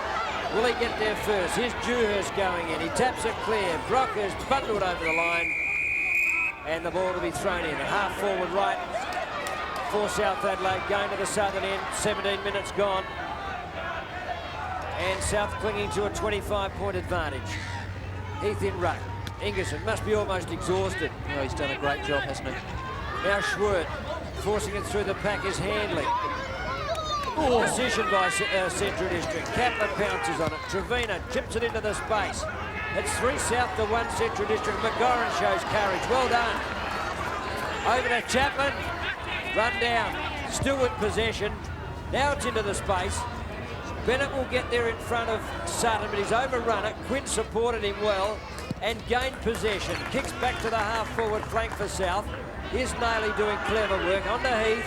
Will he get there first? Here's Dewhurst going in. He taps it clear. Brock has bundled over the line. And the ball to be thrown in. A half-forward right for South Adelaide. Going to the southern end. 17 minutes gone. And South clinging to a 25-point advantage. Heath in ruck. Ingerson must be almost exhausted. Oh, he's done a great job, hasn't he? Now Schwert forcing it through the pack is Handley. Decision by Central District. Kaplan pounces on it. Trevina chips it into the space. It's 3 South to 1 Central District. McGoran shows courage. Well done. Over to Chapman. Run down. Still with possession. Now it's into the space. Bennett will get there in front of Sutton, but he's overrun it. Quinn supported him well and gained possession. Kicks back to the half-forward flank for South. Here's Nailey doing clever work. On to Heath.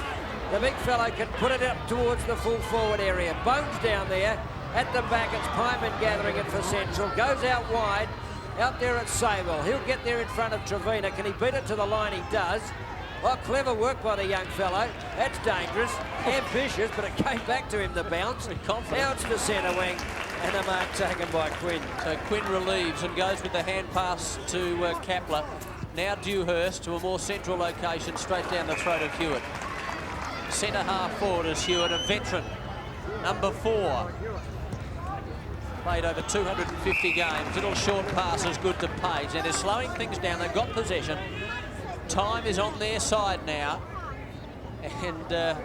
The big fellow can put it up towards the full forward area. Bones down there. At the back, it's Pyman gathering it for Central. Goes out wide. Out there at Sawell. He'll get there in front of Trevina. Can he beat it to the line? He does. Well, clever work by the young fellow. That's dangerous. Ambitious, but it came back to him, the bounce. Now it's the centre wing. And the mark taken by Quinn. So Quinn relieves and goes with the hand pass to Kapler. Now Dewhurst to a more central location, straight down the throat of Hewitt. Centre half forward is Hewitt, a veteran. Number 4. Played over 250 games. Little short passes good to Page. And they're slowing things down. They've got possession. Time is on their side now. And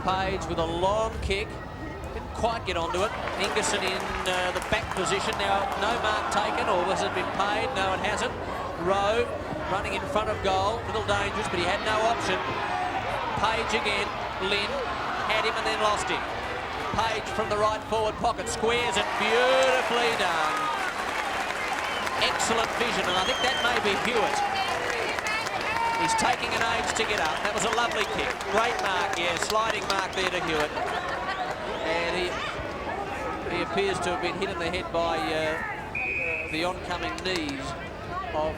Page with a long kick. Didn't quite get onto it. Ingerson in the back position. Now, no mark taken, or has it been paid? No, it hasn't. Rowe running in front of goal. Little dangerous, but he had no option. Page again. Lynn had him and then lost him. Page from the right forward pocket. Squares it. Beautifully done. Excellent vision, and I think that may be Hewitt. He's taking an age to get up. That was a lovely kick. Great mark, yeah. Sliding mark there to Hewitt. And he appears to have been hit in the head by the oncoming knees of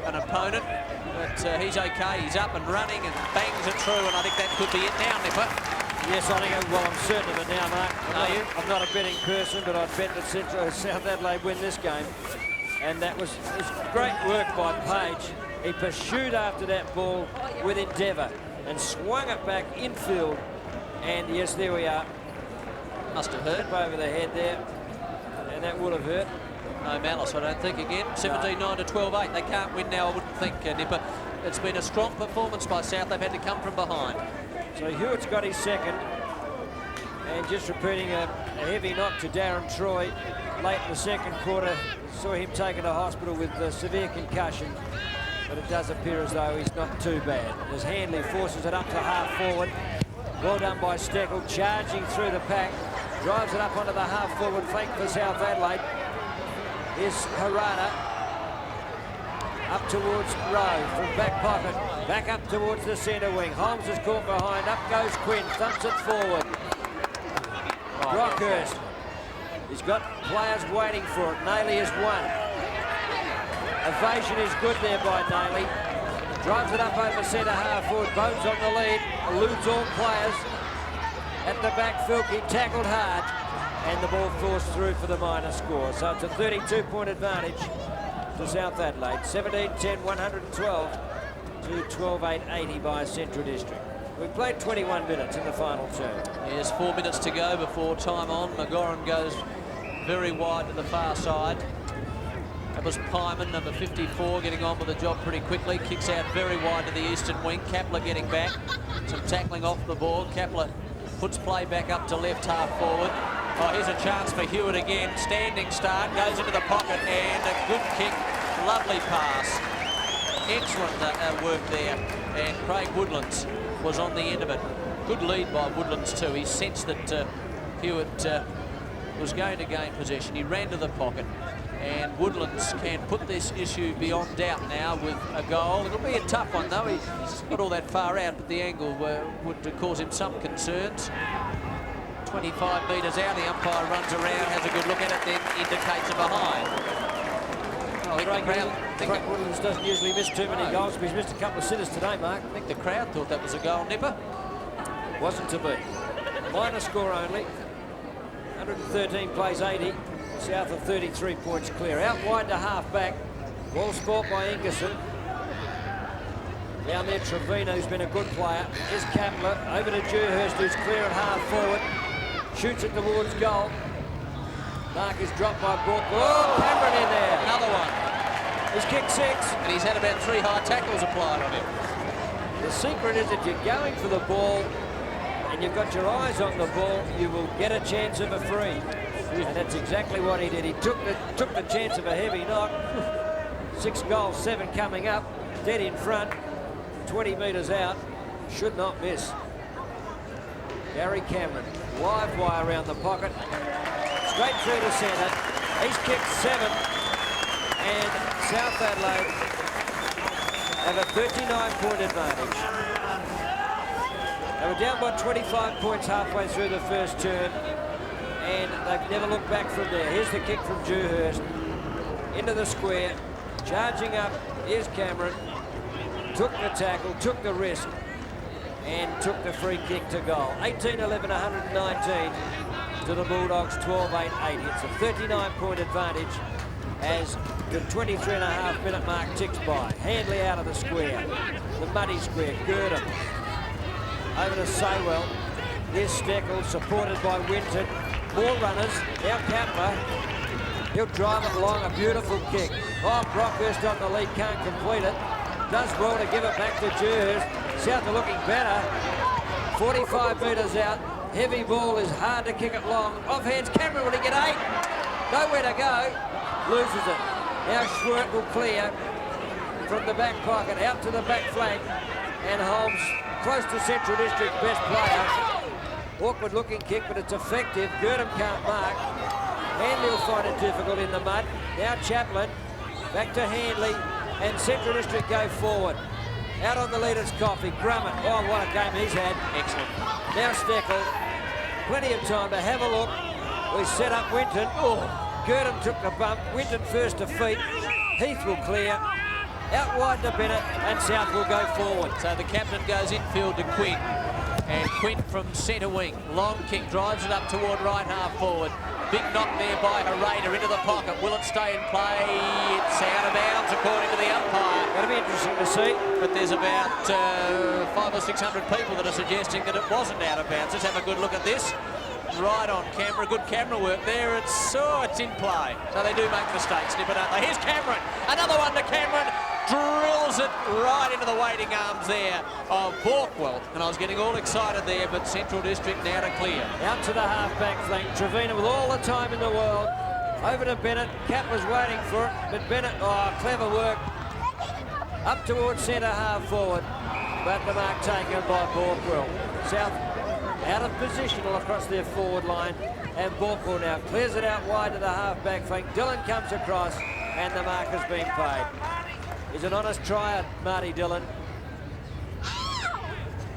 an opponent. But he's okay. He's up and running and bangs it through, and I think that could be it now, Nipper. Yes, I think, well, I'm certain of it now, Mark. I'm not a betting person, but I'd bet that South Adelaide win this game. And that was great work by Page. He pursued after that ball with endeavour and swung it back infield. And yes, there we are. Must have hurt. Over the head there. And that would have hurt. No malice, I don't think, again. 17-9 to 12-8. They can't win now, I wouldn't think, Nipper. It's been a strong performance by South. They've had to come from behind. So Hewitt's got his second. And just repeating a heavy knock to Darren Troy late in the second quarter. Saw him taken to hospital with a severe concussion. But it does appear as though he's not too bad. As Handley forces it up to half forward. Well done by Steckel, charging through the pack. Drives it up onto the half forward flank for South Adelaide. Here's Harada. Up towards Rowe from back pocket. Back up towards the centre wing. Holmes is caught behind. Up goes Quinn. Thumps it forward. Brockhurst. He's got players waiting for it. Nailey has won. Evasion is good there by Nailey. Drives it up over centre half forward. Bones on the lead. Eludes all players. At the back, Filkey tackled hard. And the ball forced through for the minor score. So it's a 32-point advantage to South Adelaide. 17-10, 112 to 12-8, 80 by Central District. We've played 21 minutes in the final term. There's 4 minutes to go before time on. McGoran goes very wide to the far side. That was Pyman, number 54, getting on with the job pretty quickly. Kicks out very wide to the eastern wing. Kapler getting back. Some tackling off the ball. Kapler puts play back up to left half forward. Oh, here's a chance for Hewitt again. Standing start, goes into the pocket, and a good kick. Lovely pass. Excellent work there. And Craig Woodlands was on the end of it. Good lead by Woodlands too. He sensed that Hewitt was going to gain possession. He ran to the pocket. And Woodlands can put this issue beyond doubt now with a goal. It'll be a tough one though. He's not all that far out, but the angle would cause him some concerns. 25 metres out, the umpire runs around, has a good look at it, then indicates a behind. Craig Woodlands doesn't usually miss too many goals, but he's missed a couple of sitters today, Mark. I think the crowd thought that was a goal nipper. Wasn't to be. Minor score only. 113 plays 80. South of 33 points clear. Out wide to half back. Ball sport by Ingerson. Down there, Trevino, who's been a good player. Is Kapler. Over to Dewhurst, who's clear at half forward. Shoots it towards goal. Mark is dropped by Bourke. Oh, Cameron in there. Another one. He's kicked 6. And he's had about 3 high tackles applied on him. The secret is if you're going for the ball and you've got your eyes on the ball, you will get a chance of a free. And that's exactly what he did. He took the chance of a heavy knock. 6 goals, 7 coming up. Dead in front. 20 metres out. Should not miss. Gary Cameron. Live wire around the pocket. Straight through to centre. He's kicked 7. And South Adelaide have a 39-point advantage. They were down by 25 points halfway through the first term. And they've never looked back from there. Here's the kick from Dewhurst. Into the square. Charging up. Here's Cameron. Took the tackle, took the risk, and took the free kick to goal. 18-11, 119 to the Bulldogs, 12-8, 80. It's a 39-point advantage as the 23.5-minute mark ticks by. Handley out of the square. The muddy square. Gurdon. Over to Saywell. Here's Steckel, supported by Winton. More runners. Now Kapler. He'll drive it along. A beautiful kick. Oh, Brockhurst on the lead. Can't complete it. Does well to give it back to Dewhurst. South are looking better. 45 metres out. Heavy ball is hard to kick it long. Off hands. Cameron, will he get 8? Nowhere to go. Loses it. Now Schwert will clear from the back pocket out to the back flank. And Holmes close to Central District best player. Awkward looking kick, but it's effective. Gurdon can't mark. Handley will find it difficult in the mud. Now Chaplin. Back to Handley. And Central District go forward. Out on the lead it's Coffey. Grummett. Oh, what a game he's had. Excellent. Now Steckel. Plenty of time to have a look. We set up Winton. Oh, Gurdon took the bump. Winton first to feet. Heath will clear. Out wide to Bennett. And South will go forward. So the captain goes infield to Quinn. And Quinn from centre wing. Long kick, drives it up toward right half forward. Big knock there by Harada into the pocket. Will it stay in play? It's out of bounds according to the umpire. That'll be interesting to see. But there's about 500 or 600 people that are suggesting that it wasn't out of bounds. Let's have a good look at this. Right on camera, good camera work there. It's in play. So they do make mistakes, Nipper, don't they? Here's Cameron. Another one to Cameron. drills it right into the waiting arms there of Borkwell. And I was getting all excited there, but Central District now to clear. Out to the half-back flank. Trevina with all the time in the world. Over to Bennett. Cap was waiting for it, but Bennett, oh, clever work. Up towards centre half forward, but the mark taken by Borkwell. South out of positional across their forward line, and Borkwell now clears it out wide to the half-back flank. Dillon comes across, and the mark has been paid. He's an honest tryer, Marty Dillon.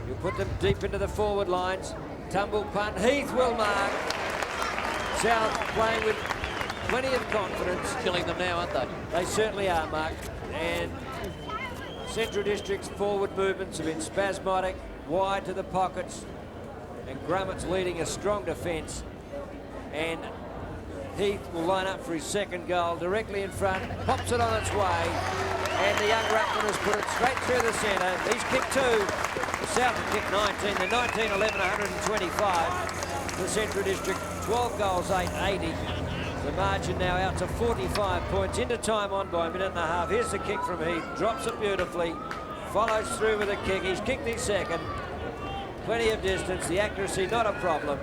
He'll put them deep into the forward lines. Tumble punt. Heath will mark. South playing with plenty of confidence. Killing them now, aren't they? They certainly are, Mark. And Central District's forward movements have been spasmodic, wide to the pockets, and Grummett's leading a strong defence. And Heath will line up for his second goal directly in front, pops it on its way, and the young ruckman has put it straight through the centre. He's kicked 2. The South have kicked 19. The 19, 11, 125. The Central District 12 goals, 880. The margin now out to 45 points. Into time on by a minute and a half. Here's the kick from Heath. Drops it beautifully. Follows through with a kick. He's kicked his second. Plenty of distance. The accuracy not a problem.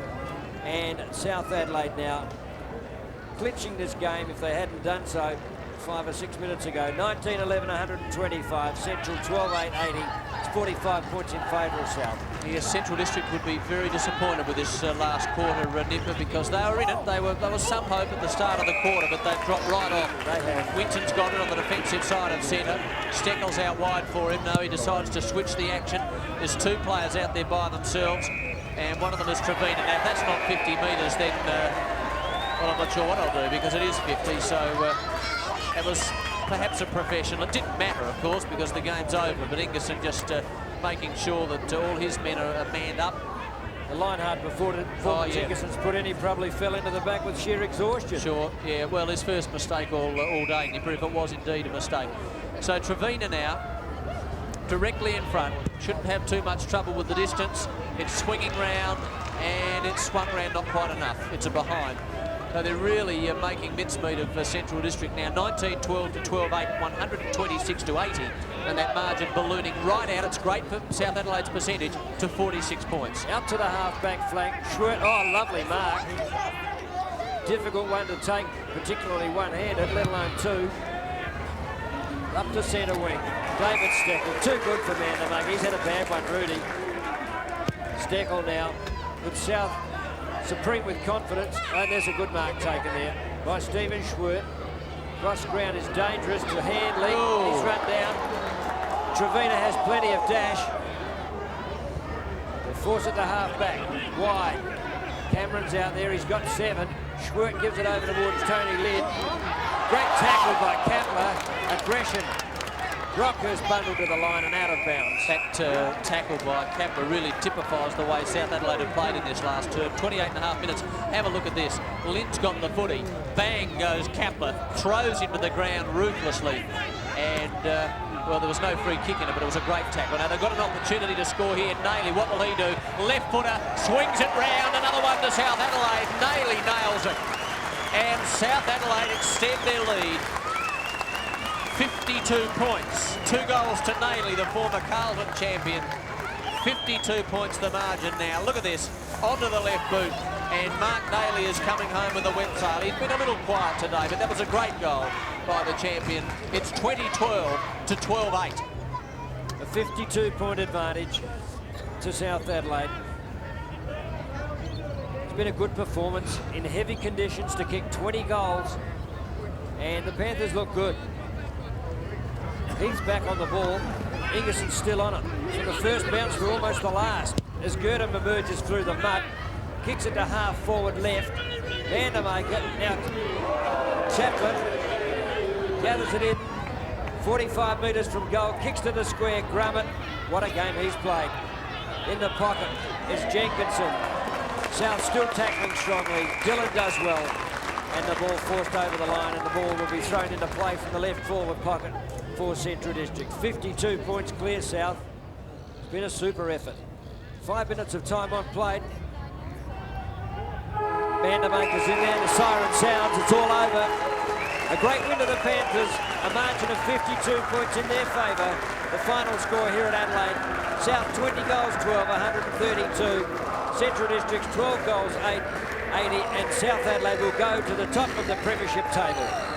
And South Adelaide now clinching this game if they hadn't done so 5 or 6 minutes ago. 19, 11, 125. Central 12, 880. It's 45 points in favour of South. Yes, Central District would be very disappointed with this last quarter, Nipper, because they were in it. There was some hope at the start of the quarter, but they've dropped right off. They have. Winton's got it on the defensive side of centre. Steckles out wide for him. No, he decides to switch the action. There's 2 players out there by themselves, and one of them is Trevina. Now, if that's not 50 metres, then, well, I'm not sure what I'll do, because it is 50, so it was perhaps a professional. It didn't matter, of course, because the game's over, but Ingerson just making sure that all his men are manned up. The line hard before Ingerson's put in, he probably fell into the back with sheer exhaustion. Sure, yeah, well, his first mistake all day, Nipper, if it was indeed a mistake. So Trevina now, directly in front, shouldn't have too much trouble with the distance. It's swinging round, and it's swung round not quite enough. It's a behind. So they're really making mincemeat of Central District now. 19-12 to 12-8, 126 to 80. And that margin ballooning right out. It's great for South Adelaide's percentage to 46 points. Out to the half-back flank. Schwert, oh, lovely mark. Difficult one to take, particularly one-handed, let alone 2. Up to centre wing. David Steckle, too good for Mandamark. He's had a bad one, Rudy. Steckle now with South supreme with confidence, and there's a good mark taken there by Stephen Schwert. Cross ground is dangerous to Handley. Oh. He's run down. Trevina has plenty of dash. They force it to half-back, wide. Cameron's out there, he's got 7. Schwert gives it over towards Tony Lidd. Great tackle by Kapler. Aggression. Brockhurst bundled to the line and out of bounds. That tackle by Kapler really typifies the way South Adelaide have played in this last term. 28.5 minutes. Have a look at this. Lynn's got the footy. Bang goes Kapler. Throws him to the ground ruthlessly. And, well, there was no free kick in it, but it was a great tackle. Now, they've got an opportunity to score here. Nailey, what will he do? Left footer, swings it round. Another one to South Adelaide. Nailey nails it. And South Adelaide extend their lead. 52 points, 2 goals to Nailey, the former Carlton champion. 52 points the margin now. Look at this, onto the left boot, and Mark Nailey is coming home with a wet sail. He's been a little quiet today, but that was a great goal by the champion. It's 20-12 to 12-8. A 52-point advantage to South Adelaide. It's been a good performance in heavy conditions to kick 20 goals, and the Panthers look good. He's back on the ball. Ingerson's still on it. From the first bounce to almost the last. As Girdham emerges through the mud, kicks it to half forward left. Vandermaker, now Chapman gathers it in. 45 metres from goal, kicks to the square. Grummett, what a game he's played. In the pocket is Jenkinson. South still tackling strongly. Dillon does well. And the ball forced over the line, and the ball will be thrown into play from the left forward pocket for Central District. 52 points clear South. It's been a super effort. 5 minutes of time on plate. Vandermaker's in there, the siren sounds, it's all over. A great win to the Panthers, a margin of 52 points in their favour. The final score here at Adelaide, South 20 goals 12, 132. Central Districts 12 goals 8, 80, and South Adelaide will go to the top of the premiership table.